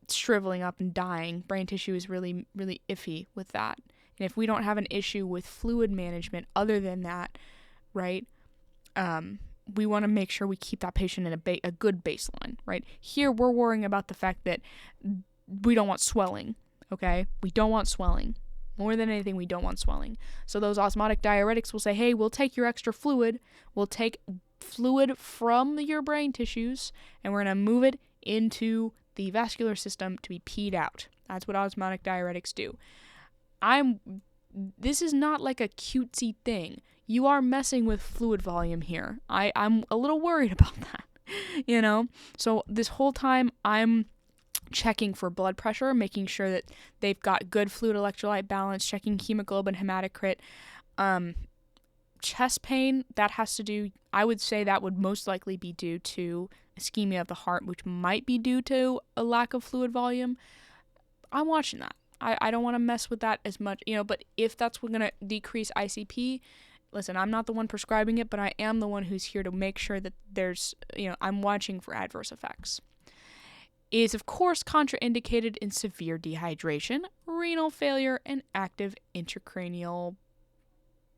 shriveling up and dying. Brain tissue is really, really iffy with that. And if we don't have an issue with fluid management other than that, right, we want to make sure we keep that patient in a good baseline, right? Here, we're worrying about the fact that we don't want swelling, okay? We don't want swelling. More than anything, we don't want swelling. So those osmotic diuretics will say, hey, we'll take your extra fluid. We'll take fluid from your brain tissues, and we're going to move it into the vascular system to be peed out. That's what osmotic diuretics do. This is not like a cutesy thing. You are messing with fluid volume here. I'm a little worried about that, you know? So this whole time, I'm checking for blood pressure, making sure that they've got good fluid electrolyte balance, checking hemoglobin, hematocrit. Chest pain, that has to do, I would say that would most likely be due to ischemia of the heart, which might be due to a lack of fluid volume. I'm watching that. I don't want to mess with that as much, you know, but if that's going to decrease ICP, listen, I'm not the one prescribing it, but I am the one who's here to make sure that there's, you know, I'm watching for adverse effects. It is, of course, contraindicated in severe dehydration, renal failure, and active intracranial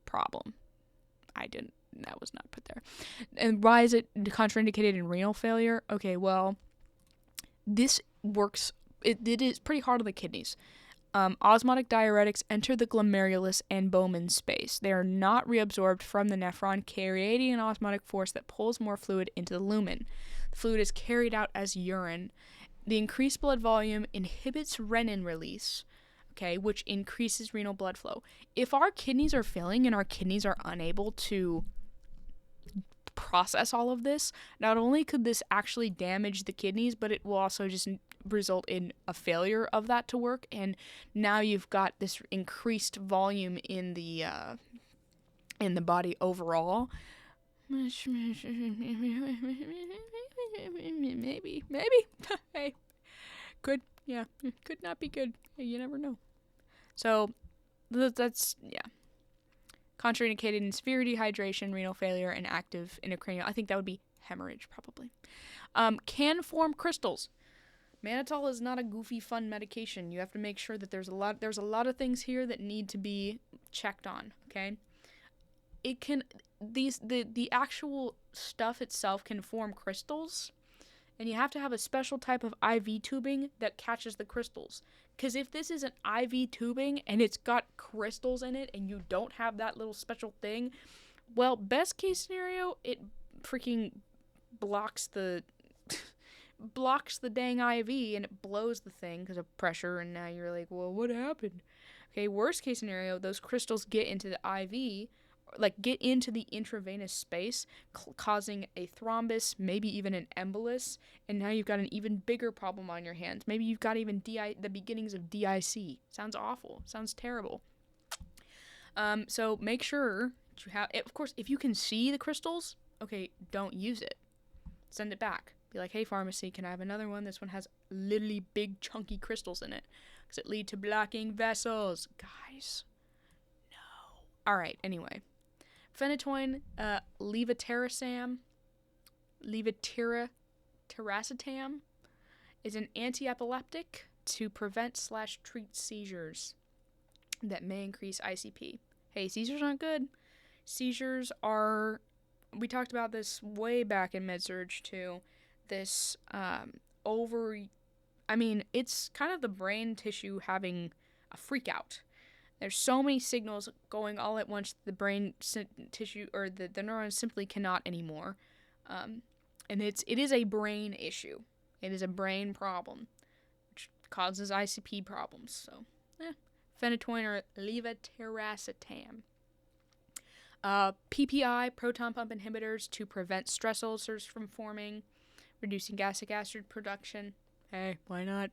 problem. That was not put there. And why is it contraindicated in renal failure? Okay, well, this works, it is pretty hard on the kidneys. Osmotic diuretics enter the glomerulus and Bowman space. They are not reabsorbed from the nephron, creating an osmotic force that pulls more fluid into the lumen. The fluid is carried out as urine. The increased blood volume inhibits renin release, okay, which increases renal blood flow. If our kidneys are failing and our kidneys are unable to process all of this, not only could this actually damage the kidneys, but it will also just result in a failure of that to work, and now you've got this increased volume in the body overall. Maybe hey, could not be good. You never know. So that's contraindicated in severe dehydration, renal failure, and active intracranial. I think that would be hemorrhage probably. Can form crystals. Mannitol is not a goofy fun medication. You have to make sure that there's a lot of things here that need to be checked on, okay? It can the actual stuff itself can form crystals, and you have to have a special type of IV tubing that catches the crystals. Because if this is an IV tubing and it's got crystals in it and you don't have that little special thing, well, best case scenario, it freaking blocks the dang IV and it blows the thing because of pressure, and now you're like, well, what happened? Okay, worst case scenario, those crystals get into the IV, like get into the intravenous space, causing a thrombus, maybe even an embolus, and now you've got an even bigger problem on your hands. Maybe you've got even the beginnings of DIC. Sounds awful. Sounds terrible. So make sure that you have, of course, if you can see the crystals, okay, don't use it. Send it back. Be like, hey, pharmacy, can I have another one? This one has literally big, chunky crystals in it. Because it lead to blocking vessels. Guys, no. All right, anyway. Phenytoin, levetiracetam is an anti-epileptic to prevent/treat seizures that may increase ICP. Hey, seizures aren't good. Seizures are, we talked about this way back in MedSurg too. This it's kind of the brain tissue having a freak out. There's so many signals going all at once, the brain tissue or the neurons simply cannot anymore. And it is a brain issue. It is a brain problem, which causes ICP problems. So, phenytoin or levetiracetam. PPI, proton pump inhibitors, to prevent stress ulcers from forming, reducing gastric acid production. Hey, why not?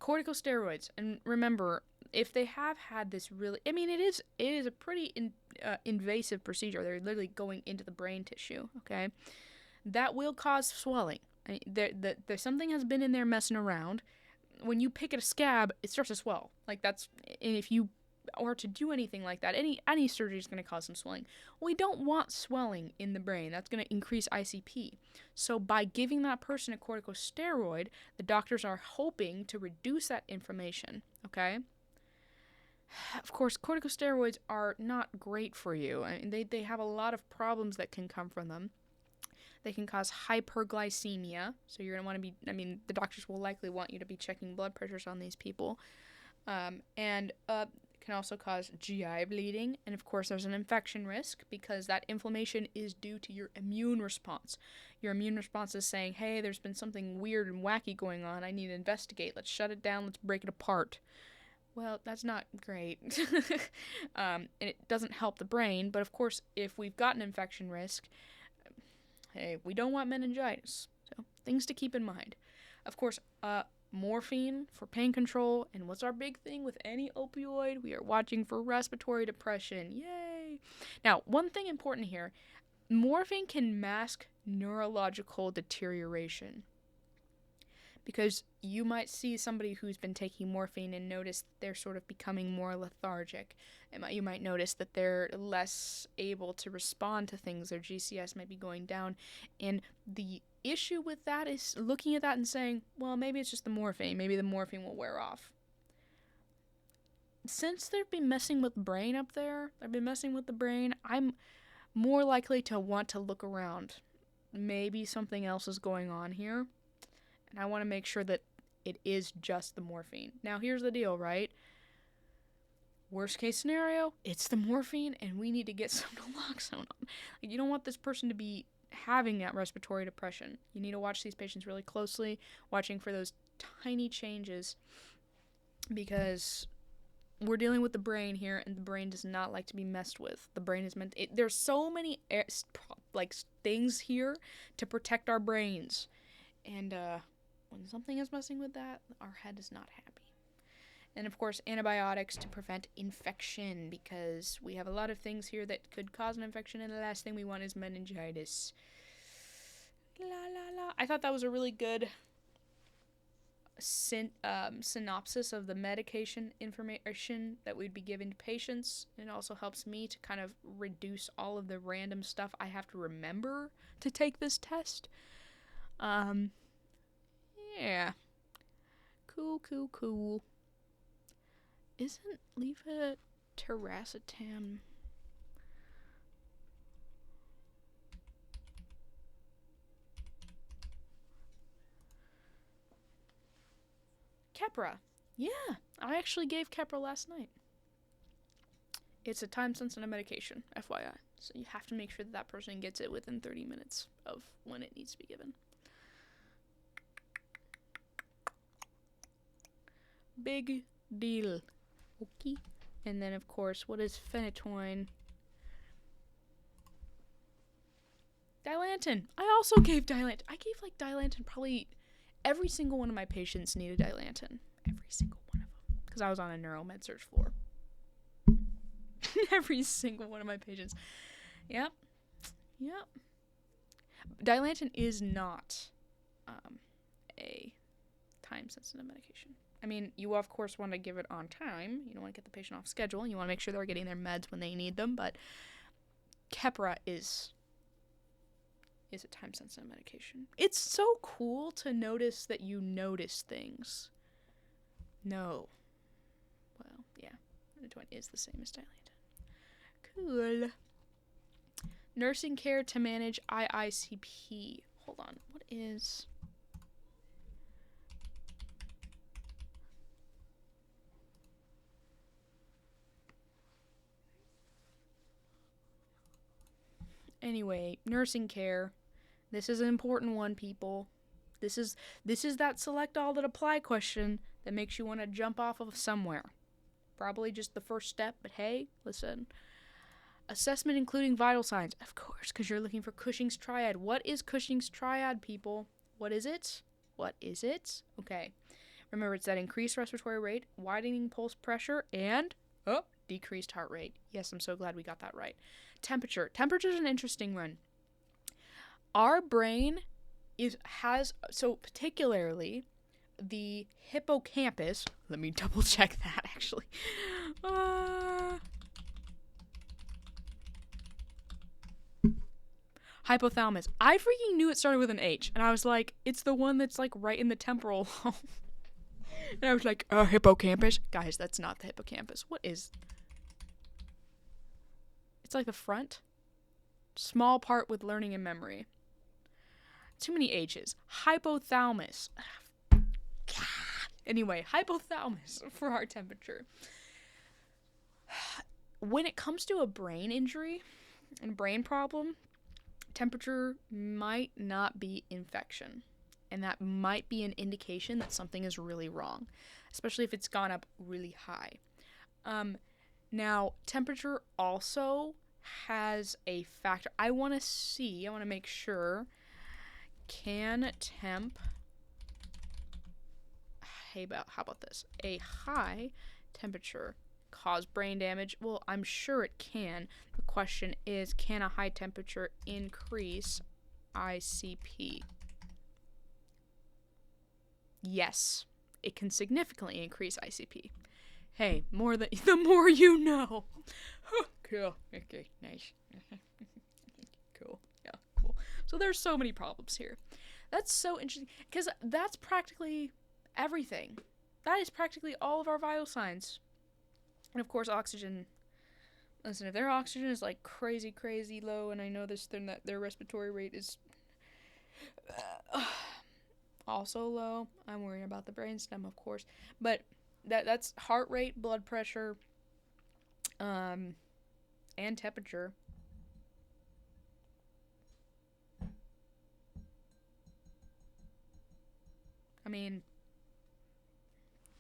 Corticosteroids. And remember, if they have had this really, I mean, it is a pretty invasive procedure. They're literally going into the brain tissue, okay? That will cause swelling. There's something has been in there messing around. When you pick at a scab, it starts to swell. Like, that's, and if you or to do anything like that, any surgery is going to cause some swelling. We don't want swelling in the brain. That's going to increase ICP. So by giving that person a corticosteroid, the doctors are hoping to reduce that inflammation, okay? Of course, corticosteroids are not great for you. I mean, they have a lot of problems that can come from them. They can cause hyperglycemia, so you're going to want to be, I mean, the doctors will likely want you to be checking blood pressures on these people. And can also cause GI bleeding, and of course there's an infection risk because that inflammation is due to your immune response. Your immune response is saying, hey, there's been something weird and wacky going on, I need to investigate, let's shut it down, let's break it apart. Well, that's not great. And it doesn't help the brain, but of course if we've got an infection risk, hey, we don't want meningitis. So things to keep in mind. Of course, morphine for pain control, and what's our big thing with any opioid? We are watching for respiratory depression. Yay! Now, one thing important here, morphine can mask neurological deterioration. Because you might see somebody who's been taking morphine and notice that they're sort of becoming more lethargic. You might notice that they're less able to respond to things. Their GCS might be going down. And the issue with that is looking at that and saying, well, maybe it's just the morphine. Maybe the morphine will wear off. Since they've been messing with the brain up there, I'm more likely to want to look around. Maybe something else is going on here. And I want to make sure that it is just the morphine. Now, here's the deal, right? Worst case scenario, it's the morphine, and we need to get some naloxone on. Like, you don't want this person to be having that respiratory depression. You need to watch these patients really closely, watching for those tiny changes, because we're dealing with the brain here, and the brain does not like to be messed with. The brain is meant. There's so many things here to protect our brains, and when something is messing with that, our head is not happy. And of course, antibiotics to prevent infection, because we have a lot of things here that could cause an infection, and the last thing we want is meningitis. La la la. I thought that was a really good synopsis of the medication information that we'd be giving to patients. It also helps me to kind of reduce all of the random stuff I have to remember to take this test. Yeah. Cool. Isn't levetiracetam... Keppra. Yeah, I actually gave Keppra last night. It's a time-sensitive medication, FYI. So you have to make sure that person gets it within 30 minutes of when it needs to be given. Big deal. Okay. And then, of course, what is phenytoin? Dilantin. I also gave Dilantin. I gave, Dilantin probably... Every single one of my patients needed Dilantin. Every single one of them. Because I was on a neuromed search floor. Every single one of my patients. Yep. Dilantin is not a time-sensitive medication. I mean, you of course want to give it on time. You don't want to get the patient off schedule. You want to make sure they're getting their meds when they need them. But Keppra is a time-sensitive medication. It's so cool to notice that you notice things. No. Well, yeah. Phenytoin is the same as Dilantin. Cool. Nursing care to manage IICP. Hold on. What is... Anyway, nursing care. This is an important one, people. This is that select all that apply question that makes you want to jump off of somewhere. Probably just the first step, but hey, listen. Assessment including vital signs. Of course, because you're looking for Cushing's triad. What is Cushing's triad, people? What is it? What is it? Okay. Remember, it's that increased respiratory rate, widening pulse pressure, and decreased heart rate. Yes, I'm so glad we got that right. Temperature. Temperature is an interesting one. Our brain particularly the hippocampus. Let me double check that actually. Hypothalamus. I freaking knew it started with an H, and I was like, it's the one that's like right in the temporal. And I was like, hippocampus? Guys, that's not the hippocampus. What is? It's like the front. Small part with learning and memory. Too many H's. Hypothalamus. Anyway, hypothalamus for our temperature. When it comes to a brain injury and brain problem, temperature might not be infection. And that might be an indication that something is really wrong, especially if it's gone up really high. Now, temperature also has a factor. I want to make sure. Can temp, how about this? A high temperature cause brain damage? Well, I'm sure it can. The question is, can a high temperature increase ICP? Yes, it can significantly increase ICP. Hey, the more you know. Cool. Okay, nice. Cool. Yeah, cool. So there's so many problems here. That's so interesting because that's practically everything. That is practically all of our vital signs. And of course, oxygen. Listen, if their oxygen is like crazy, crazy low, and I know that their respiratory rate is also low, I'm worried about the brainstem, of course. But that's heart rate, blood pressure, and temperature. I mean,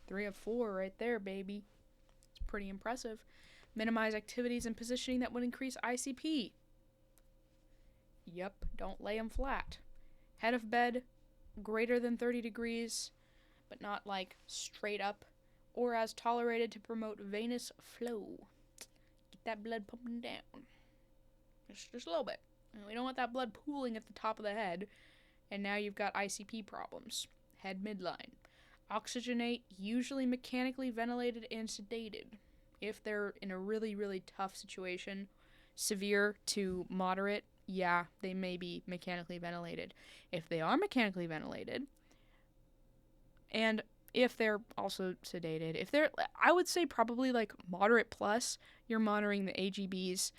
3 of 4 right there, baby. It's pretty impressive. Minimize activities and positioning that would increase ICP. Yep, don't lay them flat. Head of bed, greater than 30 degrees, but not like straight up, or as tolerated to promote venous flow. Get that blood pumping down. Just a little bit. We don't want that blood pooling at the top of the head, and now you've got ICP problems. Head midline. Oxygenate, usually mechanically ventilated and sedated. If they're in a really, really tough situation, severe to moderate, yeah, they may be mechanically ventilated. If they are mechanically ventilated, and if they're also sedated, I would say probably like moderate plus, you're monitoring the AGBs,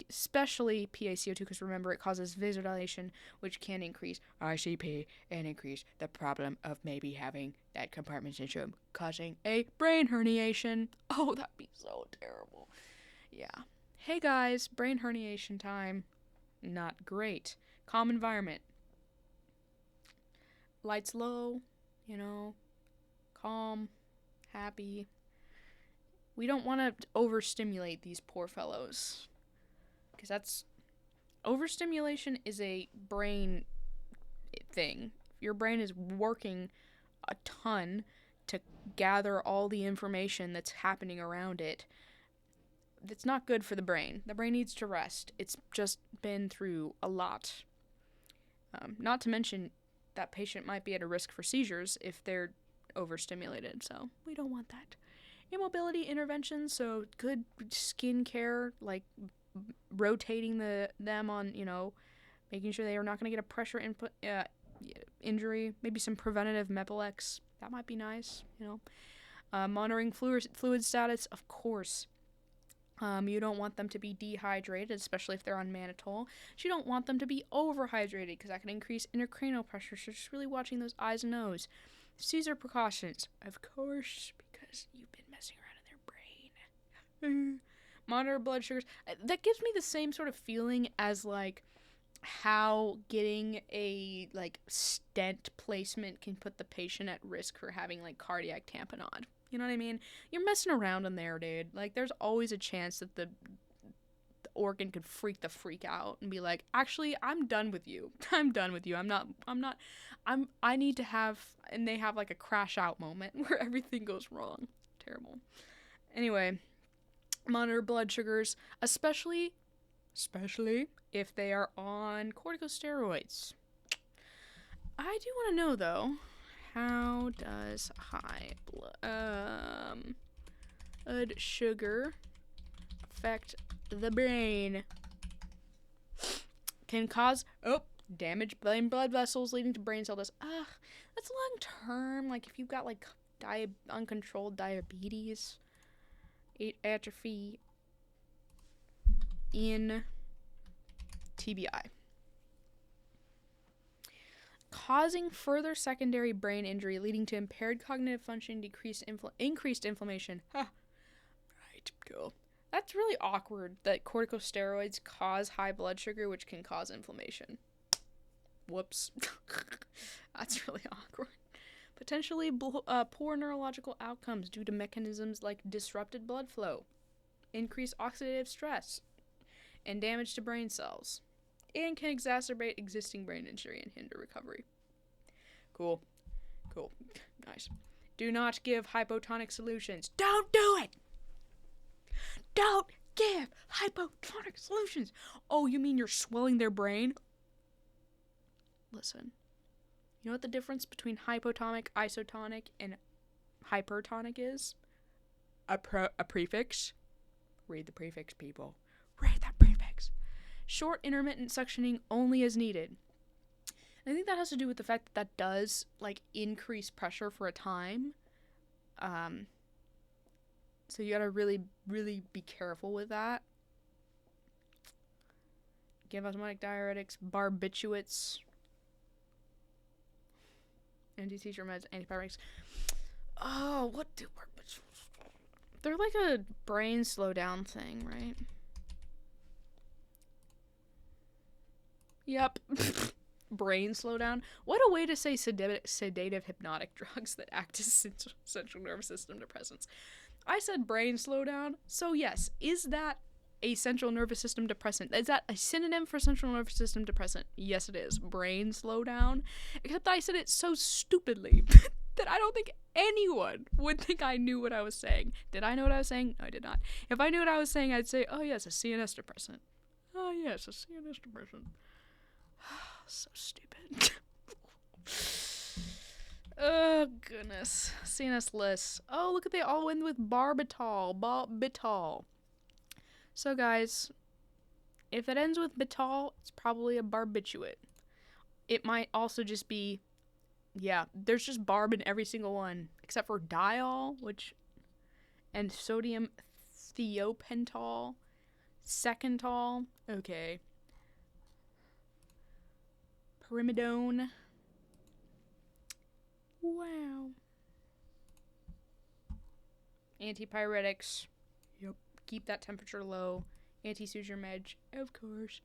especially PaCO2, because remember, it causes vasodilation, which can increase ICP and increase the problem of maybe having that compartment syndrome, causing a brain herniation. Oh, that'd be so terrible. Yeah. Hey guys, brain herniation time. Not great. Calm environment. Lights low, calm, happy. We don't want to overstimulate these poor fellows, because overstimulation is a brain thing. Your brain is working a ton to gather all the information that's happening around it. That's not good for the brain. The brain needs to rest. It's just been through a lot. Not to mention that patient might be at a risk for seizures if they're overstimulated, so we don't want that. Immobility interventions, so good skin care, like rotating them on, making sure they are not going to get a pressure injury, maybe some preventative Mepilex, that might be nice, monitoring fluid status, of course. You don't want them to be dehydrated, especially if they're on mannitol. You don't want them to be overhydrated, because that can increase intracranial pressure, so just really watching those eyes and nose. Seizure precautions, of course, because you've been messing around in their brain. Monitor blood sugars. That gives me the same sort of feeling as, like, how getting a, stent placement can put the patient at risk for having, cardiac tamponade. You know what I mean? You're messing around in there, dude. There's always a chance that the organ could freak the freak out and be like, actually, I'm done with you. I'm done with you. I need to have, and they have like a crash out moment where everything goes wrong. Terrible. Anyway, monitor blood sugars, especially if they are on corticosteroids. I do want to know though, how does high blood sugar affect the brain? Can cause damage blood vessels leading to brain cell death. That's long term. Like if you've got like uncontrolled diabetes, atrophy in TBI. Causing further secondary brain injury leading to impaired cognitive function, increased inflammation. Right, cool. That's really awkward that corticosteroids cause high blood sugar, which can cause inflammation. Whoops. That's really awkward. Potentially poor neurological outcomes due to mechanisms like disrupted blood flow, increased oxidative stress, and damage to brain cells, and can exacerbate existing brain injury and hinder recovery. Cool. Nice. Do not give hypotonic solutions. Don't do it! Don't give hypotonic solutions! Oh, you mean you're swelling their brain? Listen. You know what the difference between hypotonic, isotonic, and hypertonic is? A prefix. Read the prefix, people. Read the prefix. Short intermittent suctioning only as needed. I think that has to do with the fact that does like increase pressure for a time. So you gotta really, really be careful with that. Give osmotic diuretics, barbiturates, anti-seizure meds, antipyretics. Oh, what do barbiturates? They're like a brain slowdown thing, right? Yep. Brain slowdown. What a way to say sedative hypnotic drugs that act as central nervous system depressants. I said brain slowdown, so yes, is that a central nervous system depressant? Is that a synonym for central nervous system depressant? Yes, it is. Brain slowdown. Except I said it so stupidly that I don't think anyone would think I knew what I was saying. Did I know what I was saying? No, I did not. If I knew what I was saying, I'd say, oh yes, a CNS depressant. Oh yes, a CNS depressant. So stupid. Oh, goodness. CNS lists. Oh, look at they all end with barbital. So, guys, if it ends with bital, it's probably a barbiturate. It might also just be, yeah, there's just barb in every single one, except for diol, and sodium thiopental, secantol, okay. Pyrimidone. Wow. Antipyretics. Yep. Keep that temperature low. Anti-seizure med, of course.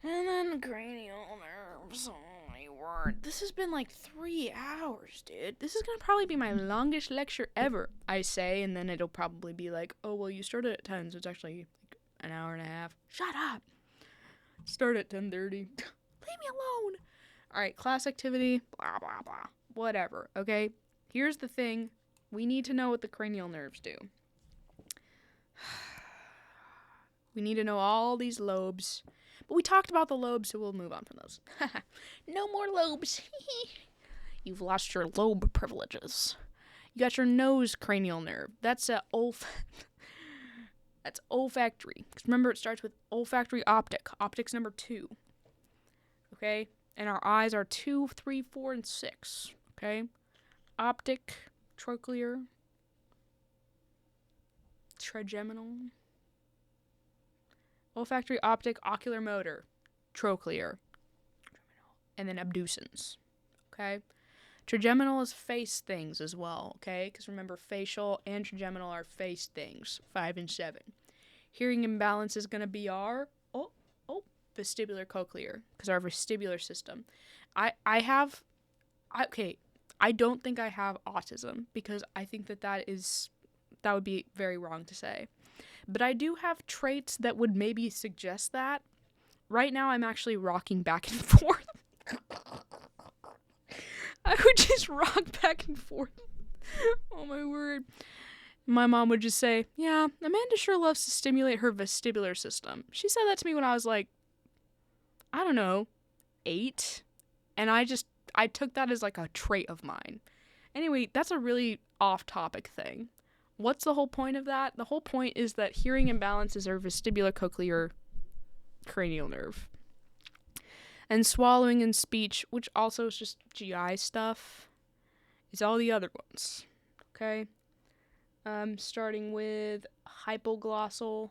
And then cranial nerves. Oh my word. This has been like 3 hours, dude. This is gonna probably be my longest lecture ever, I say, and then it'll probably be like, oh, well, you started at 10, so it's actually like an hour and a half. Shut up. Start at 10:30. Leave me alone. Alright, class activity, blah, blah, blah. Whatever, okay? Here's the thing. We need to know what the cranial nerves do. We need to know all these lobes. But we talked about the lobes, so we'll move on from those. No more lobes. You've lost your lobe privileges. You got your nose cranial nerve. That's that's olfactory. Because remember, it starts with olfactory optic. Optic's number 2. Okay? And our eyes are 2, 3, 4, and 6. Okay? Optic, trochlear, trigeminal, olfactory, optic, ocular motor, trochlear, and then abducens. Okay? Trigeminal is face things as well, okay? Because remember, facial and trigeminal are face things, 5 and 7. Hearing imbalance is going to be our vestibular cochlear, because our vestibular system. I don't think I have autism, because I think that would be very wrong to say. but I do have traits that would maybe suggest that. Right now, I'm actually rocking back and forth. I would just rock back and forth. Oh my word. My mom would just say, yeah, Amanda sure loves to stimulate her vestibular system. She said that to me when I was like, I don't know, 8. And I took that as like a trait of mine. Anyway, that's a really off-topic thing. What's the whole point of that? The whole point is that hearing imbalances are vestibular-cochlear cranial nerve. And swallowing and speech, which also is just GI stuff, is all the other ones. Okay? Starting with hypoglossal,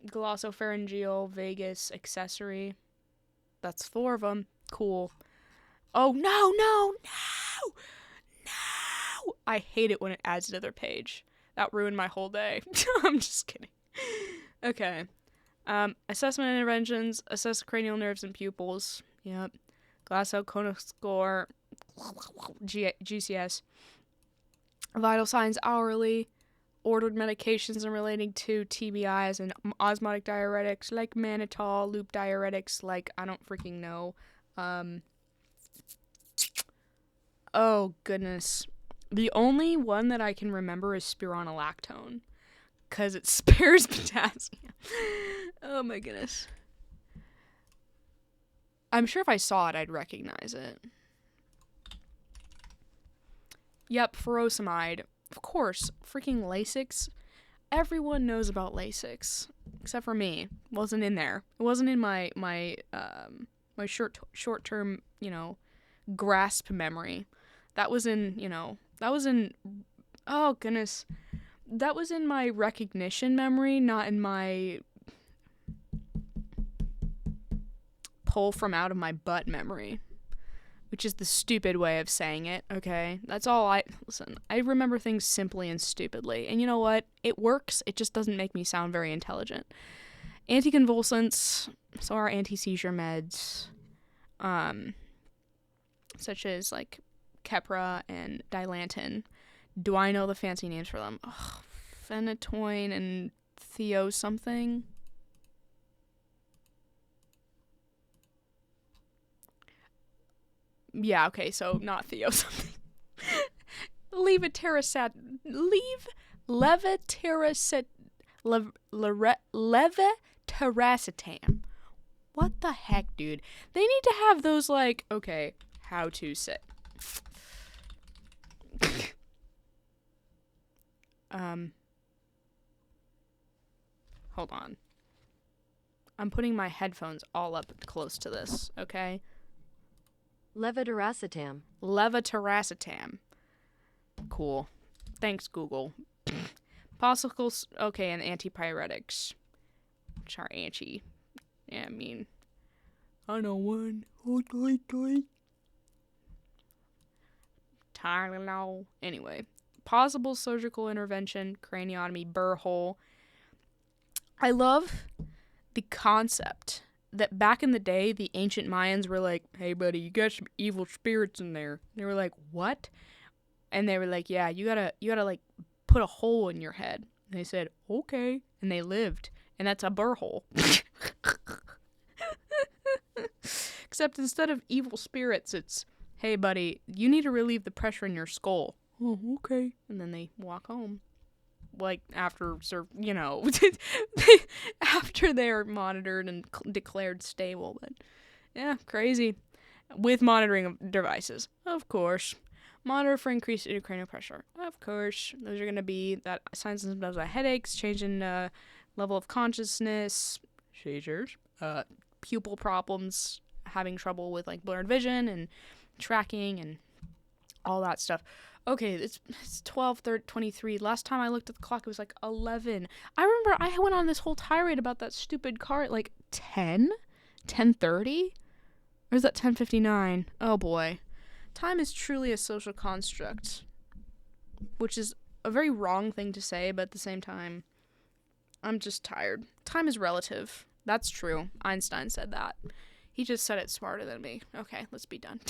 glossopharyngeal, vagus, accessory. That's 4 of them. Cool. Oh, no! I hate it when it adds another page. That ruined my whole day. I'm just kidding. Okay. Assessment interventions, assess cranial nerves and pupils. Yep. Glasgow-Cone score, GCS. Vital signs hourly. Ordered medications and relating to TBIs and osmotic diuretics like mannitol, loop diuretics like I don't freaking know. Oh goodness. The only one that I can remember is spironolactone, because it spares potassium. Oh my goodness. I'm sure if I saw it, I'd recognize it. Yep, furosemide. Of course, freaking Lasix. Everyone knows about Lasix, except for me. It wasn't in there. It wasn't in my short-term, grasp memory. That was in, oh goodness. That was in my recognition memory, not in my pull from out of my butt memory. Which is the stupid way of saying it, okay? That's all listen, I remember things simply and stupidly. And you know what? It works, it just doesn't make me sound very intelligent. Anticonvulsants, so our anti-seizure meds, such as, like, Keppra and Dilantin. Do I know the fancy names for them? Ugh, phenytoin and Theo something? Yeah, okay, so not Theo something. Levetiracetam. What the heck, dude? They need to have those, like, okay, how to say. Hold on. I'm putting my headphones all up close to this, okay? Levetiracetam. Cool. Thanks, Google. Popsicles, okay, and antipyretics, which are anti. Yeah, I mean, I know one. Tylenol. Anyway, possible surgical intervention, craniotomy, burr hole. I love the concept that back in the day, the ancient Mayans were like, hey, buddy, you got some evil spirits in there. And they were like, what? And they were like, yeah, you gotta, like, put a hole in your head. And they said, okay. And they lived. And that's a burr hole. Except instead of evil spirits, it's, hey, buddy, you need to relieve the pressure in your skull. Oh, okay. And then they walk home. Like, after they're monitored and declared stable. But, yeah, crazy. With monitoring of devices, of course. Monitor for increased intracranial pressure, of course. Those are going to be that signs and symptoms of headaches, change in level of consciousness, seizures, pupil problems, having trouble with, like, blurred vision and tracking and all that stuff. Okay, it's 12:23. Last time I looked at the clock, it was like 11. I remember I went on this whole tirade about that stupid car at like 10? 10:30? Or is that 10:59? Oh boy. Time is truly a social construct, which is a very wrong thing to say, but at the same time, I'm just tired. Time is relative. That's true. Einstein said that. He just said it smarter than me. Okay, let's be done.